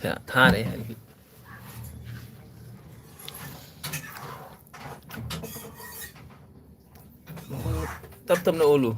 Ya, tane yani. Mukhang tamtam na ulo.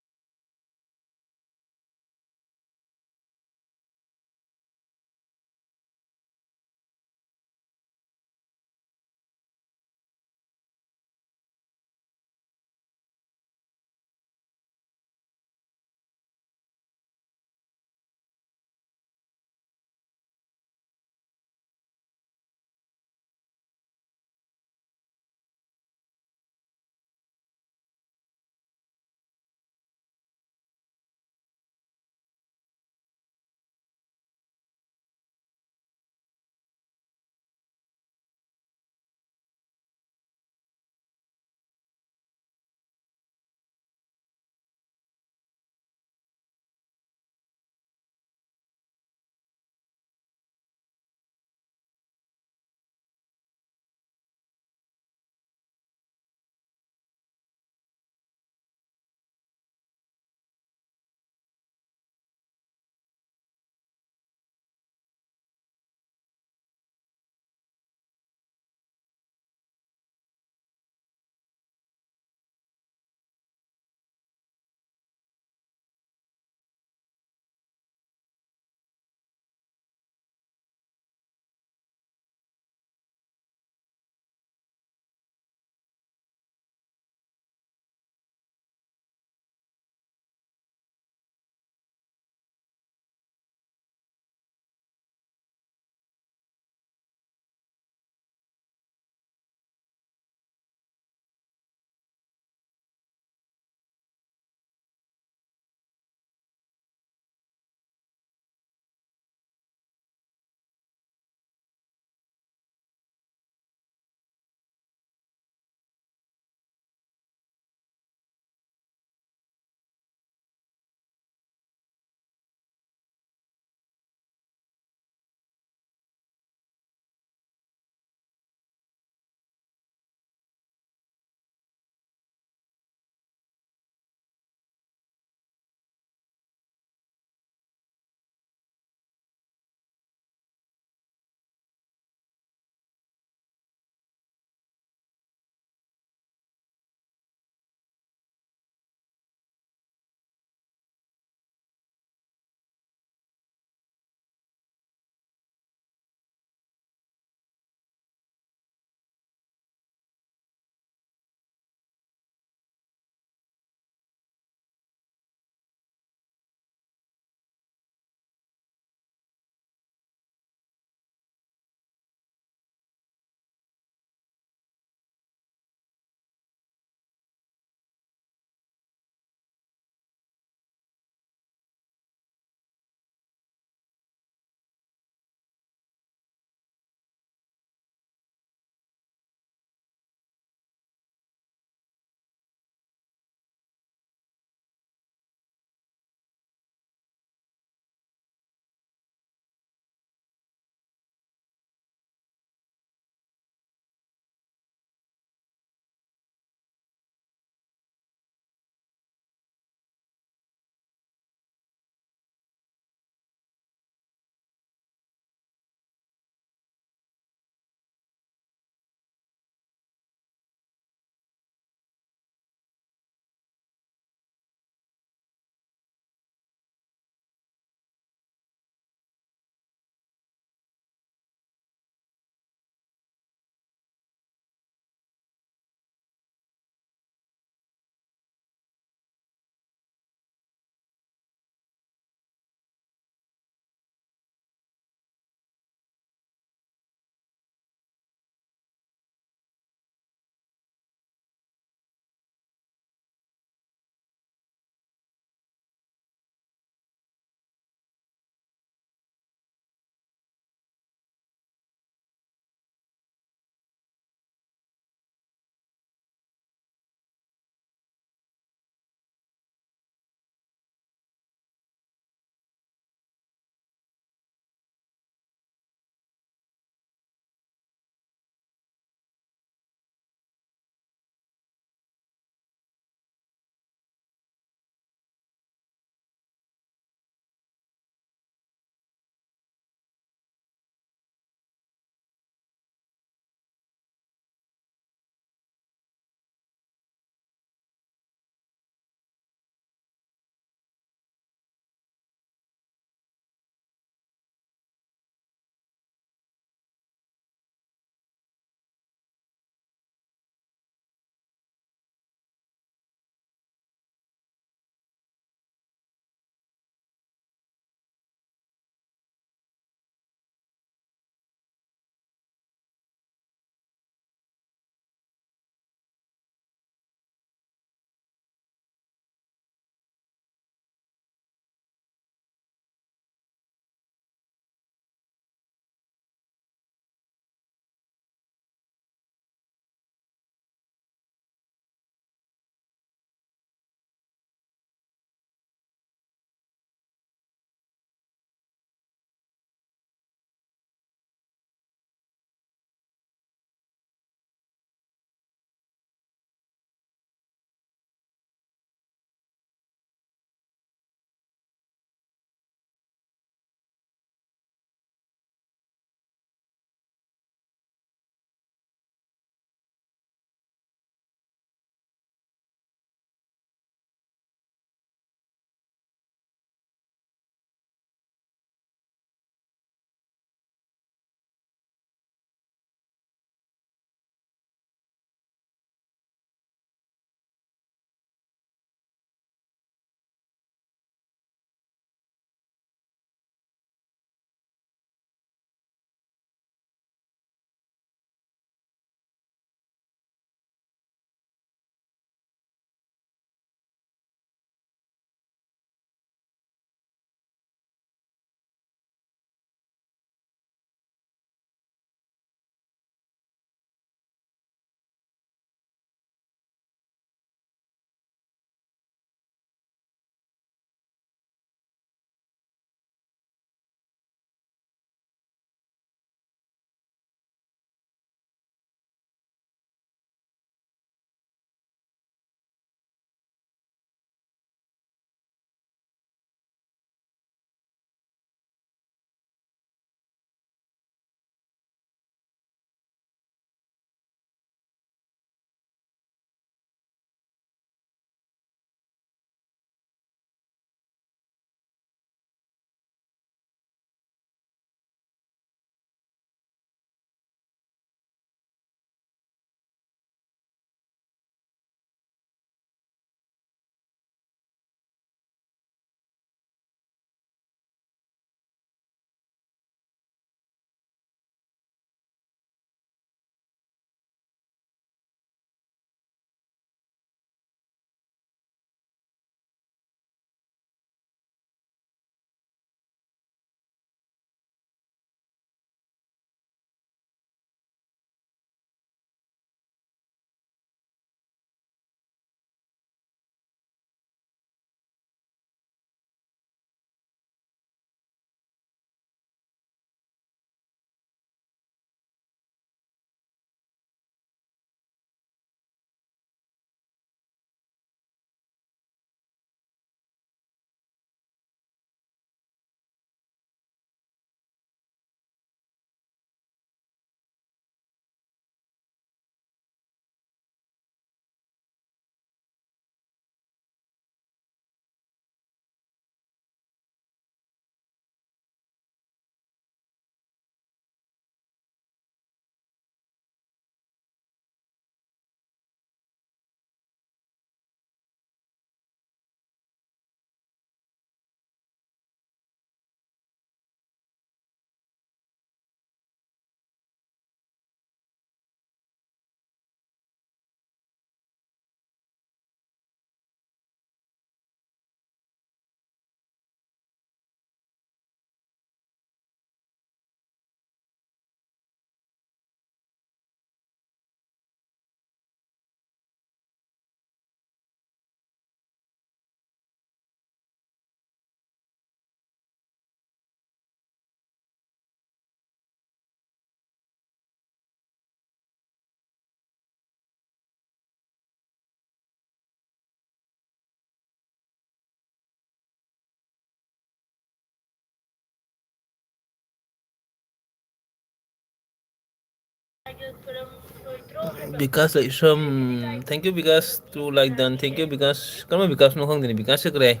Because like some thank you because to like done thank you because kama because no khang dini because se kare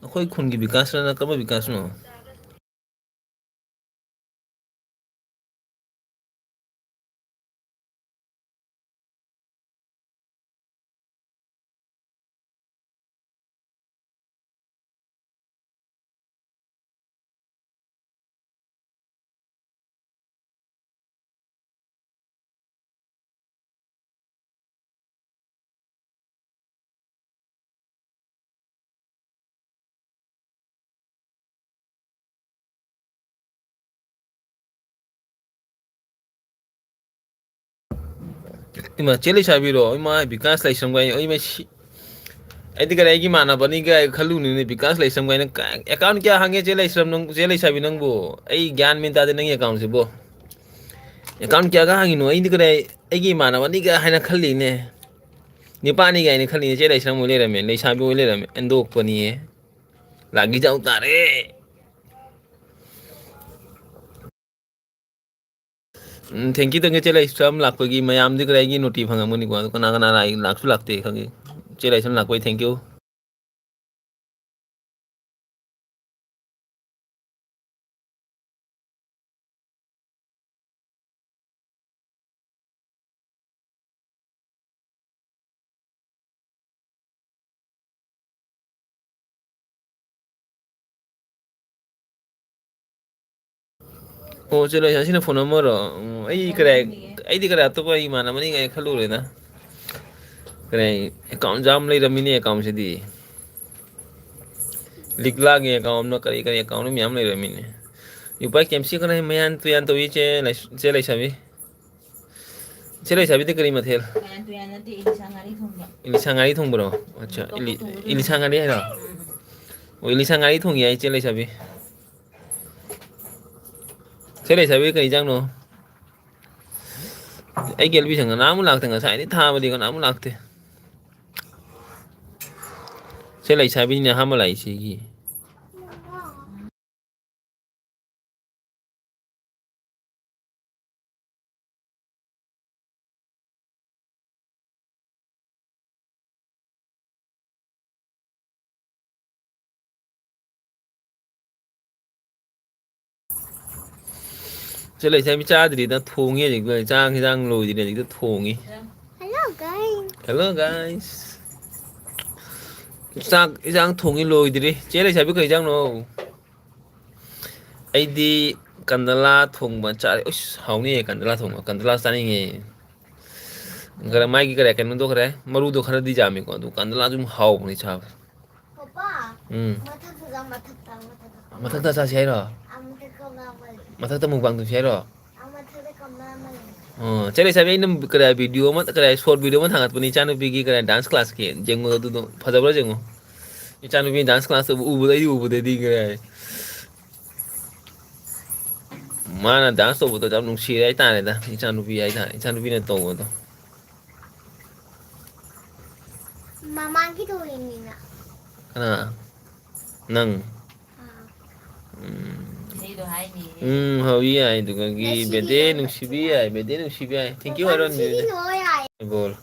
akhoi khun gi because na kama because no ima chele sabiro ima because like some guy ima ai kare gi mana bani ga khalu ni because like some guy na account kya hange chele sabi nang bo ai gyan min ta de nang account se bo account kya ga hangi no ai kare ai gi mana bani ga haina khali ne ni pa ni ga ni khali ne chele sam mo le rame le sabi mo le rame endo ko ni e lagi jau tare thank you tenge chele sam lak gi mayam di kare gi noti phanga mo ni ko na na rai lak su lakte khangi chele sam lak thank you oh chele sam sina phone number ai kare ai di kare to ko ai mana mani ga khalu le na kare account jam le ramini account se di likla ge account no kare kare account mi am le ramini yupa kemsi kana mayan tu yan to ye chele sabi chele sabi de kari mathel ili sangari thong bro acha ili sangari hai ra o ili sangari thong ye chele sabi kari jang no ai gel bi sang na mu lak tanga sai ni tha ma di kana mu lak te chele sabi ni ha ma lai chi gi chele sabi cha di na thong ye ji ga chang jang lo ji de thong yi hello guys sang jang thong yi lo di chele sabi kari jang no ai di kandala thong ba cha us haw ni kandala sa ni gara mai ki kare kan do kare maru do khara di jami ko du kandala jum haw ni cha papa mathak ta sa sai ro mathak ta mu bang tu sai ro chale sabi nam kare video ma kare short video ma thangat pani chanu bi ki kare dance class ke jengo du do phajabra jengo chanu bi dance class u bu di kare mana dance to jam nung si ai ta ne da chanu bi ai ta chanu bi ne to do Mama gitu ini nak. kana nang Nido hai ni. how yi ai du gi bede nung si bi ai thank you aron Sini no ya. bol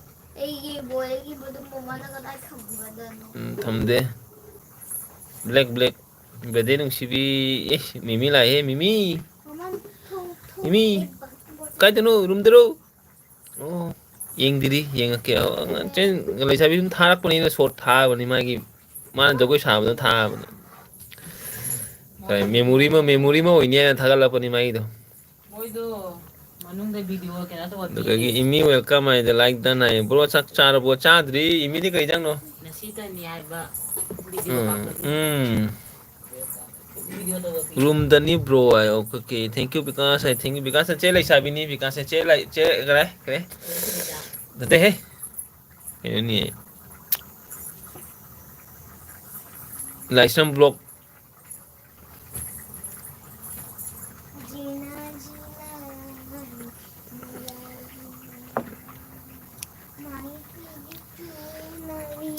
Boleh bodo mama nak ada kamu ada no. thamde black bede nung si bi mimi la he mimi Mama thong mimi kai tanu room dero oh yeng diri yeng ke chen le sabi dum tharak pani ne short tha bani ma gi ma jogoi sa ba tha ba kai memory ma oine thagal la pani mai do Moi do manung da video ke na to do gi imi welcome ai the like dan ai bro chak char bo cha dri imi di kai jang no na sita ni ai ba video ba ko video to ba room dani bro ai okay thank you because I think because che lai sabi ni because che kare date he ini license block Jina.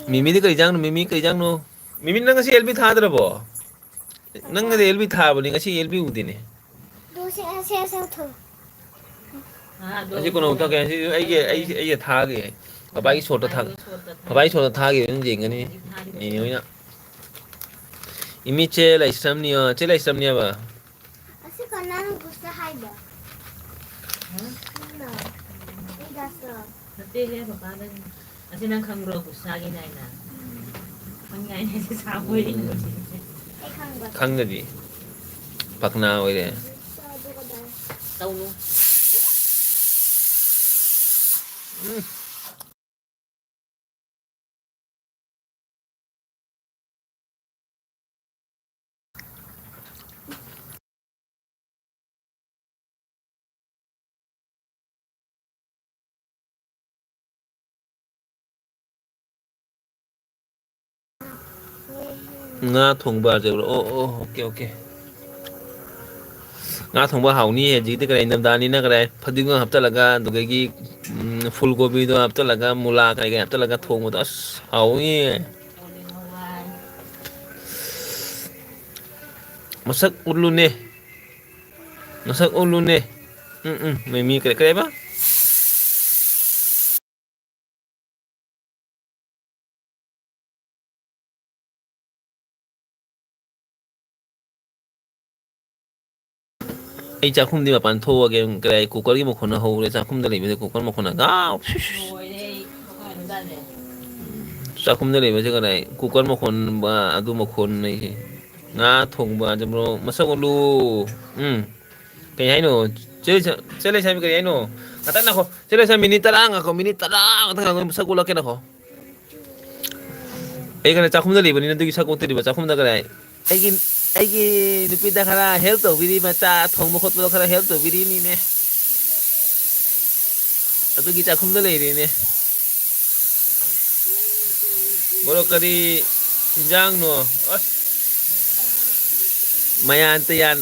mimi di kai jang no mimi nang si LB tha dra bo nang de LB tha bo ni si LB u di ne Do se thong. Aji kono ta ke ai tha ge babai shot ta babai shot tha ge nung jing ani ni oi na imi che lai sam ni ba Asi kanan gusto hay ba? No. Ay gasto. Nanti ya baka na. Kasi nang kangro ko sa akin na. Ang ngayon na si Saboy din. Ay kang ba? khang de di pak na oi de Sado ko dahil. Tao no. nga thong ba je o okay nga thong ba haw ni he ji te kare nam da ni na kare phading hap ta laga du gi full gobi do hap ta laga mula kare hap ta laga thong mo das haw ni masak ulu ne mai mi kare ba ai cha khum di ma pan tho ge kare cooker gi mo khona ho le cha khum da le be cooker mo khona ga Boy day. Baka ano dali. cha khum da le be kare cooker mo khon ba adu mo khon nei nga thong ba jam ro masak ulu cái hay nó chơi lên xem cái hay nó ngắt tắt nào khó chơi lên xem mini tarang à có mini tarang thằng nào sao cô cái nào khó ấy cái này chắc không được liền nên tôi sao cũng tự đi chắc không được cái này cái nụ pita khara health to vidi mà cha thong một khốt bao khara health to vidi ni nè tôi nghĩ chắc không được liền nè bolo kari jang no mayan tiyan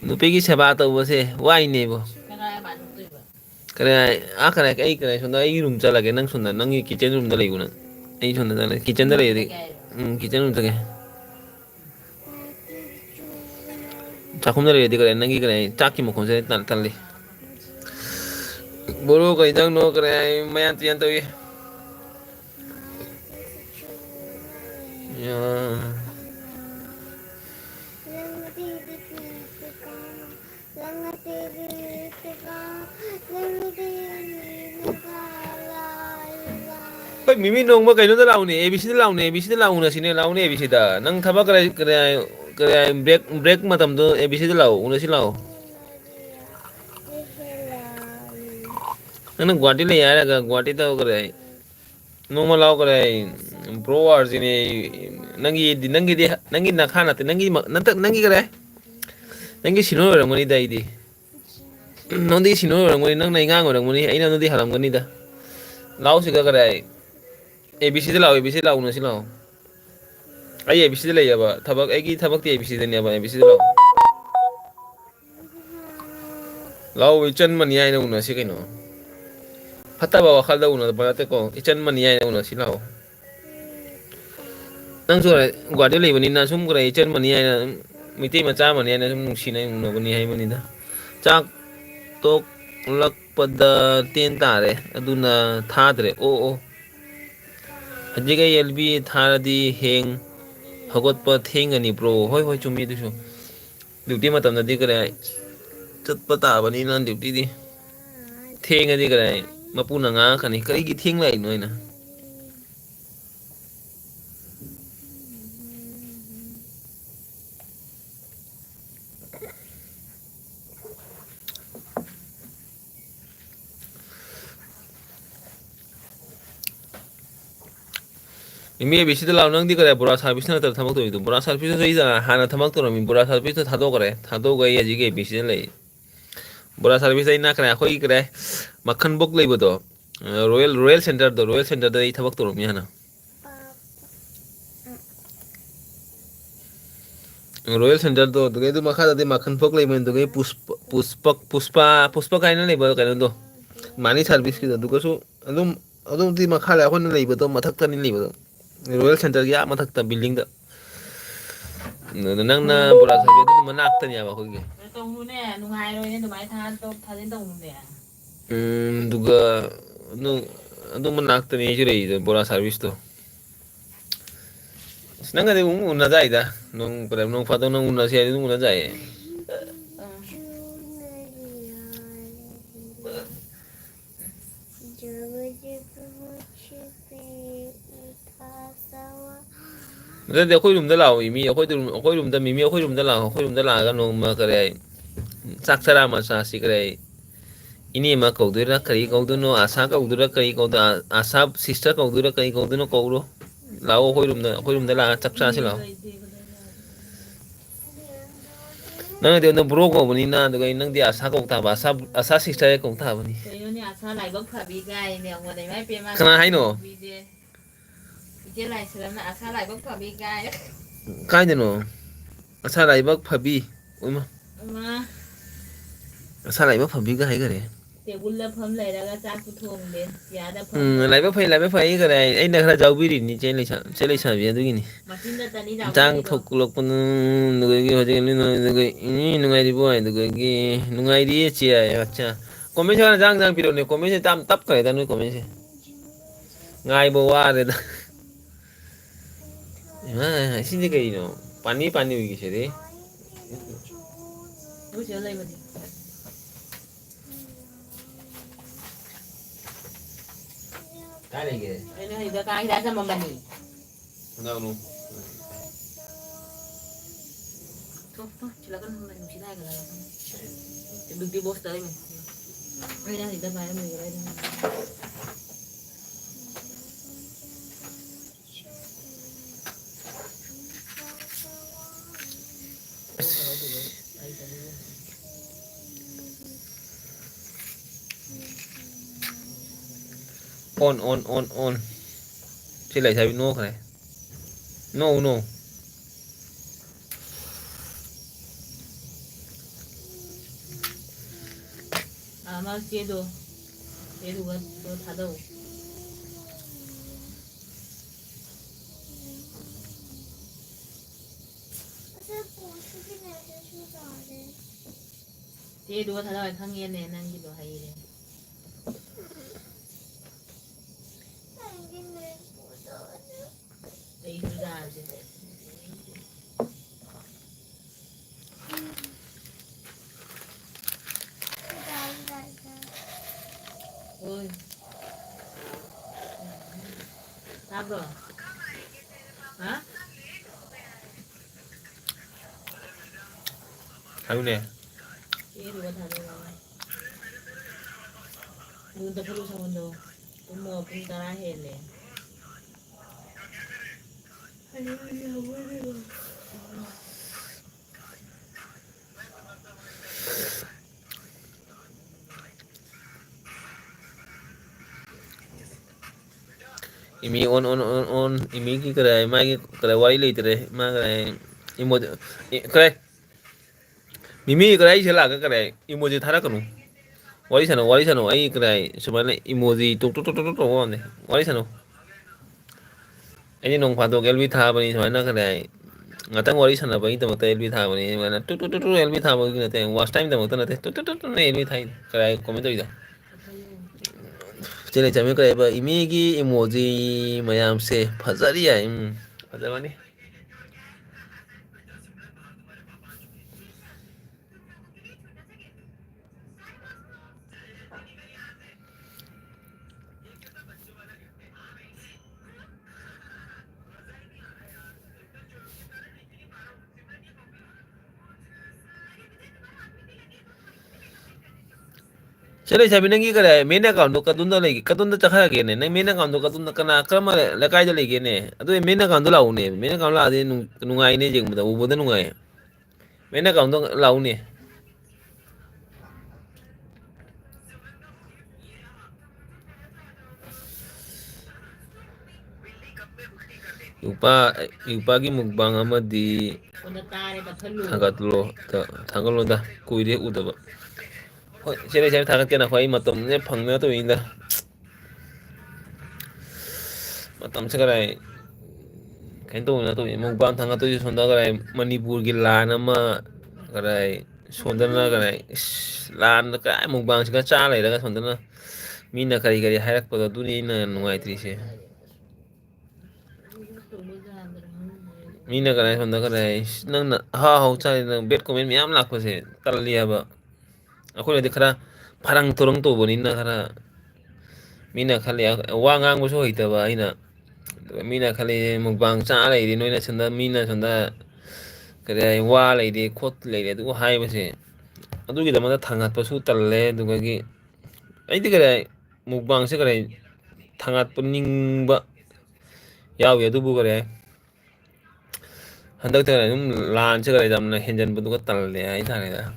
nupigi seba tawbase waine bo Kaya ba ito ba? kare kare sonda ai room chala ge nang sonda nang kitchen room da lai guna ai sonda da kitchen da lai de kitchen room ta ge chakum da lai de kare nang gi kare chaki mo khonse tal le boro kai jang no kare mayan tian tawi ya Pai mimi nong ba kaino da law ni ABC da law na sine law ni ABC da nang thaba kare break matam do ABC da law una si law nang gwati le ya ga gwati da kare nong ma law kare pro hours ni nangi na khana te nangi kare nangi sino ra ngoni dai di nong di sino ra ngoni nang nai ngang ra ngoni ai na no di haram ngani da law si ga kare ABC de law una si law ai ABC de lai ba thabak ai gi thabak ti ABC de ne ba ABC de law chen man yai na una si kaino phata ba khal da una ba te ko chen man yai na una si law nang so gwa de lai bani na sum grai chen man yai na miti ma cha man yai na sum si na no bani hai mani da chak tok lak pada ten ta re aduna tha dre o Ajiga yelbi tharadi heng hagot pa thengani bro hoi chumi du su duty matam na di kare chat pata bani nan duty di thenga di kare mapuna nga khani kai gi theng lai noi na Imi ABC da law nang di kare bura service na tar thamak to itu bura service so isa hana thamak to mi bura service to thado kare thado ga ya jige ABC lai bura service ai na kare khoi kare makhan bok lai bodo royal center da ai thamak to mi hana royal center to ge du makha da makhan bok lai men to ge puspa kai na lai ba kai do mani service ki da du ko so adum di makha la khon lai bodo mathak ta ni lai bodo royal center ya mathak ta building da ꯅꯪꯅ ꯕꯣꯔꯥ ꯁꯥꯕꯤ ꯑꯗꯨꯒꯤ ꯃꯅꯥꯛꯇꯅꯦꯕ ꯑꯩꯈꯣꯏꯒꯤ ꯇꯧꯅꯨꯅꯦ ꯅꯨꯡꯉꯥꯏꯔꯣꯏꯅꯦ ꯑꯗꯨꯃꯥꯏꯅ ꯊꯥꯖꯤꯟ ꯇꯧꯅꯨꯅꯦ ꯑꯗꯨꯒ ꯑꯗꯨꯝ ꯃꯅꯥꯛꯇꯅꯤ ꯑꯩꯁꯨ ꯂꯩꯔꯤꯗꯣ ꯕꯣꯔꯥ ꯁꯥꯔꯚꯤꯁꯇꯣ ꯅꯪꯒꯗꯤ ꯎꯅꯗꯥꯏꯗ ꯅꯣꯡ ꯐꯥꯗꯣꯛ ꯅꯪ ꯎꯅꯁꯤ ꯍꯥꯏꯗꯤ ꯑꯗꯨꯝ ꯎꯅꯖꯥꯏꯌꯦ ꯑꯗꯨꯗꯤ ꯑꯩꯈꯣꯏ ꯔꯨꯝꯗ ꯂꯥꯛꯑꯣ ꯃꯤ ꯑꯩꯈꯣꯏ ꯔꯨꯝꯗ ꯃꯤꯃꯤ ꯑꯩꯈꯣꯏ ꯔꯨꯝꯗ ꯂꯥꯛꯑꯣ ꯑꯩꯈꯣꯏ ꯔꯨꯝꯗ ꯂꯥꯛꯑꯒ ꯅꯣꯡꯃ ꯀꯔꯤ ꯍꯥꯏ ꯆꯥꯛ ꯆꯔꯥ ꯑꯃ ꯆꯥꯁꯤ ꯀꯔꯤ ꯏꯅꯦ ꯑꯃ ꯀꯧꯗꯣꯏꯔꯥ ꯀꯔꯤ ꯀꯧꯗꯣꯏꯅꯣ ꯑꯁꯥ ꯀꯧꯗꯣꯏꯔꯥ ꯀꯔꯤ ꯀꯧꯗꯣꯏ ꯑꯁꯥ ꯁꯤꯁꯇꯔ ꯀꯧꯗꯣꯏꯔꯥ ꯀꯔꯤ ꯀꯧꯗꯣꯏꯅꯣ ꯀꯧꯔꯣ ꯂꯥꯛꯑꯣ ꯑꯩꯈꯣꯏ ꯔꯨꯝꯗ ꯂꯥꯛꯑꯒ ꯆꯥꯛ ꯆꯥꯁꯤ ꯂꯥꯛꯑꯣ ꯅꯪꯅꯗꯤ ꯕ꯭ꯔꯣ ꯀꯧꯕꯅꯤꯅ ꯑꯗꯨꯒ ꯅꯪꯗꯤ ꯑꯁꯥ ꯀꯧ ꯇꯥꯕ ꯑꯁꯥ ꯁꯤꯁꯇꯔ ꯀꯧ ꯇꯥꯕꯅꯤ ꯀꯩꯅꯣꯅꯦ ꯑꯁꯥ ꯂꯥꯏꯕꯛ ꯐꯕꯤ ꯒꯥꯏꯅꯦ ꯑꯩꯉꯣꯟꯗ ꯏꯃꯥ ꯏꯄꯦꯝꯃ ꯀꯅꯥ ꯍꯥꯏꯅꯣ ꯏꯆꯦ ꯂꯥꯏꯁ꯭ꯔꯝꯅ ꯑꯁꯥ ꯂꯥꯏꯕꯛ ꯐꯕꯤ ꯒꯥꯏ ꯀꯥꯏꯗꯅꯣ ꯑꯁꯥ ꯂꯥꯏꯕꯛ ꯐꯕꯤ ꯑꯁꯥ ꯂꯥꯏꯕꯛ ꯐꯕꯤꯒ ꯍꯥꯏꯈꯔꯦ ꯇꯦꯕꯨꯜꯗ ꯐꯝ ꯂꯩꯔꯒ ꯆꯥꯛꯁꯨ ꯊꯣꯡꯗꯦ ꯆꯤꯌꯥꯔꯗ ꯂꯥꯏꯕꯛ ꯐꯩ ꯀꯔꯤ ꯑꯩꯅ ꯈꯔ ꯌꯥꯎꯕꯤꯔꯤꯅꯤ ꯆꯦ ꯂꯩꯁꯥꯕꯤ ꯑꯗꯨꯒꯤꯅꯤ ꯃꯆꯤꯟꯗ ꯇꯅꯤ ꯏꯟꯁꯥꯡ ꯆꯥꯎꯕꯤꯔꯤꯗꯣ ꯊꯣꯛꯂꯛꯄꯅ ꯑꯗꯨꯗꯒꯤ ꯍꯧꯖꯤꯛ ꯅꯨꯡꯉꯥꯏꯔꯤꯕꯣ ꯑꯗꯨꯗꯒꯤ ꯅꯨꯡꯉꯥꯏꯔꯤꯌꯦ ꯆꯦ ꯑꯠꯆꯥ ꯀꯣꯃꯦꯟꯁꯦ ꯍꯥꯟꯅ ꯄꯤꯔꯛꯎꯅꯦ ꯀꯣꯃꯦꯟꯁꯦ ꯌꯥꯝ ꯇꯞꯈ꯭ꯔꯦꯗ ꯅꯣꯏ ꯀꯣꯃꯦꯟꯁꯦ ꯉꯥꯏꯕ ꯋꯥꯔꯦꯗ ꯁꯤꯗꯤ ꯀꯩꯅꯣ ꯄꯥꯅꯤ ꯑꯣꯏꯒꯤꯁꯤꯗꯤ ꯑꯩꯈꯣꯏ ꯆꯦ ꯂꯩꯕꯅꯤ ꯀꯥꯏ ꯂꯩꯒꯦ ꯑꯩꯅ ꯍꯧꯖꯤꯛꯇ ꯀꯥ ꯍꯤꯗꯥꯛ ꯊꯝꯃꯝꯕꯅꯤ ꯕꯤꯛꯇꯤ ꯕꯣꯛꯁꯇ ꯂꯩꯕꯅꯤ ꯑꯩꯅ ꯍꯧꯖꯤꯛꯇ ꯄꯥꯏꯔꯝꯃꯤꯕ ꯑꯣꯟ ꯁꯤ ꯂꯩꯁꯥꯕꯤ ꯅꯣꯛꯈ꯭ꯔꯦ ꯅꯣ ꯑꯃ ꯆꯦꯗꯣ ꯆꯦꯗꯨꯒ ꯊꯥꯗꯧ ꯆꯦꯗꯨꯒ ꯊꯥꯗꯧ ꯈꯪꯉꯦꯅꯦ ꯅꯪꯒꯤꯗꯣ ꯍꯩꯔꯦ ꯍꯣꯏ ꯇꯥꯕ꯭ꯔꯣ ꯍꯥ ꯍꯥꯏꯌꯨꯅꯦ ꯆꯦꯗꯨꯒ ꯊꯥꯗꯧ ꯇꯞꯊꯒꯂꯨ ꯁꯎꯟꯗꯣ ꯇꯨꯝꯃꯣ ꯄꯨꯡ 10 ꯍꯦꯜꯂꯦ ꯏꯃꯤ ꯑꯣꯟ ꯏꯃꯤꯒꯤ ꯀꯔꯥꯏ ꯃꯥꯒꯤ ꯀꯔꯥꯏ ꯋꯥꯔꯤ ꯂꯩꯇ꯭ꯔꯦ ꯃꯥ ꯀꯔꯥꯏ ꯀꯔꯥꯏ ꯃꯤꯃꯤ ꯀꯔꯥꯏ ꯁꯤ ꯂꯥꯛꯑꯒ ꯀꯔꯥꯏ ꯏꯃꯣꯖꯤ ꯊꯥꯔꯛꯀꯅꯨ ꯋꯥꯔꯤ ꯁꯥꯟꯅꯧ ꯑꯩ ꯀꯗꯥꯏ ꯁꯨꯃꯥꯏꯅ ꯏꯃꯣꯖꯤ ꯇꯣꯛ ꯇꯧꯕ ꯋꯥꯅꯤ ꯋꯥꯔꯤ ꯁꯥꯟꯅꯧ ꯑꯩꯗꯤ ꯅꯣꯡ ꯐꯥꯗꯣꯛ ꯑꯦꯜꯕꯤ ꯊꯥꯕꯅꯤ ꯁꯨꯃꯥꯏꯅ ꯀꯗꯥꯏ ꯉꯥꯛꯇꯪ ꯋꯥꯔꯤ ꯁꯥꯟꯅꯕꯒꯤꯗꯃꯛꯇ ꯑꯦꯜꯕꯤ ꯊꯥꯕꯅꯤ ꯑꯗꯨꯃꯥꯏꯅ ꯑꯦꯜꯕꯤ ꯊꯥꯕꯒꯤ ꯅꯠꯇꯦ ꯋꯥꯁ ꯇꯥꯏꯝꯗꯃꯛꯇ ꯅꯠꯇꯦ ꯑꯦꯜꯕꯤ ꯊꯥꯏ ꯀꯔꯥꯏ ꯀꯣꯃꯦꯟ ꯇꯧꯔꯤꯗꯣ ꯆꯦ ꯂꯩꯆꯥꯕꯤ ꯀꯔꯤ ꯏꯃꯤꯒꯤ ꯏꯃꯣꯖꯤ ꯃꯌꯥꯝꯁꯦ ꯐꯖꯔꯤ ꯌꯥꯏ ꯐꯖꯕꯅꯤ ꯆꯦ ꯂꯩꯁꯥꯕꯤ ꯅꯪꯒꯤ ꯀꯔꯤ ꯃꯦꯟ ꯑꯦꯀꯥꯎꯟꯗꯣ ꯀꯗꯣꯝꯗ ꯆꯠꯈ꯭ꯔꯒꯦꯅꯦ ꯅꯪ ꯃꯦꯟ ꯑꯦꯀꯥꯎꯟꯗꯣ ꯀꯅꯥ ꯀꯔꯝꯕ ꯂꯩꯀꯥꯏꯗ ꯂꯩꯒꯦꯅꯦ ꯑꯗꯨ ꯃꯦꯟ ꯑꯦꯀꯥꯎꯟꯗꯣ ꯂꯥꯛꯎꯅꯦ ꯃꯦꯟ ꯑꯦꯀꯥꯎꯟ ꯂꯥꯛꯑꯗꯤ ꯅꯨꯡꯉꯥꯏꯅꯦ ꯌꯦꯡꯕꯗ ꯎꯕꯗ ꯅꯨꯡꯉꯥꯏ ꯃꯦꯟ ꯑꯦꯀꯥꯎꯟꯗꯣ ꯂꯥꯛꯎꯅꯦ ꯏꯎꯄꯥꯒꯤ ꯃꯨꯛꯕꯥꯡ ꯑꯃꯗꯤ ꯁꯣꯝꯗ ꯇꯥꯔꯦ ꯇꯞꯊꯠꯂꯨ ꯊꯥꯒꯠꯂꯣꯗ ꯀꯨꯏꯔꯦ ꯎꯗꯕ ꯍꯣꯏ ꯆꯦ ꯂꯩꯁꯥꯕꯤ ꯊꯥꯒꯠꯀꯦꯅ ꯑꯩ ꯃꯇꯝꯅꯦ ꯐꯪꯗꯅ ꯇꯧꯔꯤꯅꯤꯗ ꯃꯇꯝꯁꯦ ꯀꯗꯥꯏ kayong to na to mukbang thanga to sonda karai Manipur gi lan ama karai sonda na karai lan ka mukbang sika cha lai daga sonda na mina kari kari hairak pada duni na nungai trise mina karai sonda karai nang na ha ha cha nang bet comment miyam lak pase tal liya ba ako na dikara parang turang to bonin na kara mina khali wa ngang so hita ba ina mina khali mukbang cha lai di noina sonda mina sonda karai wa lai di khot lai di du hai ba se adugi da ma thangat pa su tal le du ga gi ai di karai mukbang se karai thangat puning ba yaw ya du bu karai handak ta num lan se karai dam na henjan bu du ka tal le ai ta da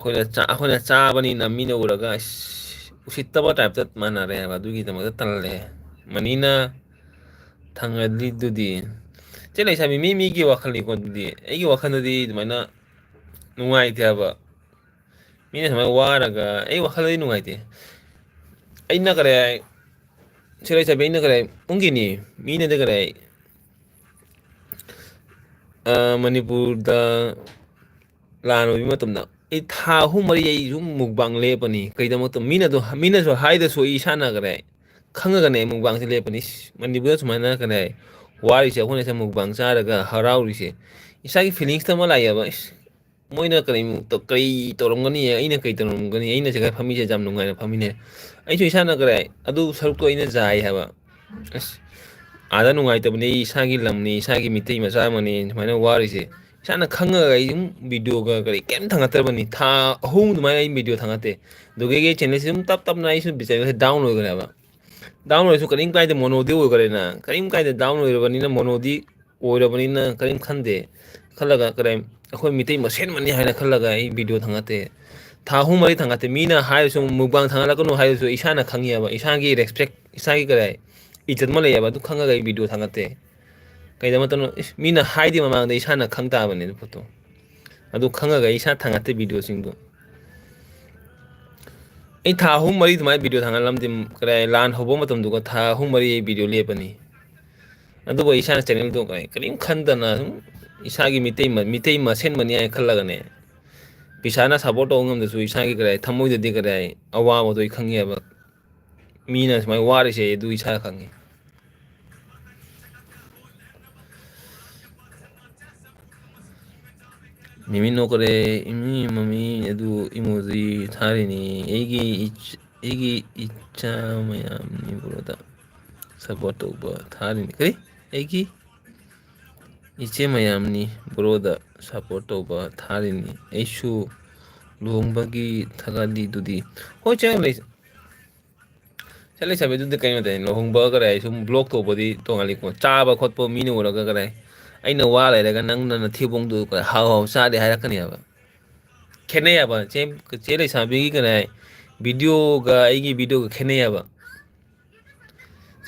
akhona cha bani na mina uraga usitta ba type tat mana re ba du gi da ma tal le manina thangadi du di chele sa mi gi wakhali ko di ai gi wakhana di mana nungai te ba mina sama waraga ai wakhala nungai te ai na kare chele sa be na kare ungini mina de kare Manipur da lano bi matum na ai tha hu mari ai zum mukbang le pani kai da matum mina so haida so isana kare khanga ga ne mukbang se le pani Manipur su mana kare wari se hone se mukbang sa daga harau ri se isagi feelings ta mala ya ba moina kare to kai to rom gani aina kai to rom gani aina se ga phami se jam nungai na phami ne ai so isana kare adu saruk to aina jai ha ba ada nungai ta bani isagi lamni isagi mitei ma sa mani mana wari se sana khanga ga video ga kare kem thanga tar bani tha hung mai ai video thanga te doge ge channel se tap tap na isu bichai down ho ga ba down ho su karim kai de mono de ho ga na karim kai de down ho bani na mono di o ra bani na karim khande khalaga kare akhoi mitei ma sen mani haina khalaga ai video thanga te tha hung mari thanga te mina hai su mukbang thanga la kono hai su isana khangi ba isagi respect isagi kare izzat ma le ba du khanga ga video thanga te kai da matan mina hai di mamang de isana khangta bani photo adu khanga ga isa thanga te video sing do ai tha hung mari mai video thanga lam dim kare lan hobo matam du ga tha hung mari video le bani adu bo isana channel do kai karim khanda na isagi mitei ma sen mani ai khalla ga ne pisana support ongam de su isagi kare thamoi de kare awa bo do khangi ba mina mai wari se du isa khangi mimi no kare imi mami edu emoji thari ni egi icha mayam ni broda support ba thari ni kare egi iche mayam ni broda support ba thari ni aishu lohongbagi thagadi dudi ho chale sabe du de kai mate lohongba kare sum blog to bodi to ngali ko cha ba khot po mini ora ga kare aina wa lai daga nang na thibong du ka haw sa de hairakani ba khene ya ba che lai sa bi gi kana video ga ai gi video ga khene ya ba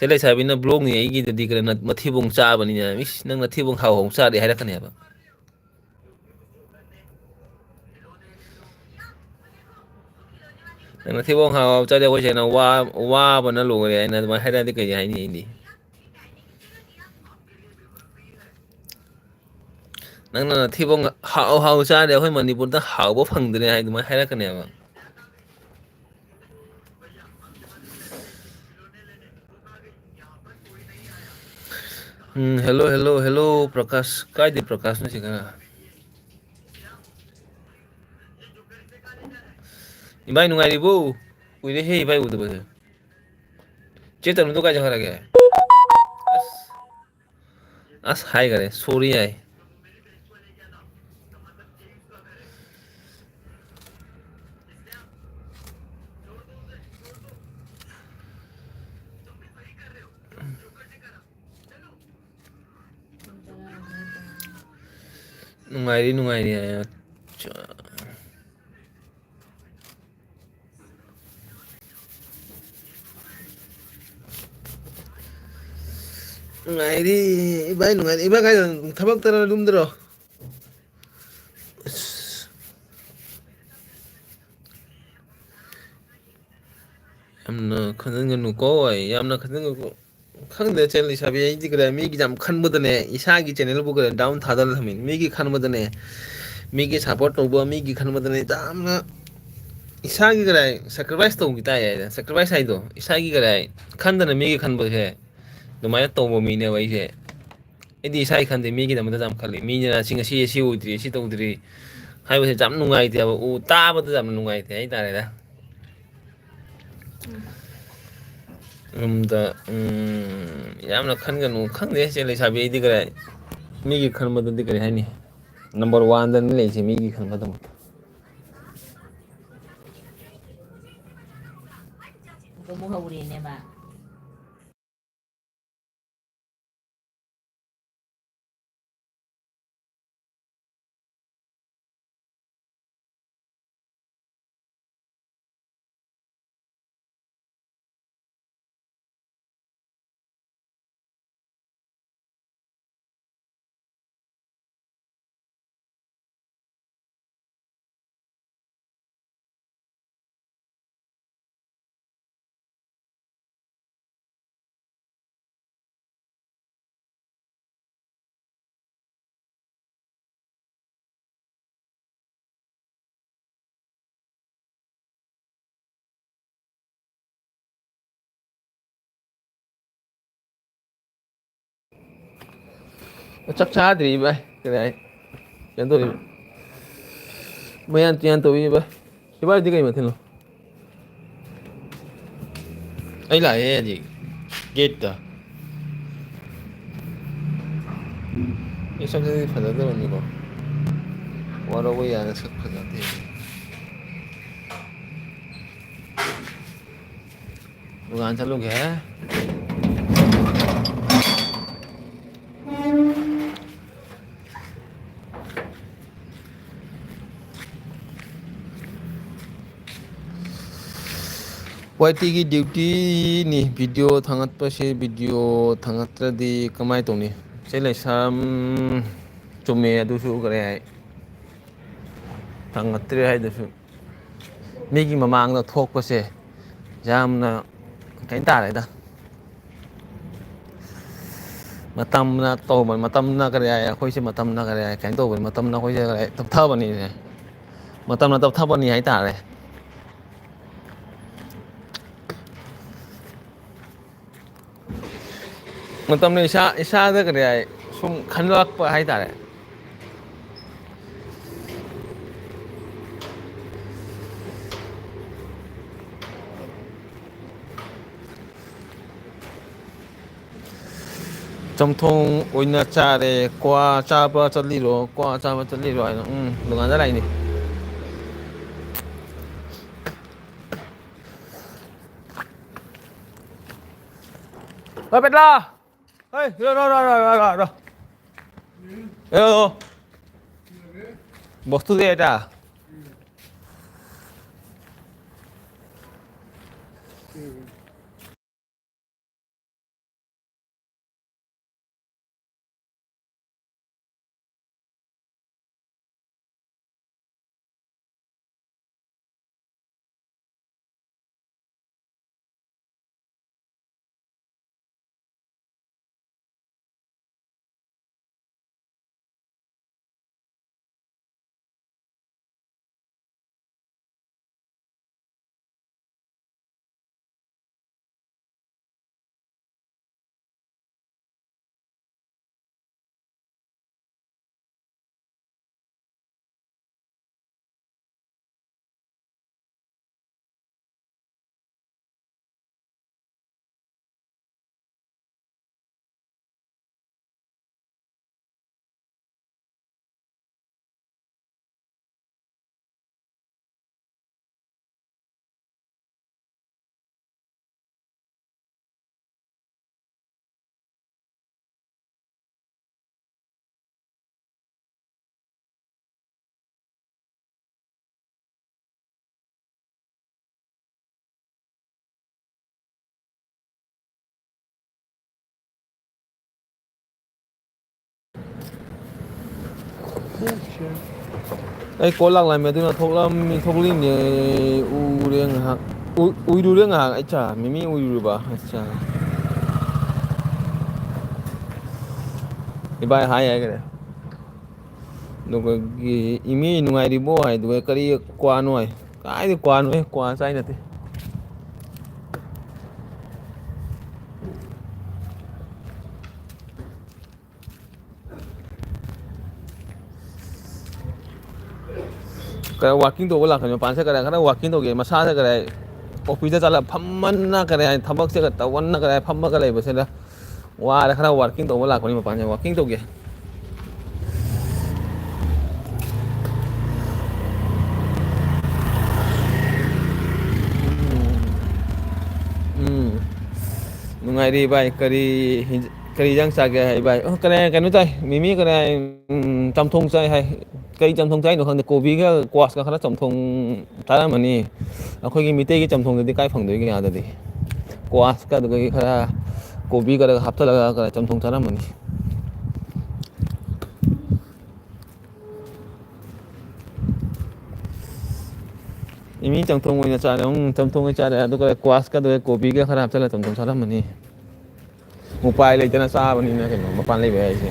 che lai sa bi na blog ni ai gi de di kana na mathibong cha ba ni na mis nang na thibong haw sa de hairakani ba nang na thibong haw cha de ko che na wa ba na lo ga na ma haira de ka ya ni nang na thibong haw cha de hoi Manipur da haw bo phang de hai ma haira ka ne ba hello Prakash kai de Prakash na sikana ibai nungai ri bo uide he ibai ude ba che tan to ka ja khara ge as hai gare sorry ai nungai ri ai nungai ri ibai kai thabak tara dum dro ꯌꯥꯝꯅ ꯈꯟꯖꯤꯟꯒꯅꯨꯀꯣ ꯌꯥꯝꯅ ꯈꯟꯖꯤꯟꯒꯅꯨ ꯈꯪꯗꯦ ꯆꯦꯟ ꯂꯩꯁꯥꯕꯤ ꯑꯩꯗꯤ ꯀꯔꯤ ꯃꯤꯒꯤ ꯌꯥꯝ ꯈꯟꯕꯗꯅꯦ ꯏꯁꯥꯒꯤ ꯆꯦꯅꯦꯜꯕꯨ ꯀꯔꯤ ꯗꯥꯎꯟ ꯊꯥꯗꯅ ꯊꯝꯃꯤꯅꯤ ꯃꯤꯒꯤ ꯈꯟꯕꯗꯅꯦ ꯃꯤꯒꯤ ꯁꯞꯄꯣꯔꯠ ꯇꯧꯕ ꯃꯤꯒꯤ ꯈꯟꯕꯗꯅꯦ ꯌꯥꯝꯅ ꯏꯁꯥꯒꯤ ꯀꯔꯥꯏ ꯁꯦꯀ꯭ꯔꯤꯐꯥꯏꯁ ꯇꯧꯈꯤ ꯇꯥꯏ ꯍꯥꯏꯗꯅ ꯁꯦꯀ꯭ꯔꯤꯐꯥꯏꯁ ꯍꯥꯏꯗꯣ ꯏꯁꯥꯒꯤ ꯀꯔꯥꯏ ꯈꯟꯗꯅ ꯃꯤꯒꯤ ꯈꯟꯕꯁꯦ ꯑꯗꯨꯃꯥꯏꯅ ꯇꯧꯕ ꯃꯤꯅꯦꯕ ꯑꯩꯗꯤ ꯏꯁꯥꯒꯤ ꯈꯟꯗꯦ ꯃꯤꯒꯤꯗꯃꯛꯇ ꯌꯥꯝ ꯈꯜꯂꯤ ꯃꯤꯅ ꯉꯁꯤ ꯁꯤ ꯑꯣꯏꯗ꯭ꯔꯤ ꯁꯤ ꯇꯧꯗ꯭ꯔꯤ ꯍꯥꯏꯕꯁꯦ ꯌꯥꯝ ꯅꯨꯡꯉꯥꯏꯇꯦꯕ ꯇꯥꯕꯗ ꯌꯥꯝꯅ ꯅꯨꯡꯉꯥꯏꯇꯦ ꯍꯥꯏꯇꯥꯔꯦꯗ ꯔꯨꯝꯗ ꯌꯥꯝꯅ ꯈꯟꯒꯅꯨ ꯈꯪꯗꯦ ꯆꯦ ꯂꯩꯁꯥꯕꯤ ꯑꯩꯗꯤ ꯀꯔꯥꯏ ꯃꯤꯒꯤ ꯈꯟꯕꯗꯨꯗꯤ ꯀꯔꯤ ꯍꯥꯏꯅꯤ ꯅꯝꯕꯔ ꯋꯥꯟꯗꯅꯤ ꯂꯩꯔꯤꯁꯦ ꯃꯤꯒꯤ ꯈꯟꯕꯗꯃꯛꯇ ꯑꯃꯨꯛ ꯍꯧꯔꯦꯅꯦ ꯃꯥ ꯆꯥꯛ ꯆꯥꯗ꯭ꯔꯤ ꯚꯥꯏ ꯀꯔꯥꯏ ꯀꯩꯅꯣ ꯇꯧꯔꯤ ꯃꯌꯥꯟ ꯇꯨꯌꯥꯟ ꯇꯧꯔꯤ ꯚꯥꯏ ꯏꯕꯥꯏꯗꯤ ꯀꯩ ꯃꯊꯦꯜꯅꯣ ꯑꯩ ꯂꯥꯛꯑꯦ ꯍꯧꯖꯤꯛ ꯒꯦꯠꯇ ꯁꯛꯁꯤꯗꯤ ꯐꯖꯗꯕꯅꯤꯀꯣ ꯋꯥꯔꯧꯕ ꯌꯥꯅ ꯁꯛ ꯐꯖꯗꯦ ꯗꯨꯀꯥꯟ ꯆꯠꯂꯨꯒꯦ ꯋꯥꯏ.ꯇꯤꯒꯤ ꯗ꯭ꯌꯨꯇꯤꯅꯤ ꯚꯤꯗꯤꯑꯣ ꯊꯥꯒꯠꯄꯁꯦ ꯚꯤꯗꯤꯑꯣ ꯊꯥꯒꯠꯇ꯭ꯔꯗꯤ ꯀꯃꯥꯏꯅ ꯇꯧꯅꯤ ꯆꯦ ꯂꯩꯁꯥꯝ ꯆꯨꯝꯃꯦ ꯑꯗꯨꯁꯨ ꯀꯔꯤ ꯍꯥꯏ ꯊꯥꯡꯒꯠꯇ꯭ꯔꯦ ꯍꯥꯏꯗꯨꯁꯨ ꯃꯤꯒꯤ ꯃꯃꯥꯡꯗ ꯊꯣꯛꯄꯁꯦ ꯌꯥꯝꯅ ꯀꯩ ꯇꯥꯔꯦꯗ ꯃꯇꯝꯅ ꯇꯧꯕ ꯃꯇꯝꯅ ꯀꯔꯤ ꯍꯥꯏ ꯑꯩꯈꯣꯏꯁꯦ ꯃꯇꯝꯅ ꯀꯔꯤ ꯍꯥꯏ ꯀꯩꯅꯣ ꯇꯧꯕꯅꯤ ꯃꯇꯝꯅ ꯑꯩꯈꯣꯏꯁꯦ ꯀꯔꯤ ꯇꯞꯊꯕꯅꯤꯅꯦ ꯃꯇꯝꯅ ꯇꯞꯊꯕꯅꯤ ꯍꯥꯏꯇꯥꯔꯦ ꯃꯇꯝꯅ ꯏꯁꯥꯗ ꯀꯔꯤ ꯍꯥꯏ ꯁꯨꯝ ꯈꯟꯂꯛꯄ ꯍꯥꯏꯇꯥꯔꯦ ꯆꯝꯊꯣꯡ ꯑꯣꯏꯅ ꯆꯥꯔꯦ ꯀ꯭ꯋꯥ ꯆꯥꯕ ꯆꯠꯂꯤꯔꯣ ꯀ꯭ꯋꯥ ꯆꯥꯕ ꯆꯠꯂꯤꯔꯣ ꯍꯥꯏꯅ ꯗꯨꯀꯥꯟꯗ ꯂꯥꯛꯏꯅꯤ ꯄꯦꯇ꯭ꯔꯥ ꯍꯣꯏ বস্তু দে এটা ꯑꯩ ꯀꯣꯜ ꯂꯥꯛꯂꯝꯃꯦ ꯑꯗꯨꯅ ꯊꯣꯛꯂꯛꯂꯤꯅꯦ ꯎꯔꯦ ꯉꯥꯏꯍꯥꯛ 우유를 nga acha mimi uyu ba acha ibai hai ai kare no ko imi nungai ri bo hai do kari kwa noi kai di kwa noi kwa sai na te cái walking to là cái pan sẽ cái walking to cái massage cái office chala phamman na cái thabak se cái tawan na cái phamma cái base la wa cái walking to là cái pan walking to cái nungai ri bai kari jang sa cái bai cái nó tay mimi cái trăm thùng sai hay cây trăm thùng trái nó không được cô vi cái quạt cái khá trăm thùng trái là mà nè khôi cái mít cái trăm thùng thì cái phẳng đấy cái nào đấy quạt cái được cái khá cô vi cái hấp thở là cái trăm thùng trái là mà nè imi trăm thùng mình trái ông trăm thùng cái trái là được cái quạt cái được cô vi cái khá hấp thở là trăm thùng trái là mà nè một bài lấy cho nó xa mà nè cái nó pan lấy về gì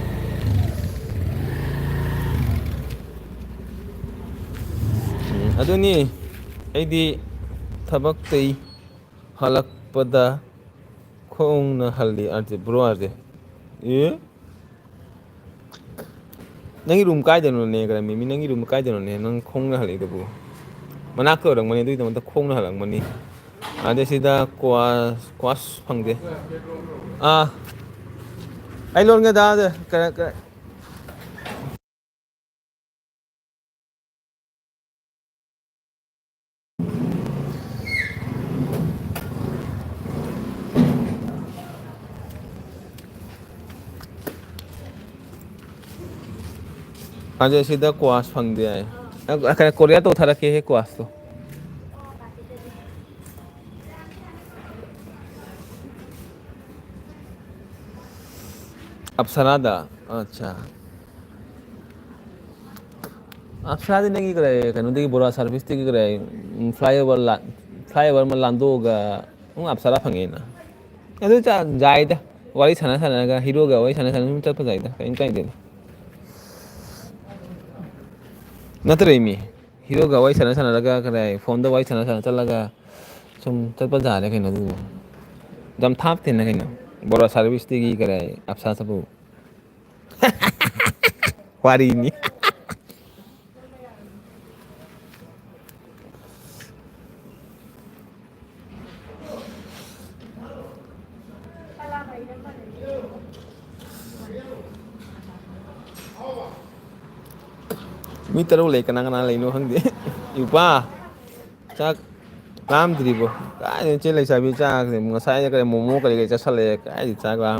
aduni aidi thabak tei halakpada khong na halli arte bro arte nangi room kai jano ne kara mimi nangi room kai jano ne nang khong na halli bu mana ko rang mani dui ta khong na halang mani ade sida kwas phangde ai lon ga da de kara aja sida kwas phangde ai cái Korea to thara ke he kwas to apsara da acha apsara de nagi kare kanu de bora service te kare flyover ma lando ga apsara phange na adu cha jai da wari sana ga hero ga wari sana ta pa jai da kai de natre mi hero ga wai sana laga kare phone da wai sana laga sum ta pa ja le kai na du dam thap te na kai na bora service te gi kare apsa sabu wari ni mi taro le kana le no hang de ipa chắc làm gì bộ cái trên lấy sao biết cha thì mà sai cái momo cái cha sale cái gì cha qua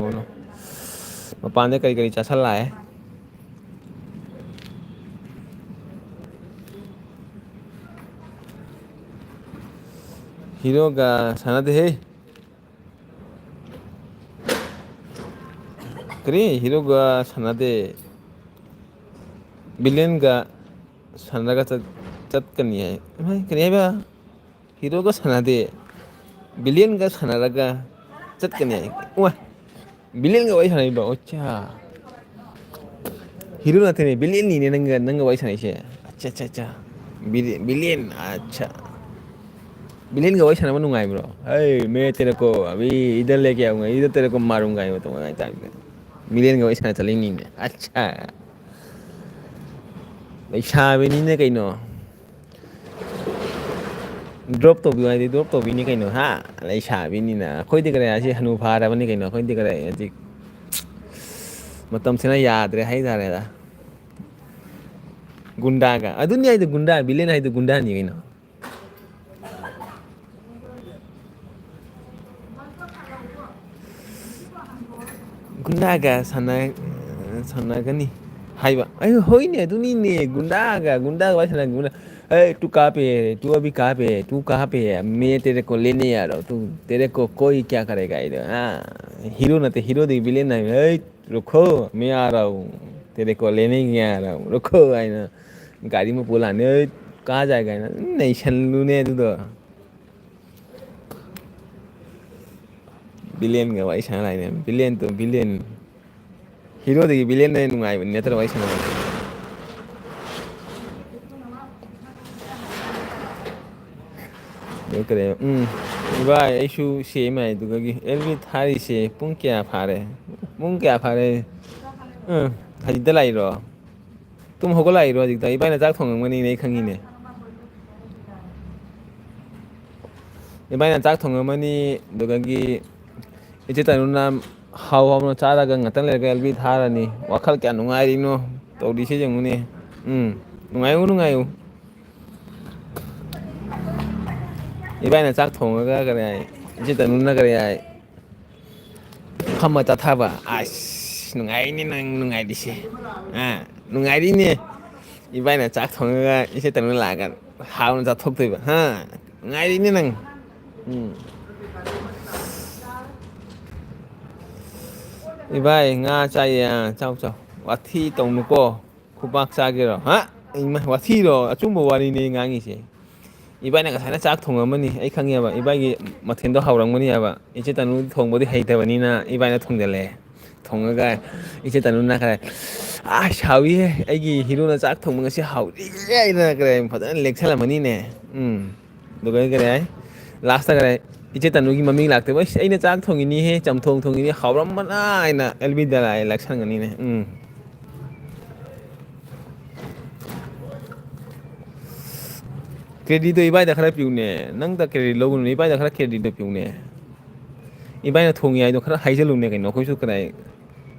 mà pan cái cha sale hero ga sana de he kri hero ga sana de villain ga sana ga chat kani hai mai kani ba hero ga sana de villain ga sana ga chat kani hai ua villain ga wai sana ba ocha hero na thene villain ni ne nanga wai sana she acha villain acha villain ga wai sana manu ngai bro hey मैं तेरे को अभी इधर लेके आऊंगा इधर तेरे को मारूंगा ये तो मैं villain ga wai sana चलेंगी ने अच्छा Sabi kay no drop to bi drop to bi ni kay no ha lai sabi ni na khoi di kare asi hanu phara bani kay no khoi di kare ji matam sina yaad re hai da re da gunda ga adun ai da gunda villain ai da gunda ni kay no gunda ga sana gani hai ba ai hoi ne tu ni gunda भाई sana gunda ए तू कहाँ पे है तू अभी कहाँ पे है तू कहाँ पे है मैं तेरे को लेने आ रहा हूँ तू तेरे को कोई क्या करेगा इधर हाँ हीरो ना ते हीरो दे विलेन ना ए रुको मैं आ रहा हूँ तेरे को लेने ही आ रहा हूँ रुको आई ना गाड़ी में बोला ने कहाँ जाएगा ना नहीं छल्लू ने तू तो ꯕꯤꯂꯦꯟꯒ ꯋꯥꯔꯤ ꯁꯥꯟꯅ ꯂꯥꯛꯏꯅꯦ ꯕꯤꯂꯦꯟ ꯇꯨ ꯕꯤꯂꯦꯟ ꯍꯤꯔꯣꯗꯒꯤ ꯕꯤꯂꯦꯟꯅ ꯅꯨꯡꯉꯥꯏꯕꯅꯤ ꯅꯠꯇ꯭ꯔ ꯋꯥꯔꯤ ꯁꯥꯟꯅꯕ ꯀꯔꯦ ꯏꯕꯥꯏ ꯑꯩꯁꯨ ꯁꯦꯝꯃꯦ ꯑꯗꯨꯒꯤ ꯑꯦꯜꯕꯤ ꯊꯥꯔꯤꯁꯦ ꯄꯨꯡ ꯀꯌꯥ ꯐꯥꯔꯦ ꯄꯨꯡ ꯀꯌꯥ ꯐꯥꯔꯦ ꯍꯧꯖꯤꯛꯇ ꯂꯥꯛꯏꯔꯣ ꯇꯨꯝ ꯍꯧꯒꯠꯂꯥꯛꯏꯔꯣ ꯍꯧꯖꯤꯛꯇ ꯏꯕꯥꯏꯅ ꯆꯥꯛ ꯊꯣꯡꯉꯝꯒꯅꯤꯅꯦ ꯑꯩ ꯈꯪꯉꯤꯅꯦ ꯏꯕꯥꯏꯅ ꯆꯥꯛ ꯊꯣꯡꯉꯝꯃꯅꯤ ꯑꯗꯨꯗꯒꯤ ꯏꯆꯦ ꯇꯅꯨꯅ ꯍꯥꯎ ꯍꯥꯎꯅ ꯆꯥꯔꯒ ꯉꯥꯛꯇꯪ ꯂꯩꯔꯒ ꯑꯦꯜꯕꯤ ꯊꯥꯔꯅꯤ ꯋꯥꯈꯜ ꯀꯌꯥ ꯅꯨꯡꯉꯥꯏꯔꯤꯅꯣ ꯇꯧꯔꯤꯁꯦ ꯌꯦꯡꯉꯨꯅꯦ ꯅꯨꯡꯉꯥꯏꯌꯨ ꯅꯨꯡꯉꯥꯏꯌꯨ ꯏꯕꯥꯏꯅ ꯆꯥꯛ ꯊꯣꯡꯉꯒ ꯀꯔꯤ ꯍꯥꯏ ꯏꯆꯦ ꯇꯅꯨꯅ ꯀꯔꯤ ꯍꯥꯏ ꯐꯝꯃ ꯆꯥꯊꯕ ꯑꯁ ꯅꯨꯡꯉꯥꯏꯔꯤꯅꯦ ꯅꯪ ꯅꯨꯡꯉꯥꯏꯔꯤꯁꯦ ꯅꯨꯡꯉꯥꯏꯔꯤꯅꯦ ꯏꯕꯥꯏꯅ ꯆꯥꯛ ꯊꯣꯡꯉꯒ ꯏꯆꯦ ꯇꯅꯨꯅ ꯂꯥꯛꯑꯒ ꯍꯥꯎꯅ ꯆꯥꯊꯣꯛꯇꯣꯏꯕ ꯅꯨꯡꯉꯥꯏꯔꯤꯅꯦ ꯅꯪ ꯏꯕꯥꯏ ꯉꯥ ꯆꯥꯏꯌꯦ ꯆꯥꯎ ꯆꯥꯎ ꯋꯥꯊꯤ ꯇꯧꯅꯨꯀꯣ ꯈꯨꯄꯥꯛ ꯆꯥꯒꯦꯔꯣ ꯋꯥꯊꯤꯔꯣ ꯑꯆꯨꯝꯕ ꯋꯥꯔꯤꯅꯦ ꯉꯥꯡꯉꯤꯁꯦ ꯏꯕꯥꯏꯅ ꯉꯁꯥꯏꯅ ꯆꯥꯛ ꯊꯣꯡꯉꯝꯃꯅꯤ ꯑꯩ ꯈꯪꯉꯦꯕ ꯏꯕꯥꯏꯒꯤ ꯃꯊꯦꯜꯗꯣ ꯍꯥꯎꯔꯝꯒꯅꯤ ꯍꯥꯏꯕ ꯏꯆꯦ ꯇꯅꯨ ꯊꯣꯡꯕꯗꯤ ꯍꯩꯇꯕꯅꯤꯅ ꯏꯕꯥꯏꯅ ꯊꯣꯡꯖꯤꯜꯂꯛꯑꯦ ꯊꯣꯡꯉꯒ ꯏꯆꯦ ꯇꯅꯨꯅ ꯈꯔ ꯍꯥꯎꯏꯍꯦ ꯑꯩꯒꯤ ꯍꯤꯔꯣꯅ ꯆꯥꯛ ꯊꯣꯡꯕ ꯉꯁꯤ ꯍꯥꯎꯔꯤꯌꯦ ꯍꯥꯏꯗꯅ ꯀꯔꯦ ꯐꯖꯅ ꯂꯦꯛꯁꯜꯂꯝꯃꯅꯤꯅꯦ ꯑꯗꯨꯒ ꯀꯔꯤ ꯍꯥꯏ ꯂꯥꯁꯇ ꯀꯔꯤ ꯏꯆꯦ ꯇꯅꯨꯒꯤ ꯃꯃꯤꯡ ꯂꯥꯛꯇꯣꯏꯕ ꯑꯩꯅ ꯆꯥꯛ ꯊꯣꯡꯉꯤꯅꯤꯍꯦ ꯆꯝꯊꯣꯡ ꯊꯣꯡꯉꯤꯅꯤ ꯍꯥꯎꯔꯝꯕꯅ ꯍꯥꯏꯅ ꯑꯦꯜꯕꯤꯗ ꯂꯥꯛꯑꯦ ꯂꯥꯛꯁꯟꯒꯅꯤꯅꯦ ꯀ꯭ꯔꯦꯗꯤꯠꯇꯣ ꯏꯕꯥꯏꯗ ꯈꯔ ꯄꯤꯌꯨꯅꯦ ꯅꯪꯗ ꯀ꯭ꯔꯦꯗꯤꯠ ꯂꯧꯒꯅꯨꯅꯦ ꯏꯕꯥꯏꯗ ꯈꯔ ꯀ꯭ꯔꯦꯗꯤꯠꯇꯣ ꯄꯤꯌꯨꯅꯦ ꯏꯕꯥꯏꯅ ꯊꯣꯡꯉꯤ ꯍꯥꯏꯗꯣ ꯈꯔ ꯍꯥꯏꯖꯜꯂꯨꯅꯦ ꯀꯩꯅꯣ ꯑꯩꯈꯣꯏꯁꯨ ꯀꯗꯥꯏ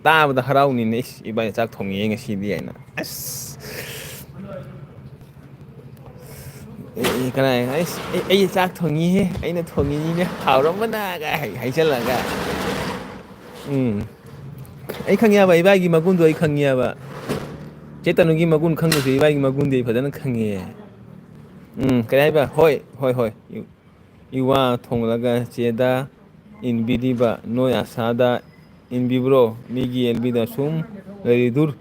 ꯇꯥꯕꯗ ꯍꯔꯥꯎꯅꯤꯅꯦ ꯏꯕꯥꯏꯅ ꯆꯥꯛ ꯊꯣꯡꯉꯤꯑꯦ ꯉꯁꯤꯗꯤ ꯍꯥꯏꯅ ꯑꯁ ꯀꯅꯥ ꯑꯩ ꯆꯥꯛ ꯊꯣꯡꯉꯤꯍꯦ ꯑꯩꯅ ꯊꯣꯡꯉꯤꯅꯤꯅꯦ ꯍꯥꯎꯔꯝꯕꯅꯒ ꯍꯥꯏꯖꯜꯂꯒ ꯑꯩ ꯈꯪꯉꯦꯕ ꯏꯕꯥꯏꯒꯤ ꯃꯒꯨꯟꯗꯣ ꯑꯩ ꯈꯪꯉꯦꯕ ꯆꯦ ꯇꯅꯨꯒꯤ ꯃꯒꯨꯟ ꯈꯪꯗ꯭ꯔꯁꯨ ꯏꯕꯥꯏꯒꯤ ꯃꯒꯨꯟꯗꯤ ꯑꯩ ꯐꯖꯅ ꯈꯪꯉꯦ ꯀꯔꯤ ꯍꯥꯏꯕ ꯍꯣꯏ ꯍꯣꯏ ꯍꯣꯏ ꯏꯋꯥ ꯊꯣꯡꯂꯒ ꯆꯦꯗ ꯏꯟꯕꯤꯔꯤꯕ ꯅꯣꯏ ꯑꯁꯥꯗ ꯏꯟꯕꯤꯕ꯭ꯔꯣ ꯃꯤꯒꯤ ꯌꯦꯟꯕꯤꯗ ꯁꯨꯝ ꯂꯩꯔꯤꯗꯨꯔ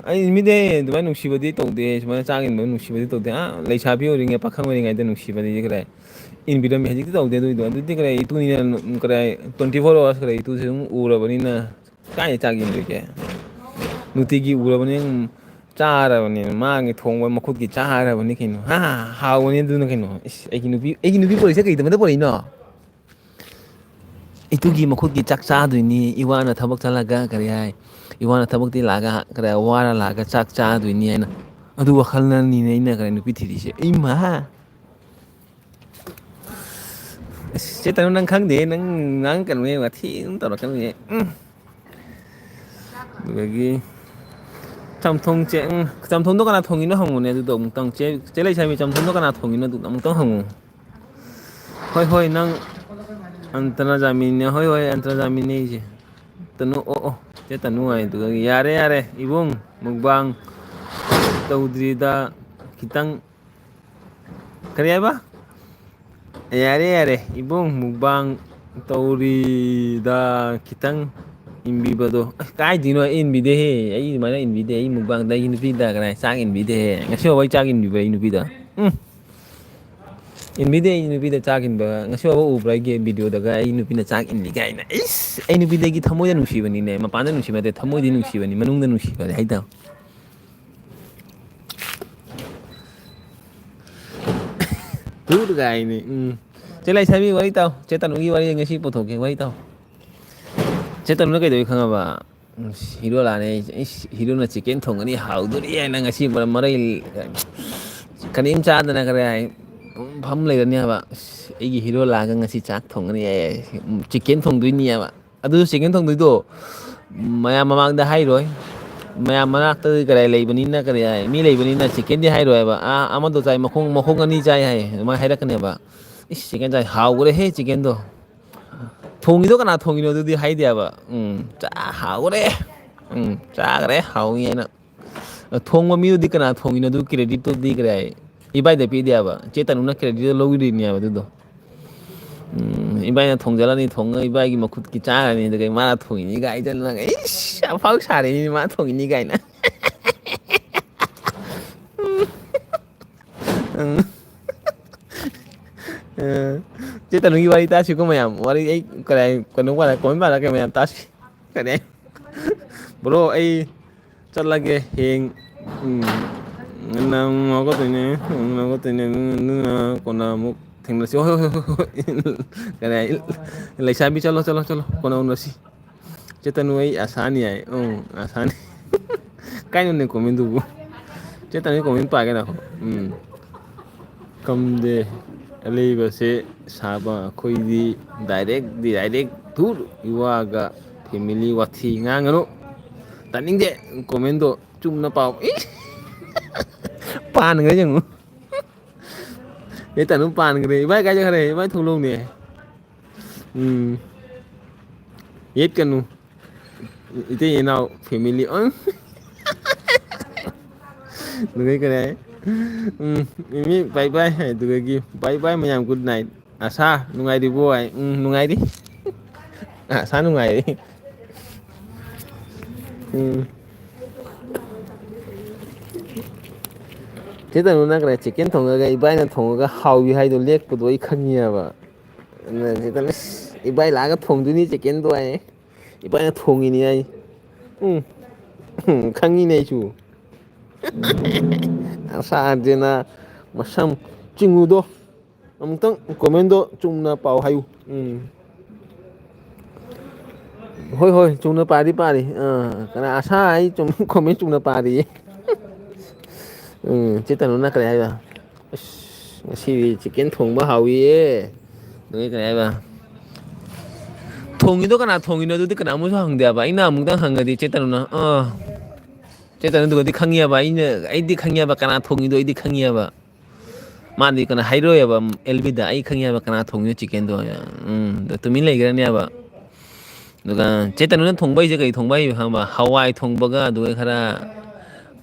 ꯑꯩ ꯏꯟꯕꯤꯗꯦ ꯑꯗꯨꯃꯥꯏꯅ ꯅꯨꯡꯁꯤꯕꯗꯤ ꯇꯧꯗꯦ ꯁꯨꯃꯥꯏꯅ ꯆꯥꯛ ꯏꯟꯕ ꯅꯨꯡꯁꯤꯕꯗꯤ ꯇꯧꯗꯦ ꯂꯩꯁꯥꯕꯤ ꯑꯣꯏꯔꯤꯉꯩ ꯄꯥꯈꯪ ꯑꯣꯏꯔꯤꯉꯩꯗ ꯅꯨꯡꯁꯤꯕꯗꯤ ꯀꯔꯥꯏ ꯏꯟꯕꯤꯔꯝꯃꯤ ꯍꯧꯖꯤꯛꯇꯤ ꯇꯧꯗꯦ ꯑꯗꯨꯏꯗꯣ ꯑꯗꯨꯗꯤ ꯀꯔꯥꯏ ꯏꯇꯨꯅꯤꯅ ꯀꯔꯥꯏ 24 ꯑꯋꯥꯔꯁ ꯀꯔꯥꯏ ꯏꯇꯨꯁꯤ ꯑꯗꯨꯝ ꯎꯔꯕꯅꯤꯅ ꯀꯥꯏ ꯆꯥꯛ ꯏꯟꯗꯣꯏꯒꯦ ꯅꯨꯡꯇꯤꯒꯤ ꯎꯔꯕꯅꯤꯅ ꯆꯥꯔꯕꯅꯤꯅ ꯃꯥꯒꯤ ꯊꯣꯡꯕ ꯃꯈꯨꯠꯀꯤ ꯆꯥꯔꯕꯅꯤ ꯀꯩꯅꯣ ꯍꯥꯎꯕꯅꯤ ꯑꯗꯨꯅ ꯀꯩꯅꯣ ꯏꯁ ꯑꯩꯒꯤ ꯅꯨꯄꯤ ꯄꯣꯔꯛꯏꯁꯦ ꯀꯩꯗꯃꯛꯇ ꯄꯣꯔꯛꯏꯅꯣ ꯏꯇꯨꯒꯤ ꯃꯈꯨꯠꯀꯤ ꯆꯥꯛ ꯆꯥꯗꯣꯏꯅꯤ ꯏꯋꯥꯅ ꯊꯕꯛ ꯆꯠꯂꯒ ꯀꯔꯤ ꯍꯥꯏ ꯏꯋꯥꯅ ꯊꯕꯛꯇꯤ ꯂꯥꯛꯑꯒ ꯀꯔꯤ ꯋꯥꯔ ꯂꯥꯛꯑꯒ ꯆꯥꯛ ꯆꯥꯗꯣꯏꯅꯤ ꯍꯥꯏꯅ ꯑꯗꯨ ꯋꯥꯈꯜꯅꯅꯤꯅꯦ ꯑꯩꯅ ꯀꯔꯤ ꯅꯨꯄꯤ ꯊꯤꯔꯤꯁꯦ ꯏꯃꯥ ꯑꯁ ꯆꯦ ꯇꯅꯨ ꯅꯪ ꯈꯪꯗꯦ ꯅꯪ ꯉꯥꯡꯉꯛꯀꯅꯨꯍꯦ ꯋꯥꯊꯤ ꯑꯗꯨꯝ ꯇꯧꯔꯛꯀꯅꯨꯍꯦ ꯑꯗꯨꯗꯒꯤ ꯆꯝꯊꯣꯡꯗꯣ ꯀꯅꯥ ꯊꯣꯡꯉꯤꯅꯣ ꯍꯪꯉꯨꯅꯦ ꯑꯗꯨꯗꯣ ꯑꯃꯨꯛꯇꯪ ꯆꯦ ꯂꯩꯁꯥꯕꯤ ꯆꯝꯊꯣꯡꯗꯣ ꯀꯅꯥ ꯊꯣꯡꯉꯤꯅꯣ ꯑꯗꯨ ꯑꯃꯨꯛꯇꯪ ꯍꯪꯉꯨ ꯍꯣꯏ ꯍꯣꯏ ꯅꯪ ꯑꯟꯇꯅꯖꯥꯃꯤꯅꯦ ꯍꯣꯏ ꯍꯣꯏ ꯑꯟꯇꯔꯖꯥꯃꯤꯅꯦ ꯑꯩꯁꯦ ꯇꯅꯨ ꯑꯣ ꯆꯦ ꯇꯅꯨ ꯍꯥꯏ ꯑꯗꯨꯒ ꯌꯥꯔꯦ ꯌꯥꯔꯦ ꯏꯕꯨꯡ ꯃꯨꯛꯕꯥꯡ ꯇꯧꯗ꯭ꯔꯤꯗ ꯈꯤꯇꯪ ꯀꯔꯤ ꯍꯥꯏꯕ ꯌꯥꯔꯦ ꯌꯥꯔꯦ ꯏꯕꯨꯡ ꯃꯨꯛꯕꯥꯡ ꯇꯧꯔꯤꯗ ꯈꯤꯇꯪ ꯏꯟꯕꯤꯕꯗꯣ ꯑꯁ ꯀꯥꯏꯗꯩꯅꯣ ꯑꯩ ꯏꯟꯕꯤꯗꯦꯍꯦ ꯑꯩ ꯑꯗꯨꯃꯥꯏꯅ ꯏꯟꯕꯤꯗꯦ ꯑꯩ ꯃꯨꯛꯕꯥꯡꯗ ꯑꯩꯒꯤ ꯅꯨꯄꯤꯗ ꯀꯅꯥ ꯆꯥꯛ ꯏꯟꯕꯤꯗꯦꯍꯦ ꯉꯁꯤꯐꯥꯎꯕ ꯑꯩ ꯆꯥꯛ ꯏꯟꯕꯤꯕ꯭ꯔꯥ ꯑꯩ ꯅꯨꯄꯤꯗ ꯏꯟꯕꯤꯗꯦ ꯑꯩ ꯅꯨꯄꯤꯗ ꯆꯥꯛ ꯏꯟꯕ ꯉꯁꯤꯐꯥꯎꯕ ꯎꯕ꯭ꯔꯥ ꯑꯩꯒꯤ ꯚꯤꯗꯤꯑꯣꯗꯒ ꯑꯩ ꯅꯨꯄꯤꯅ ꯆꯥꯛ ꯏꯟꯕꯤ ꯀꯥꯏꯅ ꯏꯁ ꯑꯩ ꯅꯨꯄꯤꯗꯒꯤ ꯊꯃꯣꯏꯗ ꯅꯨꯡꯁꯤꯕꯅꯤꯅꯦ ꯃꯄꯥꯟꯗ ꯅꯨꯡꯁꯤꯕ ꯅꯠꯇꯦ ꯊꯃꯣꯏꯗꯤ ꯅꯨꯡꯁꯤꯕꯅꯤ ꯃꯅꯨꯡꯗ ꯅꯨꯡꯁꯤꯕꯗꯤ ꯍꯩꯇꯕ ꯀꯥꯏꯅꯤ ꯆꯦ ꯂꯩꯁꯥꯕꯤ ꯋꯥꯔꯤ ꯇꯥꯎ ꯆꯦ ꯇꯅꯨꯒꯤ ꯋꯥꯔꯤ ꯉꯁꯤ ꯄꯨꯊꯣꯛꯀꯦ ꯋꯥꯔꯤ ꯇꯥꯎ ꯆꯦ ꯇꯅꯨꯅ ꯀꯩꯗꯧꯋꯤ ꯈꯪꯉꯕ ꯍꯤꯔꯣ ꯂꯥꯛꯑꯅꯤ ꯍꯤꯔꯣꯅ ꯆꯤꯛꯀꯦꯟ ꯊꯣꯡꯒꯅꯤ ꯍꯥꯎꯗꯣꯔꯤ ꯍꯥꯏꯅ ꯉꯁꯤ ꯃꯔꯩ ꯀꯔꯤꯝ ꯆꯥꯗꯅ ꯀꯔꯤ ꯍꯥꯏ ꯐꯝ ꯂꯩꯔꯅꯤ ꯍꯥꯏꯕ ꯑꯩꯒꯤ ꯍꯤꯔꯣ ꯂꯥꯛꯑꯒ ꯉꯁꯤ ꯆꯥꯛ ꯊꯣꯡꯒꯅꯤ ꯍꯥꯏ ꯆꯤꯛꯀꯦꯟ ꯊꯣꯡꯗꯣꯏꯅꯤ ꯍꯥꯏꯕ ꯑꯗꯨꯁꯨ ꯆꯤꯛꯀꯦꯟ ꯊꯣꯡꯗꯣꯏꯗꯣ ꯃꯌꯥꯝ ꯃꯃꯥꯡꯗ ꯍꯥꯏꯔꯣꯏ ꯃꯌꯥꯝ ꯃꯅꯥꯛꯇ ꯀꯔꯤ ꯂꯩꯕꯅꯤꯅ ꯀꯔꯤ ꯍꯥꯏ ꯃꯤ ꯂꯩꯕꯅꯤꯅ ꯆꯤꯛꯀꯦꯟꯗꯤ ꯍꯥꯏꯔꯣꯏꯕ ꯑꯃꯗꯣ ꯆꯥꯏ ꯃꯈꯣꯡ ꯑꯅꯤ ꯆꯥꯏ ꯍꯥꯏ ꯑꯗꯨꯃꯥꯏꯅ ꯍꯥꯏꯔꯛꯀꯅꯦꯕ ꯏꯁ ꯆꯤꯛꯀꯦꯟ ꯆꯥꯏ ꯍꯥꯎꯈ꯭ꯔꯦꯍꯦ ꯆꯤꯛꯀꯦꯟꯗꯣ ꯊꯣꯡꯉꯤꯗꯣ ꯀꯅꯥ ꯊꯣꯡꯉꯤꯅꯣ ꯑꯗꯨꯗꯤ ꯍꯥꯏꯗꯦꯕ ꯍꯥꯎꯈꯔꯦ ꯆꯥꯈꯔꯦ ꯍꯥꯎꯏ ꯍꯥꯏꯅ ꯊꯣꯡꯕ ꯃꯤꯗꯨꯗꯤ ꯀꯅꯥ ꯊꯣꯡꯉꯤꯅꯣ ꯑꯗꯨ ꯀ꯭ꯔꯦꯗꯤꯠꯇꯨꯗꯤ ꯀꯔꯤ ꯍꯥꯏ ꯏꯕꯥꯏꯗ ꯄꯤꯗꯦꯕ ꯆꯦ ꯇꯅꯨꯅ ꯀ꯭ꯔꯦꯗꯤꯠꯇꯣ ꯂꯧꯈꯤꯗꯣꯏꯅꯦꯕ ꯑꯗꯨꯗꯣ ꯏꯕꯥꯏꯅ ꯊꯣꯡꯖꯜꯂꯅꯤ ꯊꯣꯡꯉꯒ ꯏꯕꯥꯏꯒꯤ ꯃꯈꯨꯠꯀꯤ ꯆꯥꯔꯅꯤ ꯑꯗꯨꯒ ꯃꯥꯅ ꯊꯣꯡꯉꯤꯅꯤ ꯀꯥꯏ ꯍꯥꯏꯖꯜꯂꯒ ꯏꯁ ꯑꯐꯥꯎ ꯁꯥꯔꯤꯅꯤ ꯃꯥꯅ ꯊꯣꯡꯉꯤꯅꯤ ꯀꯥꯏꯅ Chứ tao nói wari ta sih ko mayam. Wari ay kaya kanu wala ko ba kaya mayam ta sih. Kaya bro ay chal lage heng nang ko tine kona muk thing na si kaya lai sabi chalo kona una si. Chứ tao nói asani ay. Asani. Kaya nung comment du. Chứ tao nói comment pa cái nào. Kamde Alibase Saba Koidi direct tour Iwaga family Wati Ngangano Taning de Komendo Chum na pau Pan nga chẳng Để tao pan cái vai cái này vai thùng luôn nè Yết cái nu Ite nào family Đừng cái này Mimi bye bye tu lagi bye bye mayam good night asa nungai di boy nungai di asa nungai di thế tao nói cái chicken thong cái ibai nó thong cái hàu gì hay đồ liếc của tôi khăng nhiều vậy thế tao nói ibai lá cái thong tôi ní chicken tôi ibai nó thong gì này khăng gì này chú asa na masam chingudo amutang komendo chungna pau hayu hoi chungna pari kana asa ai chung comment chungna pari chết tao nó cái này ba si chicken thong ba hawi cái này ba thong itu kana thong itu tu kana musuh hang dia ba ina amutang hang di chết tao nó chết tao nó di khangia ba ina ai di khangia ba kana thong itu ai di khangia ba Mandi kana hairo ya ba elbida ai khangya ba kana thongyo chicken do ya to tumin lai gran ya ba duga chetan nun thongbai je kai thongbai ha ba hawai thongbaga du khara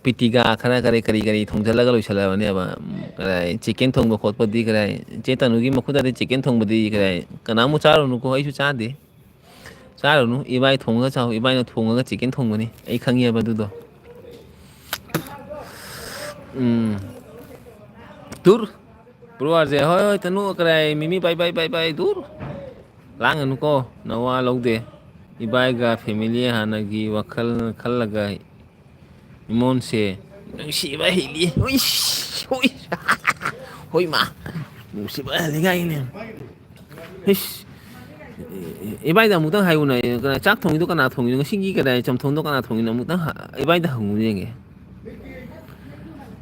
pitiga khara kare thongjala ga loisala ba ne ba kara chicken thongba khotpa di kara chetan ugi makhuda de chicken thongba di kara kana mu charo nu ko ai su cha de charo nu ibai thongga chao ibai no thongga chicken thongba ni ai khangya ba du do tur Bro je hoi tanu krai mimi bye dur lang anu ko nawa logde ibai ga family hanagi wakal khallaga imon se si ba hili hoi ma si ba linga ini hish ibai da mutang hayu na kana chak thong itu kana thong itu singi kada cham thong to kana thong na mutang ibai da hungu yenge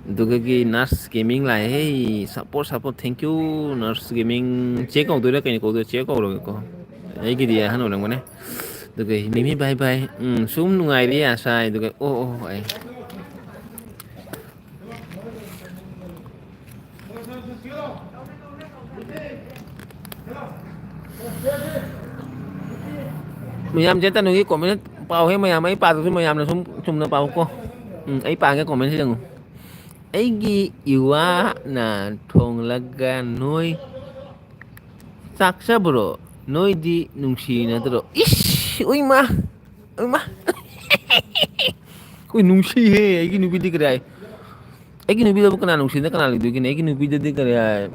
Dugagi Nurse Gaming lại hey support thank you Nurse Gaming chế cầu tôi đó cái này tôi chế cầu rồi cô ấy cái gì hắn nói rằng này Dugagi mimi bye xuống ngày đi à sai Dugagi ô vậy Mayam chế ta nói cái comment bao hết mayam ấy ba tụi mayam là xuống chung nó bao cô ấy ba cái comment thế đừng Aigi iwa na thong laga noi saksa bro noi di nungsi na tro ish ui ma ui nungsi he aigi nubi di kray aigi nubi da bukan nungsi na kana lidu kini aigi nubi da di kray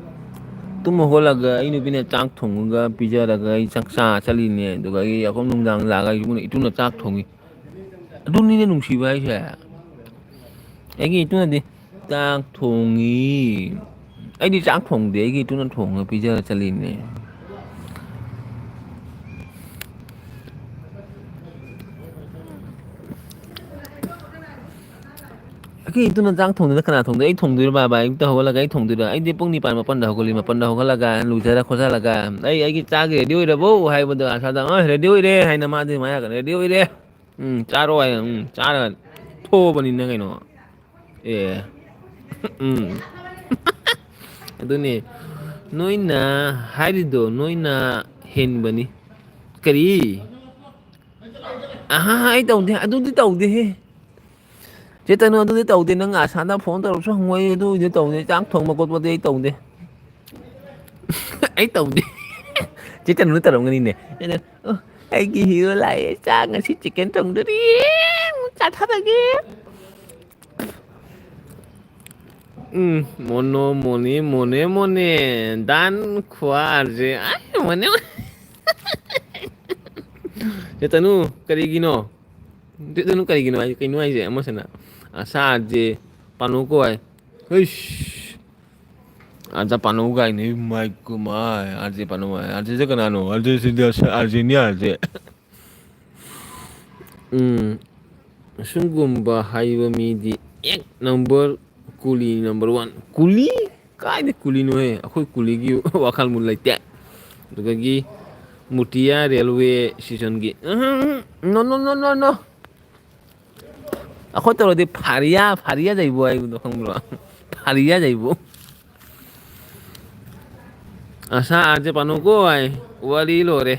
tum ho laga ai nubi na chak thong ga pizza laga ai saksa chali ne do ga ai akom nungdang laga itu na chak thongi adun ni ne nungsi ba ai aigi itu na di Chak thongi ai đi chak thong để cái nó thong bây giờ chalin này cái itu nó chak thong nó kana thong đấy thong được ba anh tao là cái thong được anh đi bông ni pan mà pan đầu cái mà pan đầu cái là cái lùi ra khó ra là cái cái chak cái điêu rồi bố hay bây giờ sao đó rồi điêu đi hay nằm đi mà cái điêu đi cha rồi cha rồi thô bên này cái nó Itu ni noi na harido noi na hen bani kari ai tàu đi adu đi tàu đi chế ta nó đi tàu đi nó ngã sáng ta phone tàu số ngoài tôi đi tàu đi chán thùng mà con đi tàu đi ấy tàu đi chế ta nó tàu cái này nè ai kia hiểu lại chán ngày xích chicken thùng đi chả thắt ra kia 모노 모니 모네 모네 단 쿠아르제 아이 모네 제타누 karigino 제타누 karigino ay kinu ay je amasana asa je panuko ay Eish aja panuga ini my kumai arje panu arje je kanano arje sidia arjenia arje sungumba haiba midi ek number kuli number 1 kuli kai de kuli no he akoi kuli gi wakal mun laite duga gi mutia railway station gi no no no no no akoi toro de faria jaibo ai do khanglo faria jaibo asa aje panu ko ai wali lore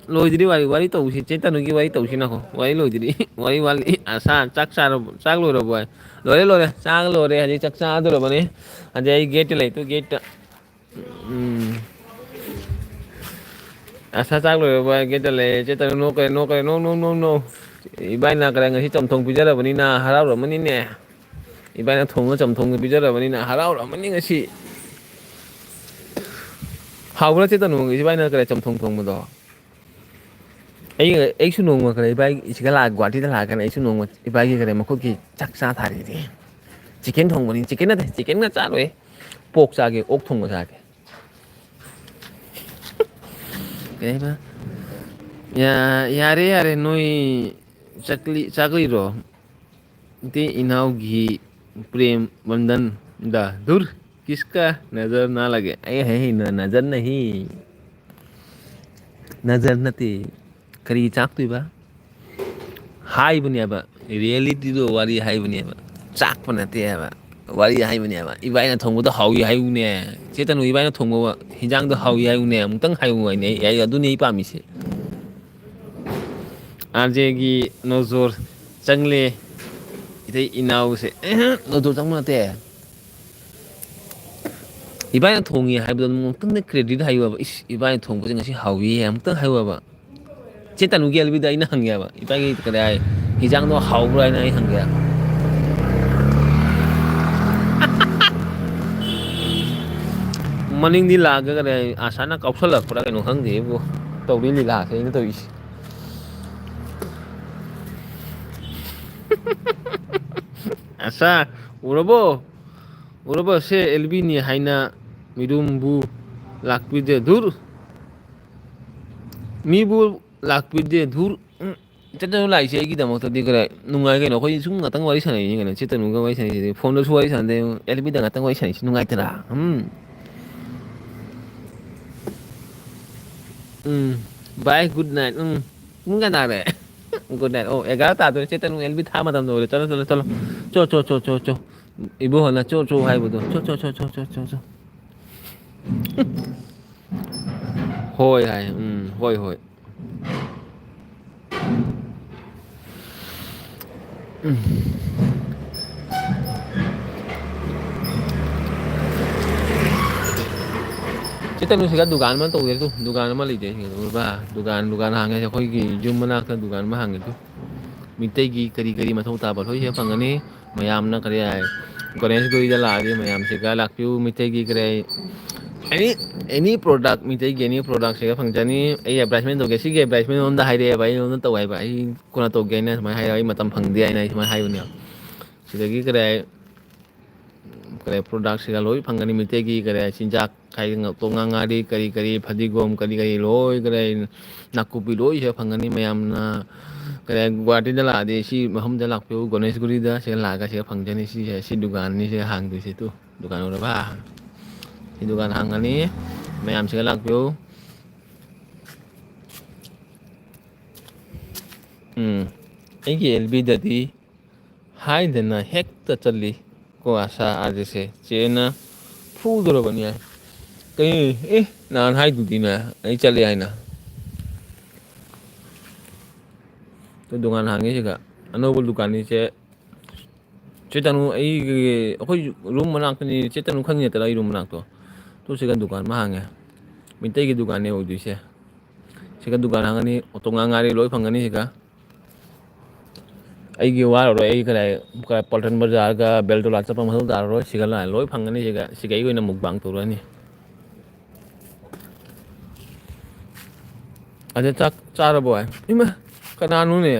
loidiri wari tausi chetanu gi wari tausi na ko wari loidiri wali asa chak lore boy lore chak lore haji chak sa do bane haji ai gate lai to gate asa chak lore boy gate lai chetanu no no ibai na kara ngasi chamthong pijara bani na harau ra mani ne ibai na thong chamthong pijara bani na harau ra mani ngasi haura chetanu ibai na kara chamthong thong mo do ai su nong ma kare bai isigala gwati da la kan ai su nong ma ibai ki kare ma khut ki chak sa thari ri chicken thong bani chicken na cha loi pork cha ke ok thong cha ke cái ba yare noi chakli ro te inau gi prem bandhan da dur किसका नजर ना लगे है नजर नहीं नजर नती करी चाक तुई बा हाई बनिया बा रियलिटी दो वारी हाई बनिया बा चाक बनते है बा वारी हाई बनिया बा इबाई ना थोंगो तो हाई हाई उने चेतन इबाई ना थोंगो हिजांग तो हाई हाई उने मुतंग हाई उने ने या अदु ने पामी से आजे की नजर चंगले इते इनाउ से नजर चंगमते 이번에 동의 하이보다 근데 크레딧 하이와 이번에 동고 생각이 하위에 아무튼 하이와 제단 우기 알비다 이나 한게 봐 이번에 그래 이장도 하우라 이나 한게 मनिंग दी लाग करे आसाना कौशल पड़ा के नो खंगे वो तो भी लीला से इन तो इस आसा उरबो से एलबी नि हाइना मिदुमबु लाकपिदे धुर मिबु लाकपिदे धुर चतनु लाइसे की दमक तो दिगरे नुंगाय के नो खोइ सुं ngатang wari sanai ni ngana chitanu ga wari sanai phone do wari sande LB da ngатang wari sanai nungai tara bye good night nunga na re good night oh 11 ta to chitanu LB tha ma dam do chalo cho ibu hana cho hai bu do cho hoi hai hoi Kita nu sikat dugaan man to gitu dugaan man lide gitu ba dugaan hang ya khoi gi jum mana ka dugaan ma hang gitu mintai gi kari ma thau ta ba thoi he phangani mayam na kare ai ganesh goi da la ri mayam se ga lak piu mintai gi kare any product mintai gi any product se ga phangjani ai advertisement to ge si ge advertisement on da hai re bai on to ai bai kona to ge na mai hai ai matam phang di ai nai mai hai un ya sidagi kare product se ga loi phangani mintai gi kare chinjak kai to ngangari kari phadigom kari loi kare nakupi loi he phangani mayam na kare gwati da la de si maham da lak piu ganesh guri da se la ga se phangjani si dugan ni se hang du se tu dugan ora ba si dugan hang ani mayam se lak piu ai ki LB da di hai da na hek ta chali ko asa aje se chena phu do bani ai cái nan hai tụi tin này ấy chali ai na tôi dukan hàng ấy chứ cả anh đâu có dukan này chứ chứ tao ấy cái room mà nak ni chứ tao không nghe tao room nak tôi sẽ kan dukan mà hàng à mình thấy cái dukan này ở đâu chứ kan dukan hàng này otong ngangari lối phang này chứ cả ꯑꯩꯒꯤ ꯋꯥꯔꯔꯣꯏ ꯑꯩ ꯀꯗꯥꯏ ꯄꯜꯇꯟ ꯕꯖꯥꯔꯒ ꯕꯦꯜꯗꯣꯂꯥ ꯆꯠꯄ ꯃꯊꯧ ꯇꯥꯔꯔꯣꯏ ꯁꯤꯒ ꯂꯣꯏ ꯐꯪꯒꯅꯤ ꯁꯤꯒ ꯑꯩꯒꯤ ꯑꯣꯏꯅ ꯃꯨꯛꯕꯥꯡ ꯇꯧꯔꯅꯤ ꯑꯗ ꯆꯥꯛ ꯆꯥꯔꯕꯣ ꯏꯃꯥ ꯀꯅꯥꯅꯣꯅꯦ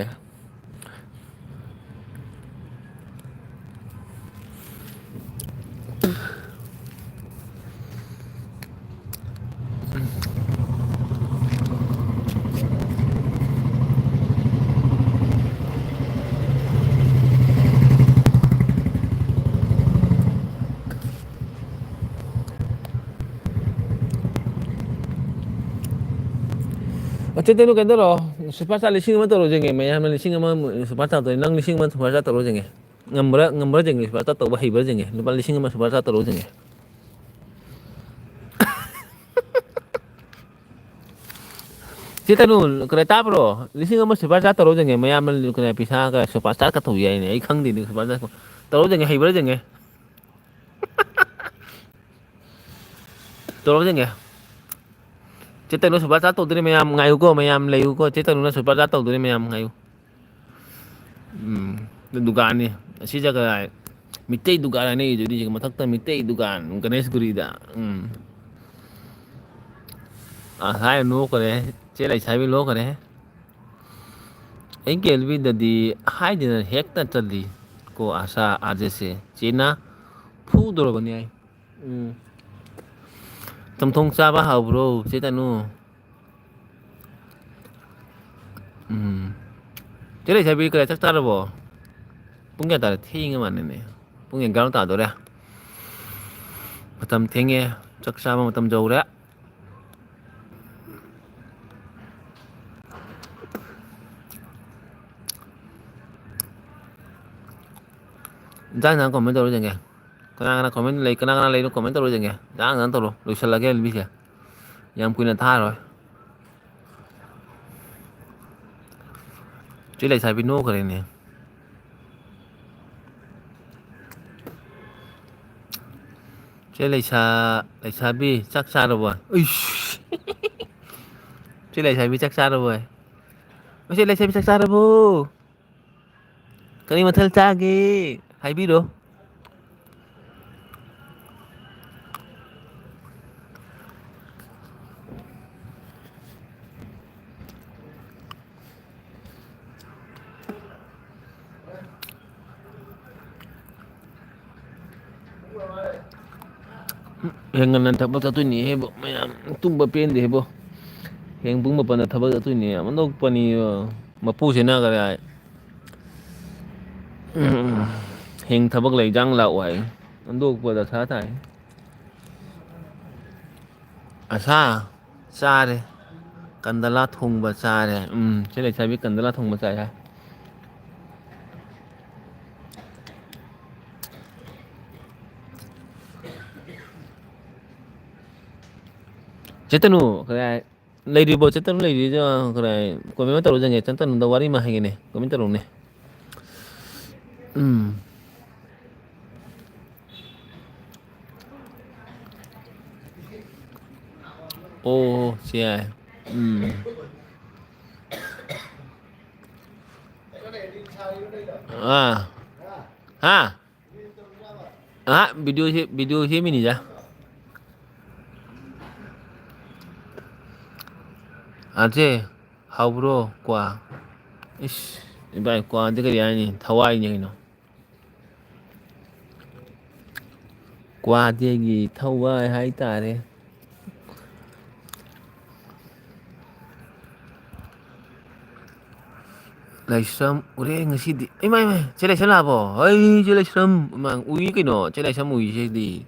ꯆꯦꯇꯦꯅꯨ ꯀꯩꯅꯣ ꯇꯧꯔꯣ ꯁꯨꯄꯔ ꯆꯥꯠ 1,000 ꯑꯃ ꯇꯧꯔꯁꯤꯅꯦ ꯃꯌꯥꯝꯅ 1,000 ꯑꯃ ꯁꯨꯄꯔ ꯆꯥꯠ ꯇꯧꯔꯦ ꯅꯪ 1,000 ꯑꯃ ꯁꯨꯄꯔ ꯆꯥꯠ ꯇꯧꯔꯁꯤꯅꯦ ꯉꯝꯕ꯭ꯔꯥ ꯌꯦꯡꯒꯦ ꯁꯨꯄꯔ ꯆꯥꯠ ꯇꯧꯕ ꯍꯩꯕ꯭ꯔꯥ ꯌꯦꯡꯒꯦ ꯂꯨꯄꯥ 1,000 ꯑꯃ ꯁꯨꯄꯔ ꯆꯥꯠ ꯇꯧꯔꯁꯤꯅꯦ ꯆꯦꯇꯦꯅꯨ ꯀꯔꯤ ꯇꯥꯕ꯭ꯔꯣ 1,000 ꯑꯃ ꯁꯨꯄꯔ ꯆꯥꯠ ꯇꯧꯔꯁꯤꯅꯦ ꯃꯌꯥꯝꯅ ꯄꯩꯁꯥ ꯁꯨꯄꯔ ꯆꯥꯠꯀ ꯇꯧ ꯌꯥꯏꯅꯦ ꯑꯩ ꯈꯪꯗꯦꯅꯦ ꯁꯨꯄꯔ ꯆꯥꯠ ꯇꯧꯔꯁꯤꯅꯦ ꯍꯩꯕ꯭ꯔꯥ ꯌꯦꯡꯒꯦ ꯇꯧꯔꯁꯤꯅꯦ ꯆꯦꯇꯦꯅꯨ ꯁꯨꯄꯔ ꯆꯥꯠ ꯇꯧꯗꯣꯏꯅꯤ ꯃꯌꯥꯝ ꯉꯥꯏꯌꯨꯀꯣ ꯃꯌꯥꯝ ꯂꯩꯌꯨꯀꯣ ꯆꯦꯇꯦꯅꯨꯅ ꯁꯨꯄꯔ ꯆꯥꯠ ꯇꯧꯗꯣꯏꯅꯤ ꯃꯌꯥꯝ ꯉꯥꯏꯌꯨ ꯗꯨꯀꯥꯟꯅꯤ ꯑꯁꯤ ꯖꯒꯥ ꯃꯤꯇꯩ ꯗꯨꯀꯥꯟ ꯍꯥꯏꯅꯩꯗꯨꯗꯤ ꯃꯊꯛꯇ ꯃꯤꯇꯩ ꯗꯨꯀꯥꯟ ꯒꯅꯦꯁꯒꯨꯔꯤꯗ ꯍꯥꯏꯔ ꯅꯣꯛꯀꯔꯦ ꯆꯦ ꯂꯩꯁꯥꯕꯤ ꯅꯣꯛꯀꯔꯦ ꯑꯩ ꯀꯦꯜꯕꯤꯗꯗꯤ ꯍꯥꯏꯗꯅ ꯍꯦꯛꯇ ꯆꯜꯂꯤ ꯀꯣ ꯑꯁꯥ ꯑꯥꯖꯦꯁꯦ ꯆꯦꯅꯥ ꯐꯨꯗꯣꯔꯕꯅꯤ ꯑꯩ ꯆꯝꯊꯣꯡ ꯆꯥꯕ ꯍꯥꯎꯕ꯭ꯔꯣ ꯆꯦꯇꯦꯅꯨ ꯆꯦ ꯂꯩꯁꯥꯕꯤ ꯀꯔꯥꯏ ꯆꯥꯛ ꯆꯥꯔꯕꯣ ꯄꯨꯡ ꯀꯌꯥ ꯇꯥꯔꯦ ꯊꯦꯡꯉ ꯃꯥꯜꯂꯦꯅꯦ ꯄꯨꯡ 11 ꯇꯥꯗꯣꯔꯦ ꯃꯇꯝ ꯊꯦꯡꯉꯦ ꯆꯥꯛ ꯆꯥꯕ ꯃꯇꯝ ꯌꯧꯔꯦ ꯏꯟꯖꯥꯡ ꯏꯟꯖꯥꯡ ꯀꯃꯦꯟ ꯇꯧꯔ ꯌꯦꯡꯒꯦ ꯀꯅꯥ ꯀꯅꯥ ꯀꯃꯦꯟ ꯂꯩ ꯀꯅꯥ ꯀꯅꯥ ꯂꯩꯅꯣ ꯀꯃꯦꯟ ꯇꯧꯔ ꯌꯦꯡꯒꯦ ꯏꯟꯖꯥꯡ ꯇꯧꯔꯣ ꯂꯣꯏꯁꯤꯜꯂꯒꯦ ꯑꯦꯜꯕꯤꯁꯦ ꯌꯥꯝ ꯀꯨꯏꯅ ꯊꯥꯔꯣꯏ ꯆꯦ ꯂꯩꯁꯥꯕꯤ ꯅꯣꯛꯈ꯭ꯔꯦꯅꯦ ꯆꯦ ꯂꯩꯁꯥꯕꯤ ꯆꯥꯛ ꯆꯥꯔꯕꯣ ꯑꯩꯁ ꯆꯦ ꯂꯩꯁꯥꯕꯤ ꯆꯥꯛ ꯆꯥꯔꯕꯣ ꯆꯦ ꯂꯩꯁꯥꯕꯤ ꯆꯥꯛ ꯆꯥꯔꯕꯣ ꯀꯔꯤ ꯃꯊꯦꯜ ꯆꯥꯒꯦ ꯍꯥꯏꯕꯤꯔꯣ ꯍꯌꯦꯡ ꯉꯟꯅ ꯊꯕꯛ ꯆꯠꯇꯣꯏꯅꯦꯍꯦꯕꯣ ꯃꯌꯥꯝ ꯇꯨꯝꯕ ꯄꯦꯟꯗꯦꯍꯦꯕꯣ ꯍꯌꯦꯡ ꯄꯨꯡ 9ꯗ ꯊꯕꯛ ꯆꯠꯇꯣꯏꯅꯦ ꯌꯥꯝ ꯑꯅꯣꯛꯄꯅꯤ ꯃꯄꯨꯁꯤꯅ ꯀꯔꯥꯏ ꯍꯌꯦꯡ ꯊꯕꯛ ꯂꯩꯖꯥꯡ ꯂꯥꯛꯑꯣ ꯍꯥꯏ ꯑꯣꯟꯊꯣꯛꯄ ꯗꯁꯥ ꯇꯥꯏ ꯑꯁꯥ ꯆꯥꯔꯦ ꯀꯟꯗꯂꯥ ꯊꯣꯡꯕ ꯆꯥꯔꯦ ꯆꯦ ꯂꯩꯁꯥꯕꯤ ꯀꯟꯗꯂꯥ ꯊꯣꯡꯕ ꯆꯥꯏ ꯍꯥꯏ ꯆꯦꯇꯅꯨ ꯀꯔꯥꯏ ꯂꯩꯔꯤꯕꯣ ꯆꯦꯇꯅꯨ ꯂꯩꯔꯤꯖꯦ ꯀꯔꯥꯏ ꯀꯣꯃꯦꯟ ꯑꯃ ꯇꯧꯔ ꯆꯪꯉꯦ ꯆꯦꯇꯅꯨꯗ ꯋꯥꯔꯤ ꯑꯃ ꯍꯪꯒꯦꯅꯦ ꯀꯣꯃꯦꯟ ꯇꯧꯔꯛꯎꯅꯦ ꯑꯣ ꯁꯤ ꯚꯤꯗꯤꯑꯣ ꯁꯦꯝꯃꯤꯅꯤꯗ ꯍꯥꯎꯕ꯭ꯔꯣ ꯀ꯭ꯋꯥ ꯏꯁ ꯏꯕꯥꯏ ꯀ꯭ꯋꯥꯗꯤ ꯀꯔꯤ ꯍꯥꯏꯅꯤ ꯊꯋꯥꯏꯅꯤ ꯀꯩꯅꯣ ꯀ꯭ꯋꯥꯗꯤ ꯑꯩꯒꯤ ꯊꯋꯥꯏ ꯍꯥꯏꯇꯥꯔꯦ ꯂꯥꯏꯁ꯭ꯔꯝ ꯎꯔꯦ ꯉꯁꯤꯗꯤ ꯏꯃꯥꯏ ꯏꯃꯥꯏ ꯆꯦ ꯂꯥꯏꯁ꯭ꯔꯝ ꯂꯥꯛꯑꯕꯣ ꯍꯩ ꯆꯦ ꯂꯥꯏꯁ꯭ꯔꯝ ꯎꯏ ꯀꯩꯅꯣ ꯆꯦ ꯂꯥꯏꯁ꯭ꯔꯝ ꯎꯏꯁꯤꯗꯤ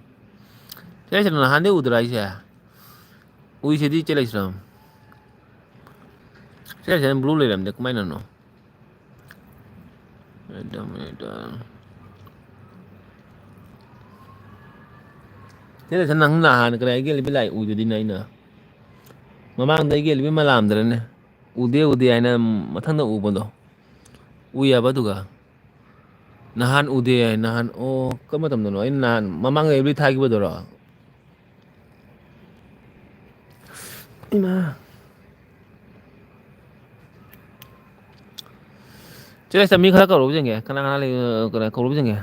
ꯆꯦ ꯂꯥꯏꯁ꯭ꯔꯝ ꯅꯍꯥꯟꯗꯩ ꯎꯗ꯭ꯔꯣ ꯍꯥꯏꯁꯦ ꯎꯏꯁꯤꯗꯤ ꯆꯦ ꯂꯥꯏꯁ꯭ꯔꯝ ꯆꯦ ꯂꯥꯏꯁ꯭ꯔꯝ ꯕ꯭ꯂꯨ ꯂꯩꯔꯝꯗꯦ ꯀꯃꯥꯏꯅꯅꯣ ꯆꯦ ꯂꯥꯏꯁ꯭ꯔꯝ ꯅꯪ ꯅꯍꯥꯟ ꯀꯔꯥꯏ ꯑꯩꯒꯤ ꯂꯥꯏ ꯎꯏꯗꯨꯗꯤ ꯑꯩꯅ ꯃꯃꯥꯡꯗ ꯑꯩꯒꯤ ꯃꯥ ꯂꯥꯛꯑꯝꯗ꯭ꯔꯅꯦ ꯎꯗꯦ ꯎꯗꯦ ꯍꯥꯏꯅ ꯃꯊꯪꯗ ꯎꯕꯗꯣ ꯎꯏ ꯍꯥꯏꯕ ꯑꯗꯨꯒ ꯅꯍꯥꯟ ꯎꯗꯦ ꯅꯍꯥꯟ ꯑꯣ ꯀꯔꯝꯕ ꯃꯇꯝꯗꯅꯣ ꯑꯩꯅ ꯅꯍꯥꯟ ꯃꯃꯥꯡꯗ ꯑꯦꯕ꯭ꯔꯤ ꯊꯥꯈꯤꯕꯗꯨꯔꯣ ꯏꯃꯥ Chơi sắm mi khá cầu rồi cái này là cầu rồi cái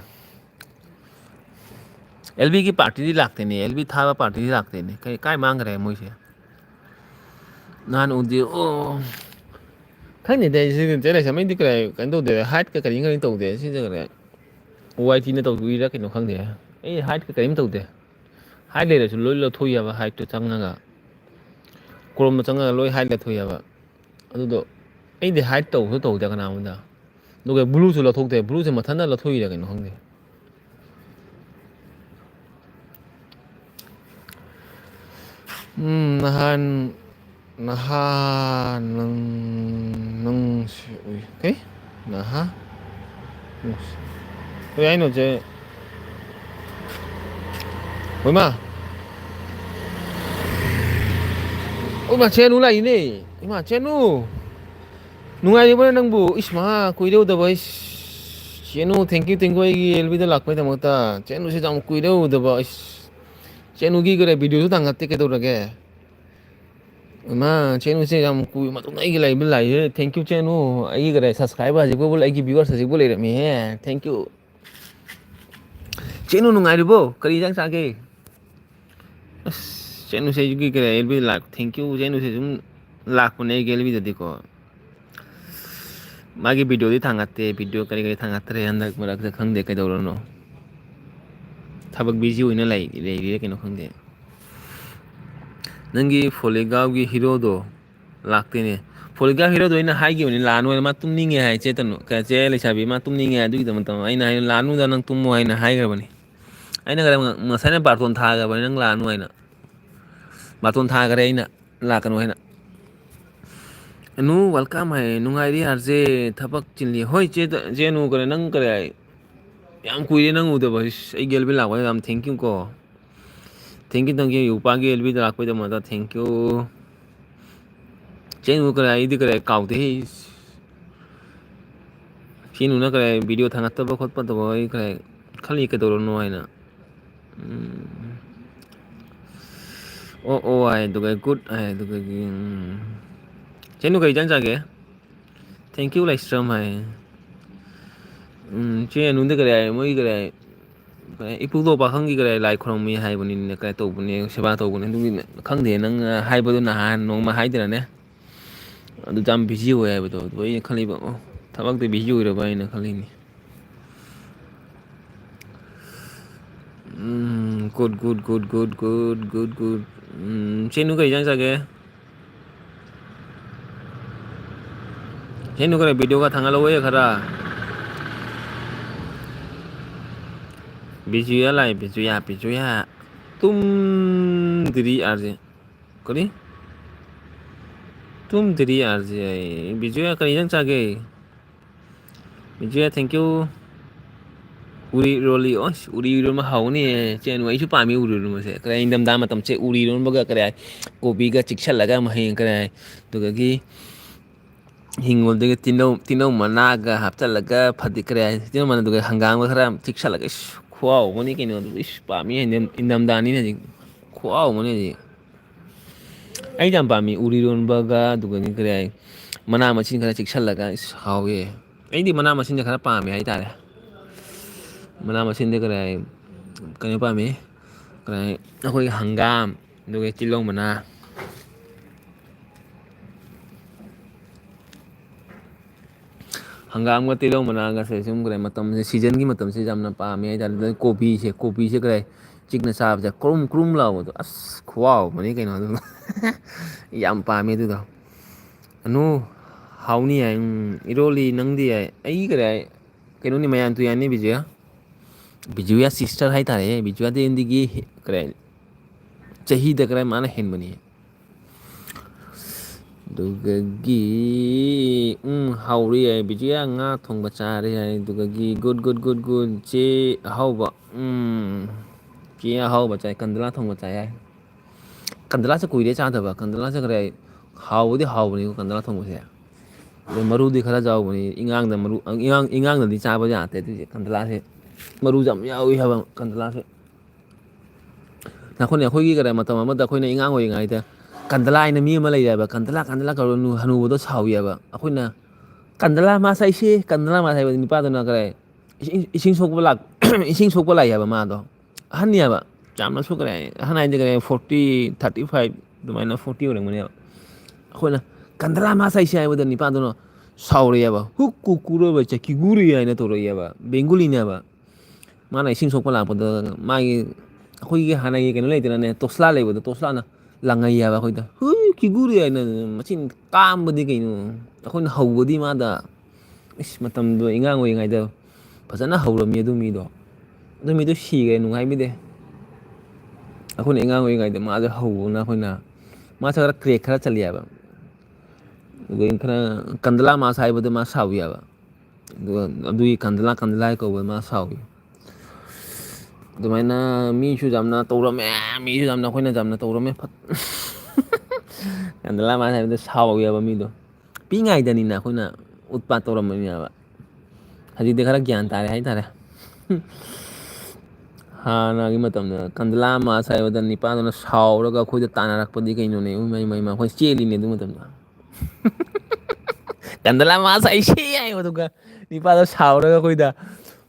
LB की पार्टी दी लागते नहीं LB था पार्टी दी लागते नहीं कहीं काय मांग रहे हैं मुझे नान उन्दी ओ खाने दे इसे चले समय दिख रहा है कंदो दे हाइट का करीम करीम तो दे इसे जगह रहे YT ने तो हुई रहा कि नौखंग दे ए हाइट का करीम तो दे हाइट ले रहे लो लो थोई अब हाइट तो चंगा का क्रोम में चंगा लो हाइट ले थोई अब अदो ए दे हाइट तो दे कना मुंदा लोग ब्लू से लो थोक दे ब्लू से मथन लो थोई रहा कि नौखंग दे nahan nahan nang okay naha tôi ấy nó chơi ôi mà che nu lại nè mà che nu nungai đi bữa nang bu isma kui đâu đâu che nu thank you ai elbi da lak pai da mata che nu se jam kui đâu đâu channel की करे video तो तंगते के तो लगे मां channel से हम कोई मतलब नहीं के live live thank you channel आई करे सब्सक्राइबर जे बोल आई की व्यूअर्स जे बोल रे मी है थैंक यू channel नु ngai bo kari jang sa ke channel से की करे एलबी लाख थैंक यू channel से तुम लाख ने के एलबी देखो मागी वीडियो दी तंगते वीडियो करी तंगते अंदर मरक से खंग दे के दौरनो थबक बिजी होइना लाई कनो खंदे नंगी फोलेगाव की हीरो दो लागते ने फोलेगाव हीरो दो इना हाई की लानु मा तुम निंगे हाई चे तनु का चे लेसाबी मा तुम निंगे दुगी तम तम आइना हाई लानु दा नंग तुम हाइना हाई गरबनी आइना गरे मसाने बारतोन था गरबनी नंग लानु आइना बारतोन था गरे आइना लाकनो हाइना नु वेलकम है नुंगाइरी आरजे थबक चिनली होय चे नु करे नंग करे याम कुइरे नंग उदे बस आई गेलबी लागबाय याम थैंक यू को थैंक यू उपागी एलबी दा लागबाय मता थैंक यू चेन उ करे आईदी करे काउते चेन उ ना करे वीडियो थांगत बा खोत पत बा करे खाली के दरो नो आइना ओ आई दुगे गुड आई दुगे चेन उ कई जान जागे थैंक यू लाइक स्ट्रीम है चे नुंदे करे मोई करे इपुदो पाखंगी करे लाई खरमी हाइबनी ने करे तोबनी सेवा तोबनी दुगी खंगदे नंग हाइबदो ना नोमा हाइदराने अदु जाम बिजी होय हाइबदो दोई खलिबो थबक दे बिजी होय रबाय ना खलिनी गुड चेनु कई जान सके चेनु करे वीडियो का थांगा लो ये खरा बिजुया लाई बिजुया तुम दिरी आरजे करी तुम दिरी आरजे बिजुया करी जंग चागे बिजुया थैंक यू उरी रोली ओस उरी रोल में हाउनी चेन वही पामी उरी रोल में से करे इंदम दाम तम से उरी रोल बगा करे कोबी का चिक्सा लगा मही करे तो की हिंगोल दे तिनो मनागा हफ्ता लगा फदी करे तिनो मन दुगे हंगाम खरा चिक्सा लगा खुआओ मनी के नो इस पामी इंदम दानी ने खुआओ मनी जी आई जाम पामी उरी रोन बगा दुगे करे मना मशीन खरा चिक्सा लगा इस हावे आई दी मना मशीन खरा पामी आई तारे मना मशीन दे करे कने पामी करे अखोई हंगाम दुगे चिलों मना हंगाम का तिलों मनागा से सुम करे मतम से सीजन की मतम से जामना पामी आई तारे कोबी से करे चिकना साफ से क्रूम लाओ तो अस खुआओ मनी कहीं ना याम पामी तो अनु हाउनी है इरोली नंगदी है आई करे कहीं नहीं मैं तो यानी बिजुया सिस्टर है तारे बिजुया दे इंदिगी करे चाहिए दे करे माना हेन बनी दुगगी हाउरी है बिजुया nga thong bachare है दुगगी गुड चे हाउबा चे हाउ बचाए कंदला थोंग बचाए है कंदला से कोई रे चाहता बा कंदला से करे हाउ दे हाउ बनी कंदला थोंग बचाए वो मरु दिखला जाओ बनी इंगांग द मरु इंगांग द चाबा जाते थे कंदला से मरु जम यावी है कंदला से ना कोने अखोई करे मतम अमदा अखोइना इंगांग होई गाइदा कंदला इन मी अमा लैया बा कंदला करो हनुबो तो साविया बा अखोइना ꯀꯟꯗꯂꯥ ꯃꯥ ꯁꯥꯏꯁꯤ ꯀꯟꯗꯂꯥ ꯃꯥ ꯁꯥꯏꯕ ꯅꯤꯄꯥꯗꯨꯅ ꯀꯔꯦ ꯏꯁꯤꯡ ꯁꯣꯛꯄ ꯂꯥꯛ ꯏꯁꯤꯡ ꯁꯣꯛꯄ ꯂꯥꯛꯏ ꯍꯥꯏꯕ ꯃꯥꯗꯣ ꯑꯍꯟꯅꯦꯕ ꯌꯥꯝꯅꯁꯨ ꯀꯔꯦ ꯑꯍꯟ ꯍꯥꯏꯗꯤ ꯀꯔꯦ 40 35 ꯑꯗꯨꯃꯥꯏꯅ 40 ꯑꯣꯏꯔꯝꯒꯅꯦꯕ ꯑꯩꯈꯣꯏꯅ ꯀꯟꯗꯂꯥ ꯃꯥ ꯁꯥꯏꯁꯤ ꯍꯥꯏꯕꯗ ꯅꯤꯄꯥꯗꯨꯅ ꯁꯥꯎꯔꯛꯑꯦꯕ ꯍꯨꯛ ꯀꯨꯀꯨꯔꯕ ꯆꯀꯤꯒꯨꯔꯤ ꯍꯥꯏꯅ ꯇꯧꯔꯛꯑꯦꯕ ꯕꯦꯡꯒꯨꯂꯤꯅꯦꯕ ꯃꯥꯅ ꯏꯁꯤꯡ ꯁꯣꯛꯄ ꯂꯥꯛꯄꯗ ꯃꯥꯒꯤ ꯑꯩꯈꯣꯏꯒꯤ ꯍꯥꯟꯅꯒꯤ ꯀꯩꯅꯣ ꯂꯩꯇꯅꯅꯦ ꯇꯣꯁꯂꯥ ꯂꯩꯕꯗꯣ ꯇꯣꯁꯂꯥꯅ ꯂꯪꯉꯩ ꯍꯥꯏꯕ ꯑꯩꯈꯣꯏꯗ ꯍꯨꯏ ꯀꯤꯒꯨꯔꯤ ꯍꯥꯏꯅ ꯃꯆꯤꯟ ꯀꯥꯝꯕꯗꯤ ꯀꯩꯅꯣ ꯑꯩꯈꯣꯏꯅ ꯍꯧꯕꯗꯤ ꯃꯥꯗ ꯏꯁ ꯃꯇꯝꯗꯣ ꯏꯉꯥꯡ ꯑꯣꯏꯔꯤꯉꯩꯗ ꯐꯖꯅ ꯍꯧꯔꯝꯃꯤ ꯑꯗꯨ ꯃꯤꯗꯣ ꯑꯗꯨ ꯃꯤꯗꯣ ꯁꯤꯈ꯭ꯔꯦ ꯅꯨꯡꯉꯥꯏꯕꯤꯗꯦ ꯑꯩꯈꯣꯏꯅ ꯑꯉꯥꯡ ꯑꯣꯏꯔꯤꯉꯩꯗ ꯃꯥꯁꯦ ꯍꯧꯕꯅ ꯑꯩꯈꯣꯏꯅ ꯃꯥꯁꯦ ꯈꯔ ꯀ꯭ꯔꯦꯛ ꯈꯔ ꯆꯠꯂꯤꯑꯕ ꯑꯗꯨꯒ ꯈꯔ ꯀꯟꯗꯂꯥ ꯃꯥꯁ ꯍꯥꯏꯕꯗ ꯃꯥ ꯁꯥꯎꯋꯕ ꯑꯗꯨꯒ ꯑꯗꯨꯒꯤ ꯀꯟꯗꯂꯥ ꯀꯧꯕ ꯃꯥ ꯁꯥꯎꯏ ꯑꯗꯨꯃꯥꯏꯅ ꯃꯤꯁꯨ ꯌꯥꯝꯅ ꯇꯧꯔꯝꯃꯦ ꯃꯤꯁꯨ ꯌꯥꯝꯅ ꯑꯩꯈꯣꯏꯅ ꯌꯥꯝꯅ ꯇꯧꯔꯝꯃꯦ ꯀꯟꯗꯂꯥ ꯃꯥꯁ ꯍꯥꯏꯕꯗ ꯁꯥꯎꯋꯦꯕ ꯃꯤꯗꯣ ꯄꯤꯛꯏꯉꯩꯗꯅꯤꯅ ꯑꯩꯈꯣꯏꯅ ꯎꯠꯄꯥꯠ ꯇꯧꯔꯝꯕꯅꯦꯕ ꯍꯧꯖꯤꯛꯇꯤ ꯈꯔ ꯒ꯭ꯌꯥꯟ ꯇꯥꯔꯦ ꯍꯥꯏꯇꯥꯔꯦ ꯍꯥꯟꯅꯒꯤ ꯃꯇꯝꯗ ꯀꯟꯗꯂꯥ ꯃꯥꯁ ꯍꯥꯏꯕꯗ ꯅꯤꯄꯥꯗꯨꯅ ꯁꯥꯎꯔꯒ ꯑꯩꯈꯣꯏꯗ ꯇꯥꯟꯅꯔꯛꯄꯗꯤ ꯀꯩꯅꯣꯅꯦ ꯃꯩ ꯑꯩꯈꯣꯏ ꯆꯦꯜꯂꯤꯅꯦ ꯑꯗꯨ ꯃꯇꯝꯗ ꯀꯟꯗꯂꯥ ꯃꯥꯁ ꯍꯥꯏꯁꯤ ꯍꯥꯏꯕꯗꯨꯒ ꯅꯤꯄꯥꯗꯣ ꯁꯥꯎꯔꯒ ꯑꯩꯈꯣꯏꯗ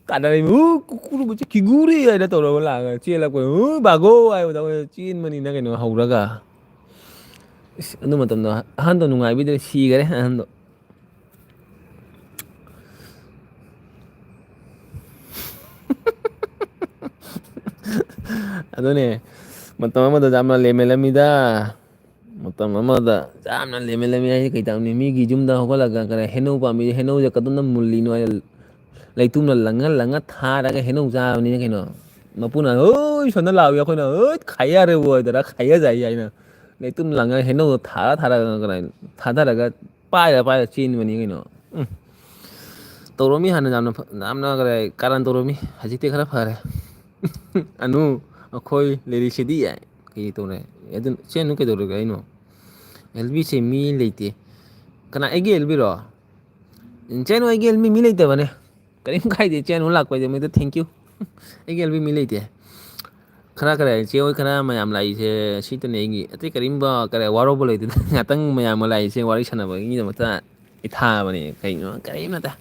ꯇꯥꯟꯅꯔꯛꯏ ꯀꯨꯀꯨꯔꯨ ꯀꯤꯒꯨꯔꯤ ꯍꯥꯏꯅ ꯇꯧꯔꯒ ꯂꯥꯛꯑꯒ ꯆꯦꯜꯂꯛꯄ ꯕꯥꯒꯣ ꯍꯥꯏꯕꯗ ꯑꯩꯈꯣꯏ ꯆꯦꯟꯕꯅꯤꯅ ꯀꯩꯅꯣ ꯍꯧꯔꯒ ꯏꯁ ꯑꯗꯨ ꯃꯇꯝꯗꯣ ꯑꯍꯟꯗꯣ ꯅꯨꯡꯉꯥꯏꯕꯤꯗꯦ ꯁꯤꯈꯔꯦ ꯑꯍꯟꯗꯣ ꯑꯗꯨꯅꯦ ꯃꯇꯝ ꯑꯃꯗ ꯌꯥꯝꯅ ꯂꯦꯝꯃꯦꯜꯂꯝꯃꯤꯗ ꯃꯇꯝ ꯑꯃꯗ ꯌꯥꯝꯅ ꯂꯦꯝꯃꯦꯜꯂꯝꯃꯤ ꯍꯥꯏꯁꯦ ꯀꯩ ꯇꯧꯅꯤ ꯃꯤꯒꯤ ꯌꯨꯝꯗ ꯍꯧꯒꯠꯂꯒ ꯀꯔ ꯍꯩꯅꯧ ꯄꯥꯝꯕꯤ ꯍꯩꯅꯧꯁꯦ ꯀꯗꯣꯝꯅ ꯃꯨꯜꯂꯤꯅꯣ ꯍꯥꯏꯅ ꯂꯩꯇꯨꯝꯅ ꯂꯪꯉ ꯊꯥꯔꯒ ꯍꯩꯅꯧ ꯆꯥꯕꯅꯤꯅ ꯀꯩꯅꯣ ꯃꯄꯨꯅ ꯍꯣꯏ ꯁꯣꯟꯗ ꯂꯥꯛꯏ ꯑꯩꯈꯣꯏꯅ ꯍꯣꯏ ꯈꯥꯏꯌꯔꯦꯕꯨ ꯑꯣꯏꯗꯔꯥ ꯈꯥꯏꯌꯖꯥꯏ ꯍꯥꯏꯅ ꯂꯩꯇꯨꯝ ꯂꯪꯉꯒ ꯍꯩꯅꯧꯗꯣ ꯊꯥꯔꯒ ꯀ ꯊꯥꯗꯔꯒ ꯄꯥꯏꯔ ꯆꯦꯟꯕꯅꯤ ꯀꯩꯅꯣ ꯇꯧꯔꯝꯃꯤ ꯍꯥꯟꯅ ꯌꯥꯝꯅ ꯀꯔꯟ ꯇꯧꯔꯝꯃꯤ ꯍꯧꯖꯤꯛꯇꯤ ꯈꯔ ꯐꯔꯦ ꯑꯅꯨ ꯑꯩꯈꯣꯏ ꯂꯩꯔꯤꯛꯁꯤꯗꯤ ꯌꯥꯏ ꯀꯩ ꯇꯧꯔꯦ ꯑꯗꯨ ꯆꯦꯟꯅꯨ ꯀꯩꯗꯧꯔꯒꯦ ꯑꯩꯅꯣ ꯑꯦꯜꯕꯤꯁꯦ ꯃꯤ ꯂꯩꯇꯦ ꯀꯅꯥ ꯑꯩꯒꯤ ꯑꯦꯜꯕꯤꯔꯣ ꯆꯦꯟꯅꯨ ꯑꯩꯒꯤ ꯑꯦꯜꯕꯤ ꯃꯤ ꯂꯩꯇꯕꯅꯦ ꯀꯔꯤꯝ ꯀꯥꯏꯗꯦ ꯆꯦꯟꯅꯨ ꯂꯥꯛꯄꯩꯗꯃꯛꯇ ꯊꯦꯡꯀ꯭ꯌꯨ ꯑꯩꯒꯤ ꯑꯦꯜꯕꯤ ꯃꯤ ꯂꯩꯇꯦ ꯈꯔ ꯏꯆꯦ ꯍꯣꯏ ꯈꯔ ꯃꯌꯥꯝ ꯂꯥꯛꯏꯁꯦ ꯁꯤꯇꯅꯦ ꯑꯩꯒꯤ ꯑꯇꯩ ꯀꯔꯤꯒꯨꯝꯕ ꯋꯥꯔꯧꯕ ꯂꯩꯇꯦꯅ ꯉꯥꯛꯇꯪ ꯃꯌꯥꯝ ꯑꯃ ꯂꯥꯛꯏꯁꯦ ꯋꯥꯔꯤ ꯁꯥꯟꯅꯕꯒꯤꯗꯃꯛꯇ ꯑꯩ ꯊꯥꯕꯅꯦ ꯀꯩꯅꯣ ꯀꯔꯤꯝꯅꯠꯇꯦ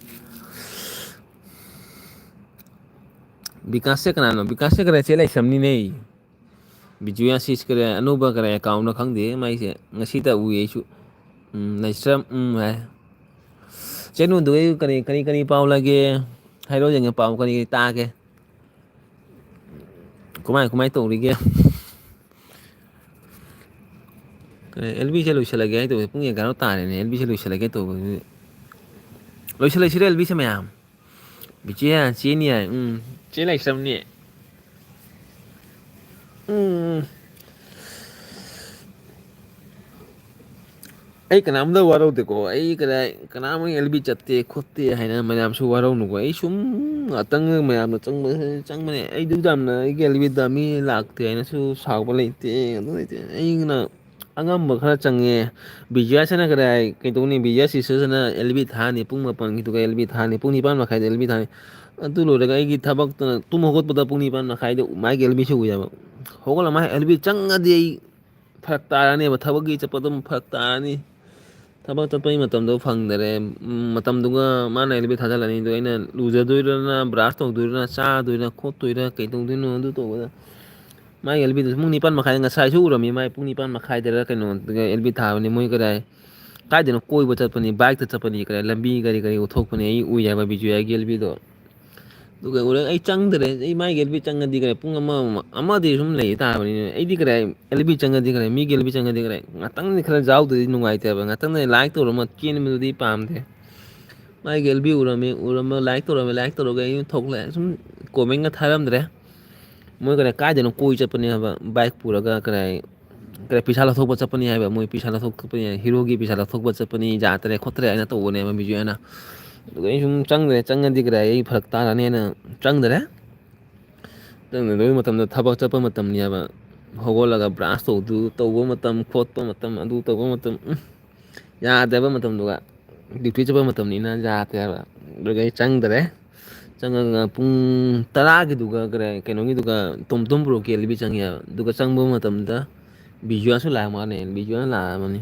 ꯕꯤꯀꯥꯁꯁꯦ ꯀꯅꯥꯅꯣ ꯕꯤꯀꯥꯁꯁꯦ ꯀꯔ ꯆꯦ ꯂꯩꯁ꯭ꯔꯝꯅꯤꯅꯦ ꯕꯤꯖꯨꯌꯥꯁꯤꯁ ꯀꯔ ꯑꯅꯧꯕ ꯑꯦꯀꯥꯎꯟꯅꯣ ꯈꯪꯗꯦ ꯃꯥꯏꯁꯦ ꯉꯁꯤꯇ ꯎꯏ ꯑꯩꯁꯨ ꯂꯩꯁ꯭ꯔꯝ ꯍꯥꯏ ꯆꯦꯅꯨꯗꯨ ꯀꯔꯤ ꯄꯥꯎ ꯂꯩꯒꯦ ꯍꯥꯏꯔꯣ ꯌꯦꯡꯉꯦ ꯄꯥꯎ ꯀꯔꯤ ꯇꯥꯒꯦ ꯀꯃꯥꯏ ꯇꯧꯔꯤꯒꯦ ꯑꯦꯜꯕꯤꯁꯦ ꯂꯣꯏꯁꯤꯜꯂꯒꯦ ꯍꯥꯏ ꯇꯧꯕꯁꯦ ꯄꯨꯡ 11 ꯇꯥꯔꯦꯅꯦ ꯑꯦꯜꯕꯤꯁꯦ ꯂꯣꯏꯁꯤꯜꯂꯒꯦ ꯇꯧꯕꯁꯤ ꯂꯣꯏꯁꯤꯜꯂꯁꯤꯔ ꯑꯦꯜꯕꯤꯁꯦ ꯃꯌꯥꯝ ꯕꯤꯖꯤꯌꯥ ꯆꯦꯅꯤ ꯍꯥꯏ ꯆꯦ ꯂꯩꯇ꯭ꯔꯕꯅꯤ ꯑꯩ ꯀꯅꯥꯝꯇ ꯋꯥꯔꯧꯗꯦꯀꯣ ꯑꯩ ꯀꯅꯥꯝ ꯑꯦꯜꯕꯤ ꯆꯠꯇꯦ ꯈꯣꯠꯇꯦ ꯍꯥꯏꯅ ꯃꯌꯥꯝꯁꯨ ꯋꯥꯔꯧꯅꯨꯀꯣ ꯑꯩ ꯁꯨꯝ ꯉꯥꯛꯇꯪ ꯃꯌꯥꯝꯅ ꯆꯪꯕꯅꯦ ꯑꯩꯗꯨ ꯌꯥꯝꯅ ꯑꯩꯒꯤ ꯑꯦꯜꯕꯤꯗ ꯃꯤ ꯂꯥꯛꯇꯦ ꯍꯥꯏꯅꯁꯨ ꯁꯥꯎꯕ ꯂꯩꯇꯦ ꯑꯗꯨ ꯂꯩꯇꯦ ꯑꯩꯅ ꯑꯉꯝꯕ ꯈꯔ ꯆꯪꯉꯦ ꯕꯤꯖꯌꯥꯁꯅ ꯀꯩꯗꯧꯅꯤ ꯕꯤꯖꯌ ꯁꯤꯁꯇꯔꯁꯤꯅ ꯑꯦꯜꯕꯤ ꯊꯥꯅꯤ ꯄꯨꯡ 4 ꯑꯦꯜꯕꯤ ꯊꯥꯅꯤ ꯄꯨꯡ 9 ꯑꯦꯜꯕꯤ ꯊꯥꯅꯤ ꯑꯗꯨ ꯂꯣꯏꯔꯒ ꯑꯩꯒꯤ ꯊꯕꯛꯇꯅ ꯇꯨꯝ ꯍꯧꯒꯠꯄꯗ ꯄꯨꯡ 9 ꯃꯥꯒꯤ ꯑꯦꯜꯕꯤꯁꯤ ꯎꯏꯌꯦꯕ ꯍꯧꯒꯠꯂ ꯃꯥꯒꯤ ꯑꯦꯜꯕꯤ ꯆꯪꯉꯗꯤ ꯑꯩ ꯐꯔꯛ ꯇꯥꯔꯅꯦꯕ ꯊꯕꯛꯀꯤ ꯆꯠꯄ ꯑꯗꯨꯝ ꯐꯔꯛ ꯇꯥꯔꯅꯤ ꯊꯕꯛ ꯆꯠꯄꯒꯤ ꯃꯇꯝꯗꯣ ꯐꯪꯗꯔꯦ ꯃꯇꯝꯗꯨꯒ ꯃꯥꯅ ꯑꯦꯜꯕꯤ ꯊꯥꯖꯤꯜꯂꯅꯤ ꯑꯗꯣ ꯑꯩꯅ ꯂꯨꯖꯗꯣꯏꯔꯅ ꯕ꯭ꯔꯥꯁ ꯇꯧꯗꯣꯏꯔꯅ ꯆꯥꯗꯣꯏꯔꯥ ꯈꯣꯠꯇꯣꯏꯔꯥ ꯀꯩ ꯇꯧꯗꯣꯏꯅꯣ ꯑꯗꯨ ꯇꯧꯕꯗ ꯃꯥꯒꯤ ꯑꯦꯜꯕꯤꯗꯨꯁꯨ ꯄꯨꯡ 9 ꯉꯁꯥꯏꯁꯨ ꯎꯔꯝꯃꯤ ꯃꯥꯏ ꯄꯨꯡ 9 ꯀꯩꯅꯣ ꯑꯦꯜꯕꯤ ꯊꯥꯕꯅꯤ ꯃꯣꯏ ꯀꯥꯏꯗꯅꯣ ꯀꯣꯏꯕ ꯆꯠꯄꯅꯤ ꯕꯥꯏꯛꯇ ꯆꯠꯄꯅꯤ ꯂꯝꯕꯤ ꯀꯔꯤ ꯎꯠꯊꯣꯛꯄꯅꯤ ꯑꯩ ꯎꯏ ꯍꯥꯏꯕ ꯕꯤꯖꯨꯌꯥꯒꯤ ꯑꯦꯜꯕꯤꯗꯣ ꯑꯗꯨꯒ ꯎꯔꯒ ꯑꯩ ꯆꯪꯗ꯭ꯔꯦ ꯑꯩ ꯃꯥꯒꯤ ꯑꯦꯜꯕꯤ ꯆꯪꯉꯗꯤ ꯄꯨꯡ ꯑꯃꯗꯤ ꯁꯨꯝ ꯂꯩ ꯇꯥꯕꯅꯤꯅ ꯑꯩꯗꯤ ꯑꯦꯜꯕꯤ ꯆꯪꯉꯗꯤ ꯃꯤꯒꯤ ꯑꯦꯜꯕꯤ ꯆꯪꯉꯗꯤ ꯉꯥꯛꯇꯪꯗꯤ ꯈꯔ ꯌꯥꯎꯗ꯭ꯔꯗꯤ ꯅꯨꯡꯉꯥꯏꯇꯦꯕ ꯉꯥꯛꯇꯪ ꯂꯥꯏꯛ ꯇꯧꯔꯝꯃ ꯆꯦꯟꯕꯗꯨꯗꯤ ꯄꯥꯝꯗꯦ ꯃꯥꯒꯤ ꯑꯦꯜꯕꯤ ꯎꯔꯝꯃ ꯂꯥꯏꯛ ꯇꯧꯔꯒ ꯑꯩꯅ ꯊꯣꯛꯂꯛꯑꯦ ꯁꯨꯝ ꯀꯣꯃꯦꯟꯒ ꯊꯥꯔꯝꯗ꯭ꯔꯦ ꯃꯣꯏ ꯀꯥꯏꯗꯅꯣ ꯀꯣꯏ ꯆꯠꯄꯅꯦ ꯍꯥꯏꯕ ꯕꯥꯏꯛ ꯄꯨꯔꯒ ꯄꯩꯁꯥ ꯂꯧꯊꯣꯛꯄ ꯆꯠꯄꯅꯤ ꯍꯥꯏꯕ ꯃꯣꯏ ꯄꯩꯁꯥ ꯂꯧꯊꯣꯛꯄꯅꯤ ꯍꯤꯔꯣꯒꯤ ꯄꯩꯁꯥ ꯂꯧꯊꯣꯛꯄ ꯆꯠꯄꯅꯤ ꯌꯥꯗ꯭ꯔꯦ ꯈꯣꯠꯇ꯭ꯔꯦ ꯍꯥꯏꯅ ꯇꯧꯕꯅꯦꯕ ꯕꯤꯖꯨꯌꯥꯅ ꯑꯗꯨꯒ ꯑꯩ ꯁꯨꯝ ꯆꯪꯗ꯭ꯔꯦ ꯆꯪꯉꯗꯤ ꯑꯩ ꯐꯔꯛ ꯇꯥꯔꯅꯤꯅ ꯆꯪꯗ꯭ꯔꯦ ꯆꯪꯗꯕꯩ ꯃꯇꯝꯗ ꯊꯕꯛ ꯆꯠꯄ ꯃꯇꯝꯅꯦꯕ ꯍꯧꯒꯠꯂꯒ ꯕ꯭ꯔꯥꯁ ꯇꯧꯕ ꯃꯇꯝ ꯈꯣꯠꯄ ꯃꯇꯝ ꯑꯗꯨ ꯇꯧꯕ ꯃꯇꯝ ꯌꯥꯗꯦꯕ ꯃꯇꯝꯗꯨꯒ ꯗ꯭ꯌꯨꯇꯤ ꯆꯠꯄ ꯃꯇꯝꯅꯤꯅ ꯌꯥꯗꯦꯕ ꯑꯗꯨꯒ ꯑꯩ ꯆꯪꯗ꯭ꯔꯦ ꯆꯪꯉꯒ ꯄꯨꯡ 10 ꯒꯤꯗꯨꯒ ꯀꯩꯅꯣꯒꯤꯗꯨꯒ ꯇꯣꯝ ꯕ꯭ꯔꯣꯒꯤ ꯑꯦꯜꯕꯤ ꯆꯪꯉꯦꯕ ꯑꯗꯨꯒ ꯆꯪꯕ ꯃꯇꯝꯗ ꯕꯤꯖꯨꯌꯥꯁꯨ ꯂꯥꯛꯑ ꯃꯥꯜꯂꯦ ꯕꯤꯖꯨꯌꯥꯅ ꯂꯥꯛꯑꯝꯃꯅꯤ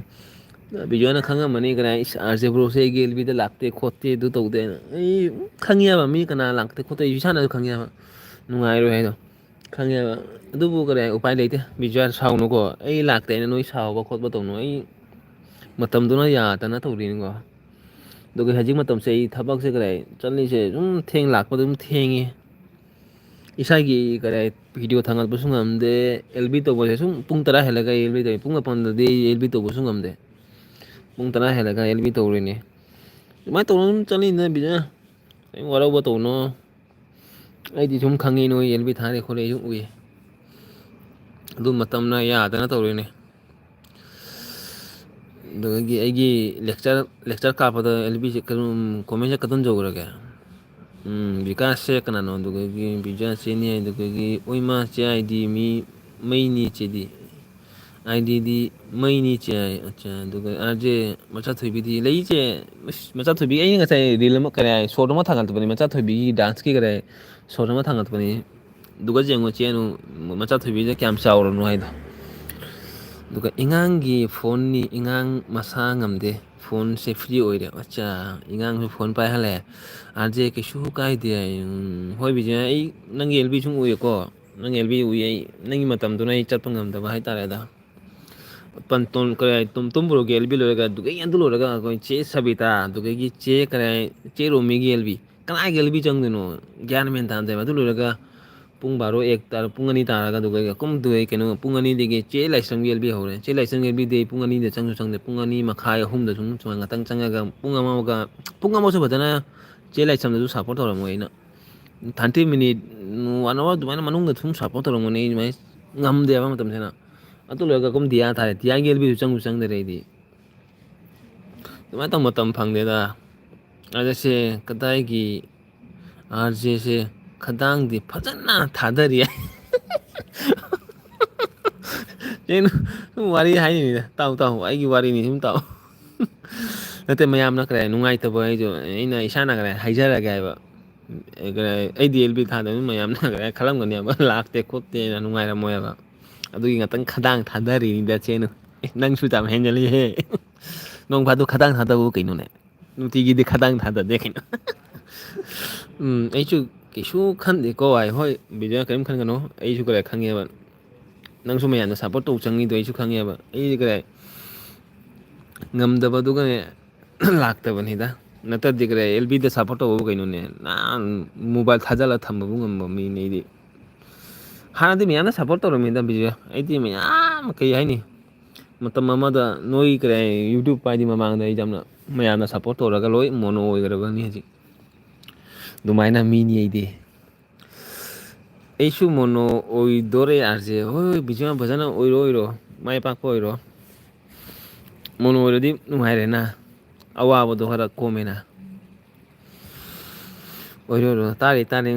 ꯕꯤꯖꯣꯏꯅ ꯈꯪꯉꯝꯃꯅꯤ ꯀꯅꯥ ꯑꯥꯔꯖꯦ ꯕ꯭ꯔꯣꯁꯦ ꯑꯩꯒꯤ ꯑꯦꯜꯕꯤꯗ ꯂꯥꯛꯇꯦ ꯈꯣꯠꯇꯦ ꯑꯗꯨ ꯇꯧꯗꯦꯅ ꯑꯩ ꯈꯪꯉꯦꯕ ꯃꯤ ꯀꯅꯥ ꯂꯥꯛꯇꯦ ꯈꯣꯠꯇꯦ ꯑꯩꯁꯨ ꯏꯁꯥꯅꯁꯨ ꯈꯪꯉꯦꯕ ꯅꯨꯡꯉꯥꯏꯔꯣꯏ ꯍꯥꯏꯗꯣ ꯈꯪꯉꯦꯕ ꯑꯗꯨꯕꯨ ꯀꯔꯤ ꯎꯄꯥꯏ ꯂꯩꯇꯦ ꯕꯤꯖꯣꯌꯥ ꯁꯥꯎꯅꯨꯀꯣ ꯑꯩ ꯂꯥꯛꯇꯦꯅ ꯅꯣꯏ ꯁꯥꯎꯕ ꯈꯣꯠꯄ ꯇꯧꯅꯨ ꯑꯩ ꯃꯇꯝꯗꯨꯅ ꯌꯥꯗꯅ ꯇꯧꯔꯤꯅꯤꯀꯣ ꯑꯗꯨꯒ ꯍꯧꯖꯤꯛ ꯃꯇꯝꯁꯦ ꯑꯩ ꯊꯕꯛꯁꯦ ꯀꯔꯤ ꯆꯠꯂꯤꯁꯦ ꯁꯨꯝ ꯂꯥꯛꯄꯗ ꯑꯗꯨꯝ ꯊꯦꯡꯉꯦ ꯏꯁꯥꯒꯤ ꯀꯔꯤ ꯚꯤꯗꯤꯑꯣ ꯊꯥꯒꯠꯄꯁꯨ ꯉꯝꯗꯦ ꯑꯦꯜ ꯕꯤ ꯇꯧꯕꯁꯦ ꯁꯨꯝ ꯄꯨꯡ 10 ꯍꯦꯜꯂꯒ ꯑꯦꯜ ꯕꯤ ꯇꯧꯏ ꯄꯨꯡ 8ꯗꯗꯤ ꯑꯦꯜ ꯕꯤ ꯇꯧꯕꯁꯨ ꯉꯝꯗꯦ ꯄꯨꯡ 10 ꯍꯦꯜꯂꯒ ꯑꯦꯜ ꯕꯤ ꯇꯧꯔꯤꯅꯤ ꯑꯗꯨꯃꯥꯏꯅ ꯇꯧꯅ ꯑꯗꯨꯝ ꯆꯠꯂꯤꯅ ꯕꯤꯖꯣꯌ ꯀꯩꯝ ꯋꯥꯔꯧꯕ ꯇꯧꯅꯨ ꯑꯩꯗꯤ ꯁꯨꯝ ꯈꯪꯉꯤ ꯅꯣꯏ ꯑꯦꯜ ꯕꯤ ꯊꯥꯔꯦ ꯈꯣꯠꯂꯦ ꯑꯩꯁꯨ ꯎꯏ ꯑꯗꯨ ꯃꯇꯝꯅ ꯌꯥꯗꯅ ꯇꯧꯔꯤꯅꯤ ꯑꯗꯨꯗꯒꯤ ꯑꯩꯒꯤ ꯂꯦꯛꯆꯔ ꯀꯥꯞꯄꯗ ꯑꯦꯜ ꯕꯤꯁꯦ ꯀꯣꯃꯦꯟꯁꯦ ꯀꯗꯣꯝ ꯌꯧꯈ꯭ꯔꯒꯦ ꯕꯤꯀꯥꯁꯁꯦ ꯀꯅꯥꯅꯣ ꯑꯗꯨꯗꯒꯤ ꯕꯤꯖꯣꯌ ꯆꯦꯅꯤ ꯑꯗꯨꯗꯒꯤ ꯑꯣꯏꯃꯥ ꯆꯦ ꯑꯥꯏꯗꯤ ꯃꯤ ꯃꯩꯅꯤ ꯆꯦꯗꯤ ꯑꯥꯏꯗꯤꯗꯤ ꯃꯩꯅꯤ ꯆꯦ ꯑꯠꯆꯥ ꯑꯗꯨꯒ ꯑꯥꯔꯖꯦ ꯃꯆꯥꯊꯣꯏꯕꯤꯗꯤ ꯂꯩꯁꯦ ꯃꯆꯥꯊꯣꯏꯕꯤ ꯑꯩꯅ ꯉꯁꯥꯏ ꯔꯤꯜ ꯑꯃ ꯀꯔꯤ ꯁꯣꯔꯠ ꯑꯃ ꯊꯥꯒꯠꯄꯅꯤ ꯃꯆꯥꯊꯣꯏꯕꯤꯒꯤ ꯗꯥꯟꯁꯀꯤ ꯀꯔꯤ ꯁꯣꯔꯠ ꯑꯃ ꯊꯥꯡꯒꯠꯄꯅꯤ ꯑꯗꯨꯒ ꯌꯦꯡꯉꯣ ꯆꯦꯅꯨ ꯃꯆꯥꯊꯣꯏꯕꯤꯁꯦ ꯀꯌꯥꯝ ꯆꯥꯎꯔꯕꯅꯣ ꯍꯥꯏꯗꯣ ꯑꯗꯨꯒ ꯏꯉꯥꯡꯒꯤ ꯐꯣꯟꯅꯤ ꯏꯉꯥꯡ ꯃꯁꯥ ꯉꯝꯗꯦ ꯐꯣꯟꯁꯦ ꯐ꯭ꯔꯤ ꯑꯣꯏꯔꯦ ꯑꯠꯆꯥ ꯏꯉꯥꯡꯁꯨ ꯐꯣꯟ ꯄꯥꯏꯍꯜꯂꯦ ꯑꯥꯔꯖꯦ ꯀꯩꯁꯨ ꯀꯥꯏꯗꯦ ꯍꯣꯏ ꯕꯤꯖꯣꯌ ꯑꯩ ꯅꯪꯒꯤ ꯑꯦꯜ ꯕꯤ ꯁꯨꯝ ꯎꯏꯌꯨꯀꯣ ꯅꯪ ꯑꯦꯜ ꯕꯤ ꯎꯏ ꯑꯩ ꯅꯪꯒꯤ ꯃꯇꯝꯗꯨꯅ ꯑꯩ ꯆꯠꯄ ꯉꯝꯗꯕ ꯍꯥꯏꯇꯥꯔꯦꯗ ꯇꯨꯝꯕꯨꯔꯣꯒꯤ ꯑꯦꯜ ꯕꯤ ꯂꯣꯏꯔꯒ ꯑꯗꯨꯗꯒꯤ ꯑꯗꯨ ꯂꯣꯏꯔꯒ ꯑꯩꯈꯣꯏ ꯆꯦ ꯁꯕꯤꯇꯥ ꯑꯗꯨꯗꯒꯤ ꯆꯦ ꯆꯦ ꯔꯣꯃꯤꯒꯤ ꯑꯦꯜ ꯕꯤ ꯀꯅꯥꯒꯤ ꯑꯦꯜ ꯕꯤ ꯆꯪꯗꯣꯏꯅꯣ ꯒ꯭ꯌꯥꯟ ꯃꯦꯟ ꯇꯥꯗꯦꯕ ꯑꯗꯨ ꯂꯣꯏꯔꯒ ꯄꯨꯡ 12 ꯄꯨꯡ 2 ꯇꯥꯔꯒ ꯑꯗꯨꯒ ꯀꯨꯝꯗꯣꯏ ꯀꯩꯅꯣ ꯄꯨꯡ 2ꯗꯒꯤ ꯆꯦ ꯂꯥꯏꯁ꯭ꯔꯝꯒꯤ ꯑꯦꯜ ꯕꯤ ꯍꯧꯔꯦ ꯆꯦ ꯂꯥꯏꯁ꯭ꯔꯝꯒꯤ ꯑꯦꯜ ꯕꯤꯗꯤ ꯄꯨꯡ 2ꯗ ꯆꯪꯁꯨ ꯆꯪꯗꯦ ꯄꯨꯡ 2 ꯃꯈꯥꯏ 3ꯗ ꯁꯨꯝ ꯉꯥꯛꯇꯪ ꯆꯪꯉꯒ ꯄꯨꯡ ꯑꯃꯁꯨ ꯐꯖꯅ ꯆꯦ ꯂꯥꯏꯁ꯭ꯔꯝꯗꯁꯨ ꯁꯞꯄꯣꯔꯠ ꯇꯧꯔꯝꯃꯣꯏ ꯑꯩꯅ 30 ꯃꯤꯅꯤꯠ 1 ꯑꯋꯥꯔ ꯑꯗꯨꯃꯥꯏꯅ ꯃꯅꯨꯡꯗ ꯁꯨꯝ ꯁꯞꯄꯣꯔꯠ ꯇꯧꯔꯝꯒꯅꯤ ꯑꯩ ꯑꯗꯨꯃꯥꯏꯅ ꯉꯝꯗꯦꯕ ꯃꯇꯝꯁꯤꯅ ꯑꯗꯨ ꯂꯣꯏꯔꯒ ꯀꯨꯝ ꯗꯤꯌꯥ ꯊꯥꯔꯦ ꯗꯤꯌꯥꯒꯤ ꯑꯦꯜ ꯕꯤꯁꯨ ꯆꯪꯁꯨ ꯆꯪꯗꯔꯦ ꯑꯩꯗꯤ ꯑꯗꯨꯃꯥꯏꯅ ꯇꯧ ꯃꯇꯝ ꯐꯪꯗꯦꯗ ꯑꯗꯁꯦ ꯀꯗꯥꯏꯒꯤ ꯑꯥꯔꯖꯦꯁꯦ ꯈꯗꯥꯡꯗꯤ ꯐꯖꯅ ꯊꯥꯗꯔꯤ ꯀꯩꯅꯣ ꯁꯨꯝ ꯋꯥꯔꯤ ꯍꯥꯏꯔꯤꯅꯤꯗ ꯇꯥꯎ ꯑꯩꯒꯤ ꯋꯥꯔꯤꯅꯤ ꯁꯨꯝ ꯇꯥꯎ ꯅꯠꯇꯦ ꯃꯌꯥꯝꯅ ꯀꯔꯦ ꯅꯨꯡꯉꯥꯏꯇꯕ ꯑꯩꯁꯨ ꯑꯩꯅ ꯏꯁꯥꯅ ꯀꯔꯦ ꯍꯥꯏꯖꯔꯒꯦ ꯍꯥꯏꯕ ꯑꯩꯗꯤ ꯑꯦꯜ ꯕꯤ ꯊꯥꯗꯕꯅꯤ ꯃꯌꯥꯝꯅ ꯈꯜꯂꯝꯒꯅꯦꯕ ꯂꯥꯛꯇꯦ ꯈꯣꯠꯇꯦꯅ ꯅꯨꯡꯉꯥꯏꯔꯝꯃꯣꯏꯕ ꯑꯗꯨꯒꯤ ꯉꯥꯛꯇꯪ ꯈꯗꯥꯡ ꯊꯥꯗꯔꯤꯅꯤꯗ ꯆꯦꯅꯨ ꯅꯪꯁꯨ ꯌꯥꯝ ꯍꯦꯟꯖꯜꯂꯤꯍꯦ ꯅꯣꯡ ꯐꯥꯗꯣꯛ ꯈꯗꯥꯡ ꯊꯥꯗꯕꯕꯨ ꯀꯩꯅꯣꯅꯦ ꯅꯨꯡꯇꯤꯒꯤꯗꯤ ꯈꯗꯥꯡ ꯊꯥꯗꯗꯦ ꯀꯩꯅꯣ ꯑꯩꯁꯨ ꯀꯩꯁꯨ ꯈꯟꯗꯦꯀꯣ ꯍꯣꯏ ꯕꯤꯖꯣꯌ ꯀꯔꯤꯝ ꯈꯟꯒꯅꯨ ꯑꯩꯁꯨ ꯀꯔꯤ ꯈꯪꯉꯦꯕ ꯅꯪꯁꯨ ꯃꯌꯥꯝꯅ ꯁꯞꯄꯣꯔꯠ ꯇꯧ ꯆꯪꯉꯤꯗꯣ ꯑꯩꯁꯨ ꯈꯪꯉꯦꯕ ꯑꯩꯗꯤ ꯀꯔꯤ ꯉꯝꯗꯕꯗꯨꯒꯅꯦ ꯂꯥꯛꯇꯕꯅꯤꯗ ꯅꯠꯇ꯭ꯔꯗꯤ ꯀꯔꯤ ꯑꯦꯜ ꯕꯤꯗ ꯁꯞꯄꯣꯔꯠ ꯇꯧꯕꯕꯨ ꯀꯩꯅꯣꯅꯦ ꯅꯍꯥꯟ ꯃꯣꯕꯥꯏꯜ ꯊꯥꯖꯤꯜꯂꯒ ꯊꯝꯕꯕꯨ ꯉꯝꯕ ꯃꯤꯅꯤ ꯑꯩꯗꯤ ꯍꯥꯟꯅꯗꯤ ꯃꯌꯥꯝꯅ ꯁꯞꯄꯣꯔꯠ ꯇꯧꯔꯝꯃꯤꯗ ꯕꯤꯖꯣꯌ ꯑꯩꯗꯤ ꯃꯌꯥꯝ ꯀꯩ ꯍꯥꯏꯅꯤ ꯃꯇꯝ ꯑꯃꯗ ꯅꯣꯏ ꯀꯔꯤ ꯌꯨꯇ꯭ꯌꯨꯕ ꯄꯥꯏꯗꯤ ꯃꯃꯥꯡꯗ ꯑꯩ ꯌꯥꯝꯅ ꯃꯌꯥꯝꯅ ꯁꯞꯄꯣꯔꯠ ꯇꯧꯔꯒ ꯂꯣꯏ ꯃꯣꯅꯣ ꯑꯣꯏꯈ꯭ꯔꯕꯅꯤ ꯍꯧꯖꯤꯛ ꯑꯗꯨꯃꯥꯏꯅ ꯃꯤꯅꯤ ꯑꯩꯗꯤ ꯑꯩꯁꯨ ꯃꯣꯅꯣ ꯑꯣꯏꯗꯣꯔꯦ ꯑꯥꯔꯖꯦ ꯍꯣꯏ ꯕꯤꯖꯣꯌ ꯐꯖꯅ ꯑꯣꯏꯔꯣ ꯃꯥꯏ ꯄꯥꯛꯄ ꯑꯣꯏꯔꯣ ꯃꯣꯅꯣ ꯑꯣꯏꯔꯗꯤ ꯅꯨꯡꯉꯥꯏꯔꯦꯅ ꯑꯋꯥꯕꯗꯣ ꯈꯔ ꯀꯣꯝꯃꯦꯅ ꯑꯣꯏꯔꯣ ꯇꯥꯔꯤ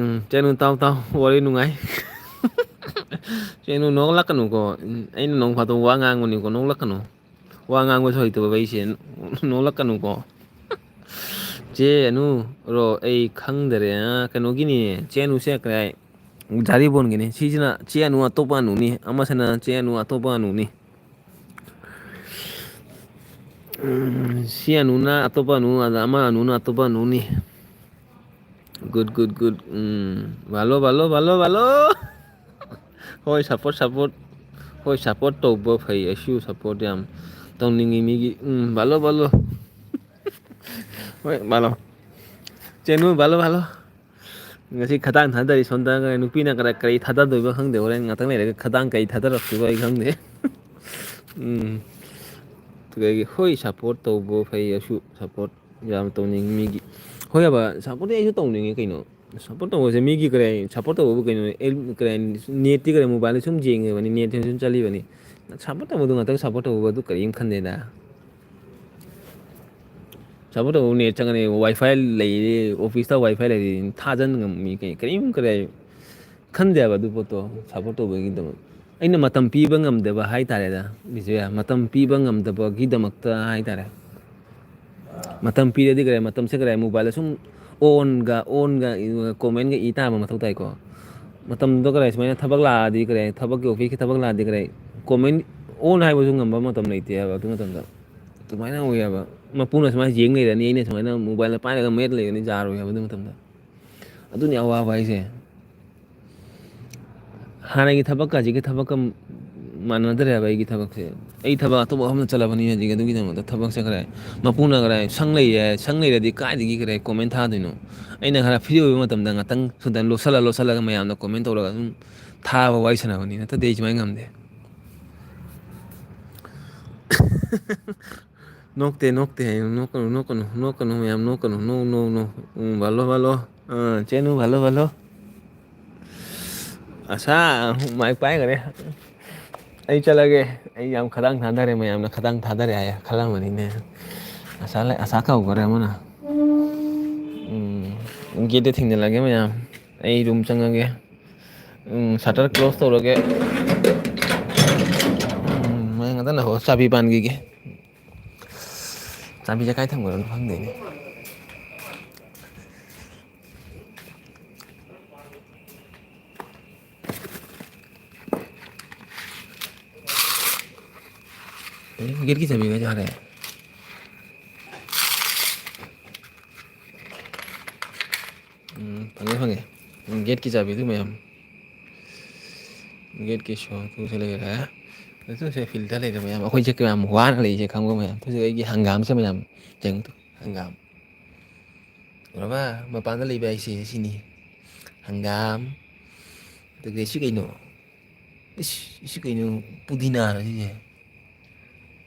ꯆꯦꯅꯨ ꯇꯥꯎ ꯋꯥꯔꯤ ꯅꯨꯡꯉꯥꯏ ꯆꯦꯅꯨ ꯅꯣꯛꯂꯛꯀꯅꯨꯀꯣ ꯑꯩꯅ ꯅꯣꯡ ꯐꯥꯗꯣꯛ ꯋꯥ ꯉꯥꯡꯕꯅꯤꯀꯣ ꯅꯣꯛꯂꯛꯀꯅꯨ ꯋꯥ ꯉꯥꯡꯕꯁꯨ ꯍꯩꯇꯕ ꯑꯩꯁꯦ ꯅꯣꯛꯂꯛꯀꯅꯨꯀꯣ ꯆꯦꯅꯨ ꯔꯣ ꯑꯩ ꯈꯪꯗꯔꯦ ꯀꯩꯅꯣꯒꯤꯅꯤ ꯆꯦꯅꯨꯁꯦ ꯀꯔꯤ ꯓꯥꯔꯤꯕꯣꯟꯒꯤꯅꯤ ꯁꯤꯁꯤꯅ ꯆꯦ ꯑꯅꯨ ꯑꯇꯣꯞꯄ ꯑꯅꯨꯅꯤ ꯑꯃꯁꯤꯅ ꯆꯦ ꯑꯅꯨ ꯑꯇꯣꯞꯄ ꯑꯅꯨꯅꯤ ꯁꯤ ꯑꯅꯨꯅ ꯑꯇꯣꯞꯄ ꯑꯅꯨ ꯑꯗ ꯑꯃ ꯑꯅꯨꯅ ꯑꯇꯣꯞꯄ ꯑꯅꯨꯅꯤ ꯒꯨꯗ ꯚꯜꯂꯣ ꯍꯣꯏ ꯁꯞꯄꯣꯔꯠ ꯍꯣꯏ ꯁꯞꯄꯣꯔꯠ ꯇꯧꯕ ꯐꯩ ꯑꯩꯁꯨ ꯁꯞꯄꯣꯔꯠ ꯌꯥꯝ ꯇꯧꯅꯤꯡꯉꯤ ꯃꯤꯒꯤ ꯚꯜꯂꯣ ꯍꯣꯏ ꯚꯜꯂꯣ ꯆꯦꯅꯨ ꯚꯜꯂꯣ ꯉꯁꯤ ꯈꯗꯥꯡ ꯊꯥꯗꯔꯤ ꯁꯣꯝꯗ ꯅꯨꯄꯤꯅ ꯀꯔꯤ ꯊꯥꯗꯗꯣꯏꯕ ꯈꯪꯗꯦ ꯍꯣꯔꯦꯟ ꯉꯥꯛꯇꯪ ꯂꯩꯔꯒ ꯈꯗꯥꯡ ꯀꯩ ꯊꯥꯗꯔꯛꯇꯣꯏꯕ ꯑꯩ ꯈꯪꯗꯦ ꯑꯗꯨꯗꯒꯤ ꯍꯣꯏ ꯁꯞꯄꯣꯔꯠ ꯇꯧꯕ ꯐꯩ ꯑꯩꯁꯨ ꯁꯞꯄꯣꯔꯠ ꯌꯥꯝ ꯇꯧꯅꯤꯡꯉꯤ ꯃꯤꯒꯤ ꯍꯣꯏ ꯕꯥ ꯁꯞꯄꯣꯔꯠꯇꯤ ꯑꯩꯁꯨ ꯇꯧꯅꯤꯡꯉꯤ ꯀꯩꯅꯣ ꯁꯞꯄꯣꯔꯠ ꯇꯧꯕꯁꯦ ꯃꯤꯒꯤ ꯀꯔꯤ ꯁꯞꯄꯣꯔꯠ ꯇꯧꯕꯕꯨ ꯀꯩꯅꯣ ꯅꯦꯠꯇꯤ ꯀꯔꯤ ꯃꯣꯕꯥꯏꯜꯗ ꯁꯨꯝ ꯌꯦꯡꯉꯕꯅꯤ ꯅꯦꯠꯇ ꯁꯨꯝ ꯆꯠꯂꯤꯕꯅꯤ ꯁꯞꯄꯣꯔꯠ ꯇꯧꯕꯗꯣ ꯉꯥꯛꯇꯪ ꯁꯞꯄꯣꯔꯠ ꯇꯧꯕ ꯑꯗꯨ ꯀꯔꯤꯝ ꯈꯟꯗꯦꯗ ꯁꯞꯄꯣꯔꯠ ꯇꯧꯕꯕꯨ ꯅꯦꯠ ꯆꯪꯒꯅꯤ ꯋꯥꯏꯐꯥꯏ ꯂꯩꯔꯤ ꯑꯣꯐꯤꯁꯇ ꯋꯥꯏꯐꯥꯏ ꯂꯩꯔꯤ ꯊꯥꯖꯤꯟ ꯉꯝꯃꯤ ꯀꯔꯤꯝ ꯈꯟꯗꯦꯕ ꯑꯗꯨ ꯄꯣꯠꯇꯣ ꯁꯞꯄꯣꯔꯠ ꯇꯧꯕꯒꯤꯗꯃꯛ ꯑꯩꯅ ꯃꯇꯝ ꯄꯤꯕ ꯉꯝꯗꯕ ꯍꯥꯏꯇꯥꯔꯦꯗ ꯕꯤꯖꯣꯌ ꯃꯇꯝ ꯄꯤꯕ ꯉꯝꯗꯕꯒꯤꯗꯃꯛꯇ ꯍꯥꯏꯇꯥꯔꯦ ꯃꯇꯝ ꯄꯤꯔꯗꯤ ꯀꯔꯦ ꯃꯇꯝꯁꯦ ꯀꯔꯦ ꯃꯣꯕꯥꯏꯜꯗ ꯁꯨꯝ ꯑꯣꯟꯒ ꯀꯣꯃꯦꯟꯒ ꯏ ꯇꯥꯕ ꯃꯊꯧ ꯇꯥꯏꯀꯣ ꯃꯇꯝꯗꯨꯗ ꯀꯔꯦ ꯁꯨꯃꯥꯏꯅ ꯊꯕꯛ ꯂꯥꯛꯑꯗꯤ ꯀꯔꯦ ꯊꯕꯛꯀꯤ ꯑꯣꯐꯤꯁꯀꯤ ꯊꯕꯛ ꯂꯥꯛꯑꯗꯤ ꯀꯔꯦ ꯀꯣꯃꯦꯟ ꯑꯣꯟ ꯍꯥꯏꯕꯁꯨ ꯉꯝꯕ ꯃꯇꯝ ꯂꯩꯇꯦ ꯍꯥꯏꯕ ꯑꯗꯨ ꯃꯇꯝꯗ ꯑꯗꯨꯃꯥꯏꯅ ꯑꯣꯏꯌꯦꯕ ꯃꯄꯨꯅ ꯁꯨꯃꯥꯏꯅ ꯌꯦꯡ ꯂꯩꯔꯅꯤ ꯑꯩꯅ ꯁꯨꯃꯥꯏꯅ ꯃꯣꯕꯥꯏꯜꯗ ꯄꯥꯏꯔꯒ ꯃꯦꯠ ꯂꯩꯔꯅꯤ ꯌꯥꯔꯣꯏ ꯑꯗꯨ ꯃꯇꯝꯗ ꯑꯗꯨꯅꯤ ꯑꯋꯥꯕ ꯍꯥꯏꯁꯦ ꯍꯥꯟꯅꯒꯤ ꯊꯕꯛꯀꯁꯤꯒ ꯊꯕꯛꯀ ꯃꯥꯟꯅꯗ꯭ꯔꯦꯕ ꯑꯩꯒꯤ ꯊꯕꯛꯁꯦ ꯑꯩ ꯊꯕꯛ ꯑꯇꯣꯞꯄ ꯑꯃꯗ ꯆꯠꯂꯕꯅꯤ ꯍꯧꯖꯤꯛ ꯑꯗꯨꯒꯤꯗꯃꯛꯇ ꯊꯕꯛꯁꯦ ꯈꯔ ꯃꯄꯨꯅ ꯈꯔ ꯁꯪ ꯂꯩꯔꯦ ꯁꯪ ꯂꯩꯔꯗꯤ ꯀꯥꯏꯗꯒꯤ ꯈꯔ ꯀꯣꯃꯦꯟ ꯊꯥꯗꯣꯏꯅꯣ ꯑꯩꯅ ꯈꯔ ꯐ꯭ꯔꯤ ꯑꯣꯏꯕ ꯃꯇꯝꯗ ꯉꯥꯛꯇꯪ ꯁꯨꯗ ꯂꯣꯠꯁꯤꯜꯂꯒ ꯃꯌꯥꯝꯅ ꯀꯣꯃꯦꯟ ꯇꯧꯔꯒ ꯑꯗꯨꯝ ꯊꯥꯕ ꯋꯥꯔꯤ ꯁꯥꯟꯅꯕꯅꯤ ꯅꯠꯇꯗꯤ ꯑꯩ ꯁꯨꯃꯥꯏꯅ ꯉꯝꯗꯦ ꯅꯣꯛꯇꯦ ꯅꯣꯛꯇꯦ ꯅꯣꯛꯀꯅꯨ ꯅꯣꯛꯀꯅꯨ ꯅꯣꯛꯀꯅꯨ ꯃꯌꯥꯝ ꯅꯣꯛꯀꯅꯨ ꯅꯣ ꯅꯣ ꯅꯣ ꯚꯜꯂꯣ ꯚꯜꯂꯣ ꯆꯦꯅꯨ ꯚꯜꯂꯣ ꯚꯜꯂꯣ ꯑꯁꯥ ꯃꯥꯏꯛ ꯄꯥꯏꯈꯔꯦ ꯑꯩ ꯆꯠꯂꯒꯦ ꯑꯩ ꯌꯥꯝ ꯈꯗꯥꯡ ꯊꯥꯗꯔꯦ ꯃꯌꯥꯝꯅ ꯈꯗꯥꯡ ꯊꯥꯗꯔꯦ ꯍꯥꯏ ꯈꯜꯂꯝꯃꯅꯤꯅꯦ ꯑꯁꯥ ꯀꯧꯈꯔꯦ ꯑꯃꯅ ꯒꯦꯠꯇ ꯊꯤꯡꯖꯤꯜꯂꯒꯦ ꯃꯌꯥꯝ ꯑꯩ ꯔꯨꯝ ꯆꯪꯉꯒꯦ ꯁꯇꯔ ꯀ꯭ꯂꯣꯁ ꯇꯧꯔꯒꯦ ꯃꯣꯏ ꯉꯥꯛꯇꯪ ꯂꯩꯍꯧ ꯆꯥꯕꯤ ꯄꯥꯟꯈꯤꯒꯦ ꯆꯥꯕꯤꯁꯦ ꯀꯥꯏ ꯊꯝꯈ꯭ꯔꯕꯅꯣ ꯈꯪꯗꯦꯅꯦ ꯒꯦꯠꯀꯤ ꯆꯥꯕꯤ ꯀꯥꯏ ꯆꯠꯈ꯭ꯔꯦ ꯐꯪꯉꯦ ꯐꯪꯉꯦ ꯒꯦꯠꯀꯤ ꯆꯥꯕꯤꯗꯨ ꯃꯌꯥꯝ ꯒꯦꯠꯀꯤ ꯁꯣꯗꯨꯁꯨ ꯂꯩꯔꯦ ꯑꯗꯨꯁꯦ ꯐꯤꯜꯗ ꯂꯩꯔꯦ ꯃꯌꯥꯝ ꯑꯩꯈꯣꯏꯁꯦ ꯀꯌꯥꯝ ꯋꯥꯅ ꯂꯩꯔꯤꯁꯦ ꯈꯪꯕ ꯃꯌꯥꯝ ꯍꯧꯖꯤꯛ ꯑꯩꯒꯤ ꯍꯪꯒꯥꯝꯁꯦ ꯃꯌꯥꯝ ꯌꯦꯡꯉꯨꯇꯨ ꯍꯪꯒꯥꯝ ꯎꯔꯕ ꯃꯄꯥꯟꯗ ꯂꯩꯕ ꯍꯥꯏꯁꯦ ꯁꯤꯅꯤ ꯍꯪꯒꯥꯝ ꯑꯗꯨꯒ ꯁꯤ ꯀꯩꯅꯣ ꯁꯤ ꯀꯩꯅꯣ ꯄꯨꯗꯤꯅꯥꯔ ꯁꯤꯁꯦ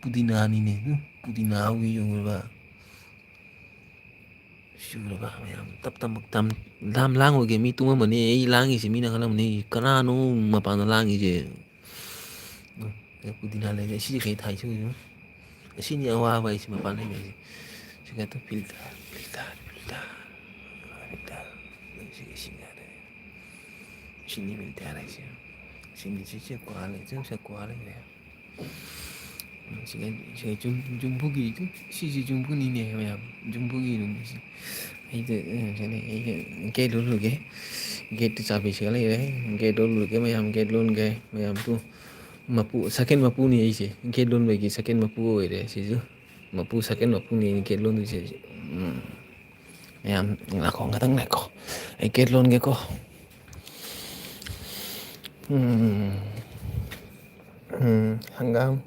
ꯄꯨꯗꯤꯅꯥꯅꯤꯅꯦ ꯄꯨꯗꯤꯅꯥ ꯍꯧꯏ ꯎꯔꯕ ꯁꯨꯔꯕ ꯃꯌꯥꯝ ꯂꯥꯝ ꯂꯥꯡꯉꯣꯏꯒꯦ ꯃꯤ ꯇꯨꯝꯃꯝꯃꯅꯤ ꯑꯩ ꯂꯥꯡꯉꯤꯁꯦ ꯃꯤꯅ ꯈꯜꯂꯝꯃꯅꯤ ꯀꯅꯥꯅꯣ ꯃꯄꯥꯟꯗ ꯂꯥꯡꯉꯤꯁꯦ ꯄꯨꯗꯤꯅꯥ ꯂꯩꯔꯦ ꯁꯤꯁꯦ ꯀꯩ ꯊꯥꯏꯁꯤ ꯑꯁꯤꯅꯤ ꯑꯋꯥꯕ ꯍꯥꯏꯁꯦ ꯃꯄꯥꯟ ꯂꯩꯕ ꯍꯥꯏꯁꯦ ꯁꯤꯒꯠꯇ ꯁꯤꯅꯤ ꯐꯤꯜꯇꯔ ꯍꯥꯏꯁꯦ ꯁꯤꯁꯦ ꯀ꯭ꯋꯥ ꯂꯩꯔꯦ ꯁꯤꯒ ꯖꯨꯝꯕꯨꯒꯤ ꯁꯤꯁꯦ ꯖꯨꯝꯕꯨꯅꯤꯅꯦ ꯃꯌꯥꯝ ꯖꯨꯝꯕꯨꯒꯤ ꯔꯨꯝꯁꯦ ꯑꯩꯒ ꯒꯦꯠ ꯂꯣꯜꯂꯨꯒꯦ ꯒꯦꯠꯇ ꯆꯥꯕꯤꯁꯤꯒ ꯂꯩꯔꯦ ꯒꯦꯠ ꯂꯣꯜꯂꯨꯒꯦ ꯃꯌꯥꯝ ꯒꯦꯠ ꯂꯣꯟꯒꯦ ꯃꯌꯥꯝꯗꯨ ꯃꯄꯨ ꯁꯦꯀꯦꯟ ꯃꯄꯨꯅꯤ ꯑꯩꯁꯦ ꯒꯦꯠ ꯂꯣꯟꯕꯒꯤ ꯁꯦꯀꯦꯟ ꯃꯄꯨ ꯑꯣꯏꯔꯦ ꯁꯤꯁꯨ ꯃꯄꯨ ꯁꯦꯀꯦꯟ ꯃꯄꯨꯅꯤ ꯒꯦꯠ ꯂꯣꯟꯗꯣꯏꯁꯦ ꯃꯌꯥꯝ ꯉꯥꯏꯈꯣ ꯉꯥꯛꯇꯪ ꯉꯥꯏꯈꯣ ꯑꯩ ꯒꯦꯠ ꯂꯣꯟꯒꯦꯀꯣ ꯍꯪꯒꯥꯝ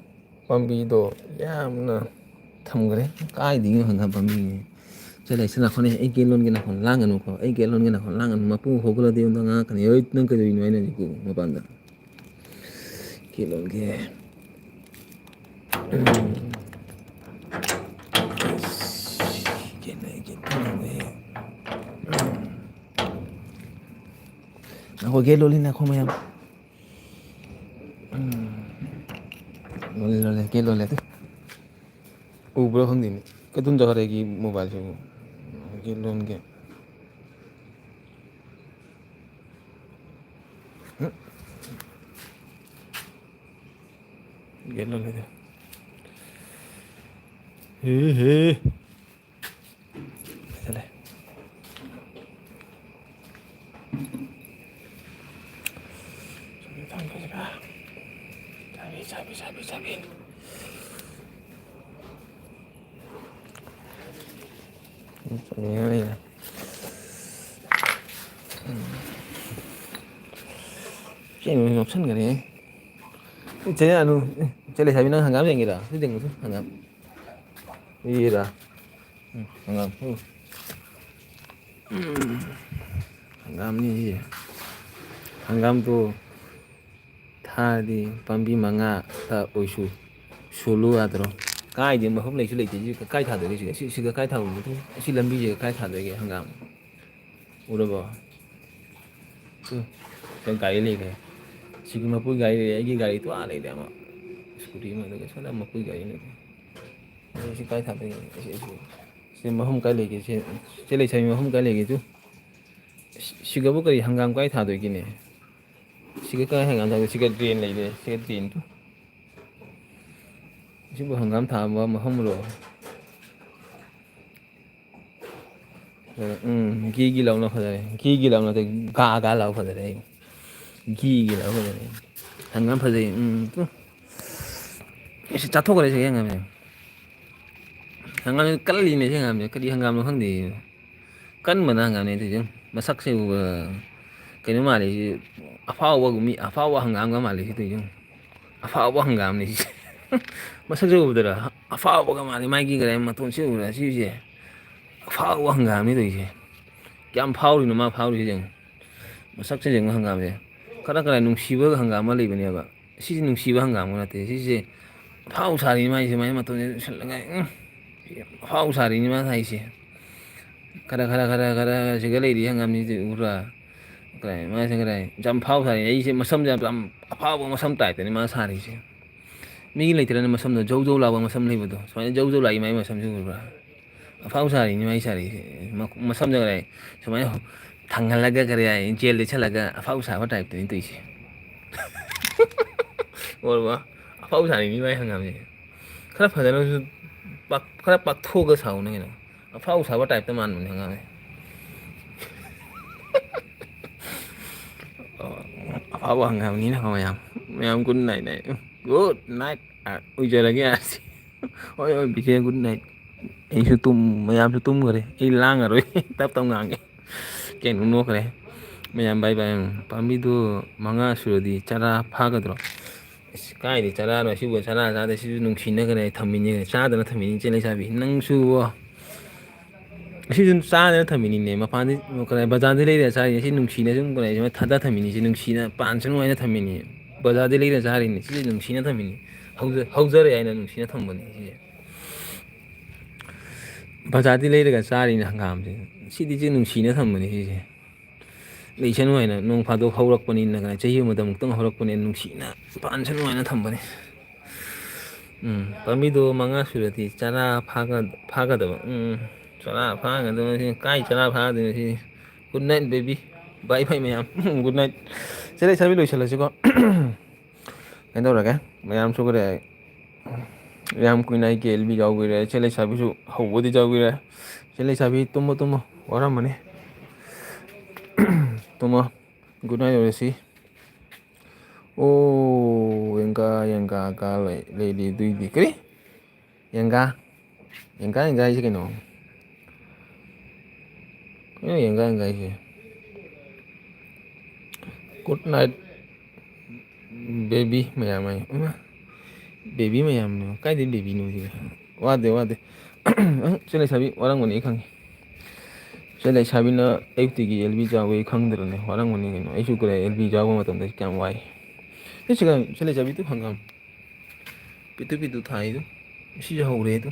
ꯄꯥꯝꯕꯤꯗꯣ ꯌꯥꯝꯅ ꯊꯝꯈ꯭ꯔꯦ ꯀꯥꯏꯗꯒꯤ ꯍꯪꯒꯥꯝ ꯄꯥꯝꯕꯤꯅꯤ ꯂꯥꯛꯈꯣꯅꯦ ꯑꯩ ꯒꯦꯠ ꯂꯣꯟꯒꯦ ꯅꯈꯣꯟ ꯂꯥꯡꯒꯅꯨꯀꯣ ꯑꯩ ꯒꯦꯠ ꯂꯣꯟꯒꯦ ꯅꯈꯣꯟ ꯂꯥꯡꯒꯅꯨ ꯃꯄꯨ ꯍꯧꯒꯠꯂꯗꯤ ꯑꯩꯉꯣꯟꯗ ꯉꯥꯡꯉꯛꯀꯅꯤ ꯍꯣꯏ ꯅꯪ ꯀꯩꯗꯧꯔꯤꯅꯣ ꯍꯥꯏꯅ ꯍꯧꯖꯤꯛꯄꯨ ꯃꯄꯥꯟꯗ ꯒꯦꯠ ꯂꯣꯟꯒꯦ ꯉꯥꯏꯈꯣ ꯒꯦꯠ ꯂꯣꯜꯂꯤ ꯉꯥꯏꯈꯣ ꯃꯌꯥꯝ ꯂꯣꯜꯂꯦ ꯒꯦꯠ ꯂꯣꯜꯂꯦ ꯎꯕ꯭ꯔꯥ ꯈꯪꯗꯦꯅꯦ ꯀꯗꯨꯝ ꯆꯠꯈ꯭ꯔꯦ ꯑꯩꯒꯤ ꯃꯣꯕꯥꯏꯜꯁꯤꯕꯨ ꯒꯦꯠ ꯂꯣꯟꯒꯦ ꯒꯦꯠ ꯂꯣꯜꯂꯦ ꯆꯠꯂꯦ ꯆꯥꯕꯤ ꯆꯦꯡ ꯉꯥꯎꯁꯟꯈꯔꯦ ꯏꯆꯦ ꯂꯩꯁꯥꯕꯤ ꯅꯪ ꯍꯪꯒꯥꯝ ꯌꯦꯡꯒꯦꯔꯥ ꯍꯪꯒꯥꯝ ꯌꯦꯔꯥ hanggang hanggamnya iya hanggam tuh thadi pambi manga ta oisu sulu adro kai di mahum lai su lai ji kai tha de si ga kai tha u tu si lambi je kai tha de ge hanggam ura ba tu kan kai le ge si ma pu gai le gi gai tu a le de ma scooty ma de sa ma pu gai ne si kai tha de si mahum kai le ge si lai sai mahum kai le ge tu si ga bu kai hanggam kai tha de ge ne siga kai hanggam tha siga drain lai de siga drain tu sibu hanggam tha ma mahum ro gi lau na phada gi lau na te ga lau phada de gi lau phada de hanggam phada tu si cha thok le se hanggam hangam kalli ne hangam ne kadi hangam no khangde kan mana hangam ne tu masak se cái nó mà thì afau wa gumi afau wa hangam ga mali tu jung afau wa hangam ne masak jo budara afau wa ga mali mai ki ga ma ton se ura si je afau wa hangam ne tu je kyam phau ri no ma phau ri jung masak se jung hangam je kara kara nung siba hangam ma le bane ba si nung siba hangam ga te si je phau sa ri mai se mai ma ton se la ga phau sa ri ni ma sai se kara se ga le ri hangam ni ura cái mà xem cái này jam phao thầy ấy chứ mà xâm jam phao mà xâm tải thì mà sao đấy chứ mấy lấy tiền mà xâm rồi dâu dâu là mà xâm lấy vào đó phải dâu dâu lại mấy mà xâm chứ rồi phao sao thì mấy sao đấy mà xâm cái này sao mấy thằng là cái này chơi để chắc là cái phao sao phải tải thì chứ rồi mà phao sao thì mấy thằng làm gì khá phải nó khá thua cái sầu này nó phao sao phải tải tới màn mình thằng này apa hangam ni nak mayam good night này good night ui giờ là cái gì ôi bị chơi good night anh sư tum mayam sư tum rồi anh lang rồi tap tông ngang cái nó nuốt rồi mayam bye bye pamidu manga suru di cara phaga dro cái đi cara rồi sư vừa cara ra để sư nung xin cái này thầm mình cha đó thầm mình trên đây sao bị năng sư 시즌 싸는 타미니네 마판이 뭐 그래 바자들이래 자리 시 능치네 좀 그래 좀 타다 타미니 시 능치나 반천 와이나 타미니 바자들이래 자리니 시 능치나 타미니 허저래 아이나 능치나 탐보니 시 바자들이래가 자리니 한감지 시디 지 능치나 탐보니 시 레이천 와이나 농 파도 허럭보니나 그래 제히 뭐다 묵동 허럭보니 능치나 반천 와이나 탐보니 밤이도 망아 수르디 짜라 파가도 chana pha người ta cái chana pha thì good night baby bye bye mày good night sẽ đây sao biết lùi trả lời chứ con cái đâu rồi cái mày em số cái này em quên này cái LB giao cái sẽ đây sao biết số hậu đi giao cái sẽ đây sao biết tum quá lắm mà nè tum good night rồi xí ô yang ga lại đi đuôi đi cái yang ga chứ cái nào yang ga chứ good night baby mày baby mày cái gì baby nuôi gì wa de sẽ lại sao biết orang mana ikhang sẽ lại sao biết nó FTG LB jago ikhang được này orang mana cái nó ấy chụp cái LB jago mà tầm đấy cam wai thế chỉ cần sẽ lại sao biết tu hangam pitu thai tu si jago re tu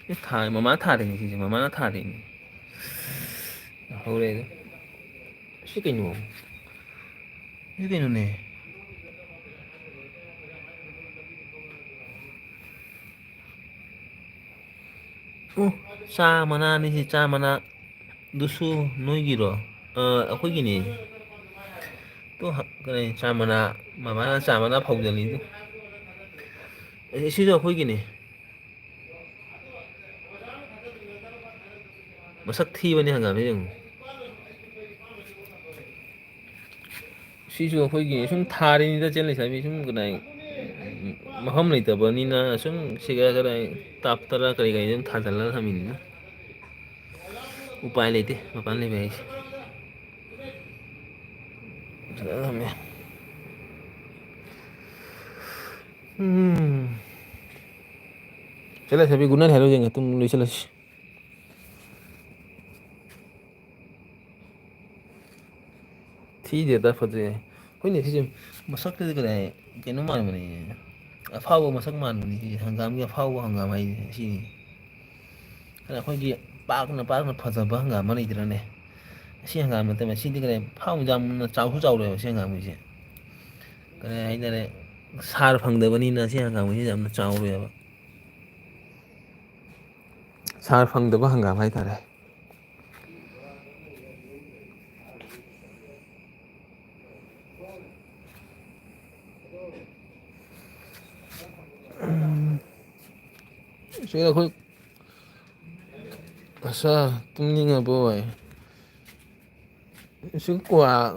cái thai mà má thai thì gì mà má nó thai thì hậu re tu si cái nó nè cha mana ni si cha mana dusu noigiro akhoi tu cái này cha mana mà mana cha mana phau jali tu si jo akhoi gini masak thi bani hangam ni jung si jo akhoi gini sum thari ni da chen le sai sum cái này maham nei tabani na sum siga cái này tap tara kari gai jung thadala thamin upai lete mapan le bai thame चला सभी गुना hello जाएंगे तुम ले चलो ठीक है तब फटे कोई नहीं ठीक masak cái này cái nó màn này phao masak màn này hangam cái phao hangam hay gì là khôi gì bác nó phật ra bác hangam này thế này si hangam mà si cái này phao jam nó cháu rồi si hangam gì cái này này sar phang được bani na si hangam gì jam nó cháu rồi sar phang được hangam hay thế Saya aku asa tumning apa vậy? Sự quả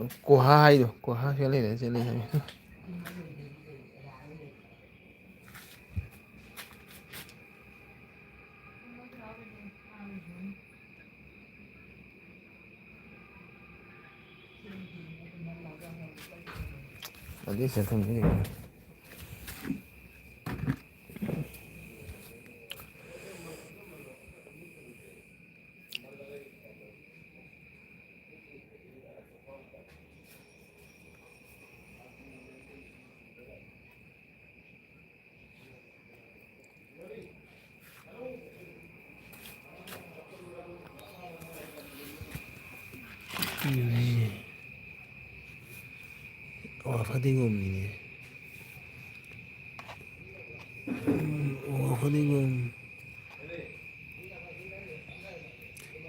hai rồi, quả hai cái này sẽ lên. ꯑꯗꯨꯏ ꯆꯠꯊꯣꯡꯁꯤ ꯀꯩꯅꯣ ꯑꯋꯥ ꯐꯗꯤꯒꯣꯝꯅꯤꯅꯦ ꯑꯋꯥ ꯐꯗꯤꯒꯣꯝ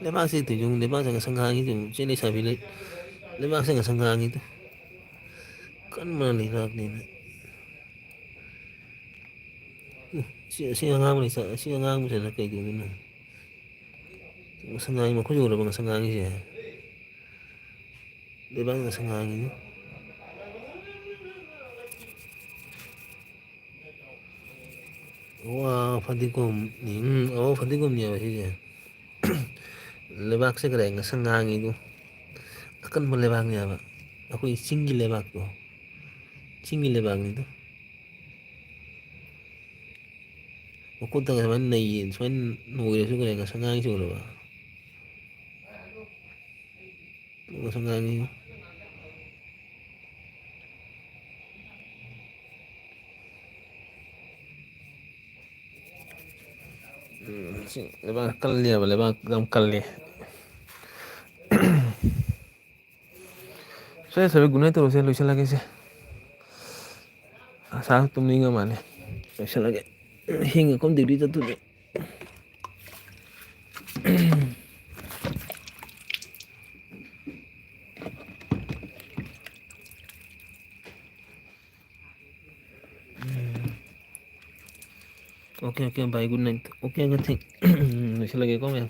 ꯂꯩꯕꯥꯛꯁꯤ ꯇꯨꯖꯨꯡ ꯂꯩꯕꯥꯛꯁꯤ ꯉꯁꯪ ꯉꯥꯡꯉꯤꯗꯨ ꯆꯦ ꯂꯩꯁꯥꯕꯤ ꯂꯩ ꯂꯩꯕꯥꯛꯁꯤ ꯉꯁꯪ ꯉꯥꯡꯉꯤꯗꯨ ꯀꯟꯕ ꯂꯩꯕꯥꯛꯅꯤꯅ ꯁꯤ ꯑꯉꯥꯡꯕ ꯁꯤ ꯑꯉꯥꯡꯕꯁꯤꯅ ꯀꯩꯗꯧꯗꯣꯏꯅꯣ ꯉꯁꯪ ꯉꯥꯡꯉꯤ ꯃꯈꯣꯏ ꯎꯔꯕ ꯉꯁꯪ ꯉꯥꯡꯉꯤꯁꯦ ꯂꯩꯕꯥꯛ ꯉꯁꯪ ꯉꯥꯡꯉꯤꯅꯤ ꯑꯋꯥ ꯐꯗꯤꯒꯣꯝꯅꯤ ꯑꯋꯥ ꯐꯗꯤꯒꯣꯝꯅꯦꯕ ꯁꯤꯁꯦ ꯂꯩꯕꯥꯛꯁꯦ ꯀꯗꯥꯏ ꯉꯁꯪ ꯉꯥꯡꯉꯤꯗꯨ ꯑꯀꯟꯕ ꯂꯩꯕꯥꯛꯅꯦꯕ ꯑꯩꯈꯣꯏ ꯆꯤꯡꯒꯤ ꯂꯩꯕꯥꯛꯇꯣ ꯆꯤꯡꯒꯤ ꯂꯩꯕꯥꯛꯅꯤꯗꯣ ꯃꯈꯨꯠꯇꯒ ꯁꯨꯃꯥꯏꯅ ꯅꯩ ꯁꯨꯃꯥꯏꯅ ꯅꯣꯏꯔꯁꯨ ꯀꯔꯤ ꯉꯁꯪ ꯉꯥꯡꯉꯤꯁꯤ ꯎꯔꯕꯉꯁꯪ ꯉꯥꯡꯉꯤ ꯂꯩꯕꯥꯛ ꯀꯜꯂꯦꯕ ꯂꯩꯕꯥꯛ ꯌꯥꯝ ꯀꯜꯂꯤ ꯁꯦ ꯁꯔ ꯒꯨꯗ ꯅꯥꯏꯠ ꯇꯧꯔꯁꯦ ꯂꯣꯏꯁꯤꯜꯂꯒꯦꯁꯦ ꯑꯁꯥ ꯇꯨꯝꯅꯤꯡꯉ ꯃꯥꯜꯂꯦ ꯂꯣꯏꯁꯤꯜꯂꯒꯦ ꯍꯤꯡꯉ ꯀꯣꯟ ꯗ꯭ꯌꯨꯇꯤ ꯆꯠꯇꯣꯏꯅꯤ okay okay bye good night okay ꯂꯣꯏꯁꯤꯜꯂꯒꯦꯀꯣ ꯃꯌꯥꯝ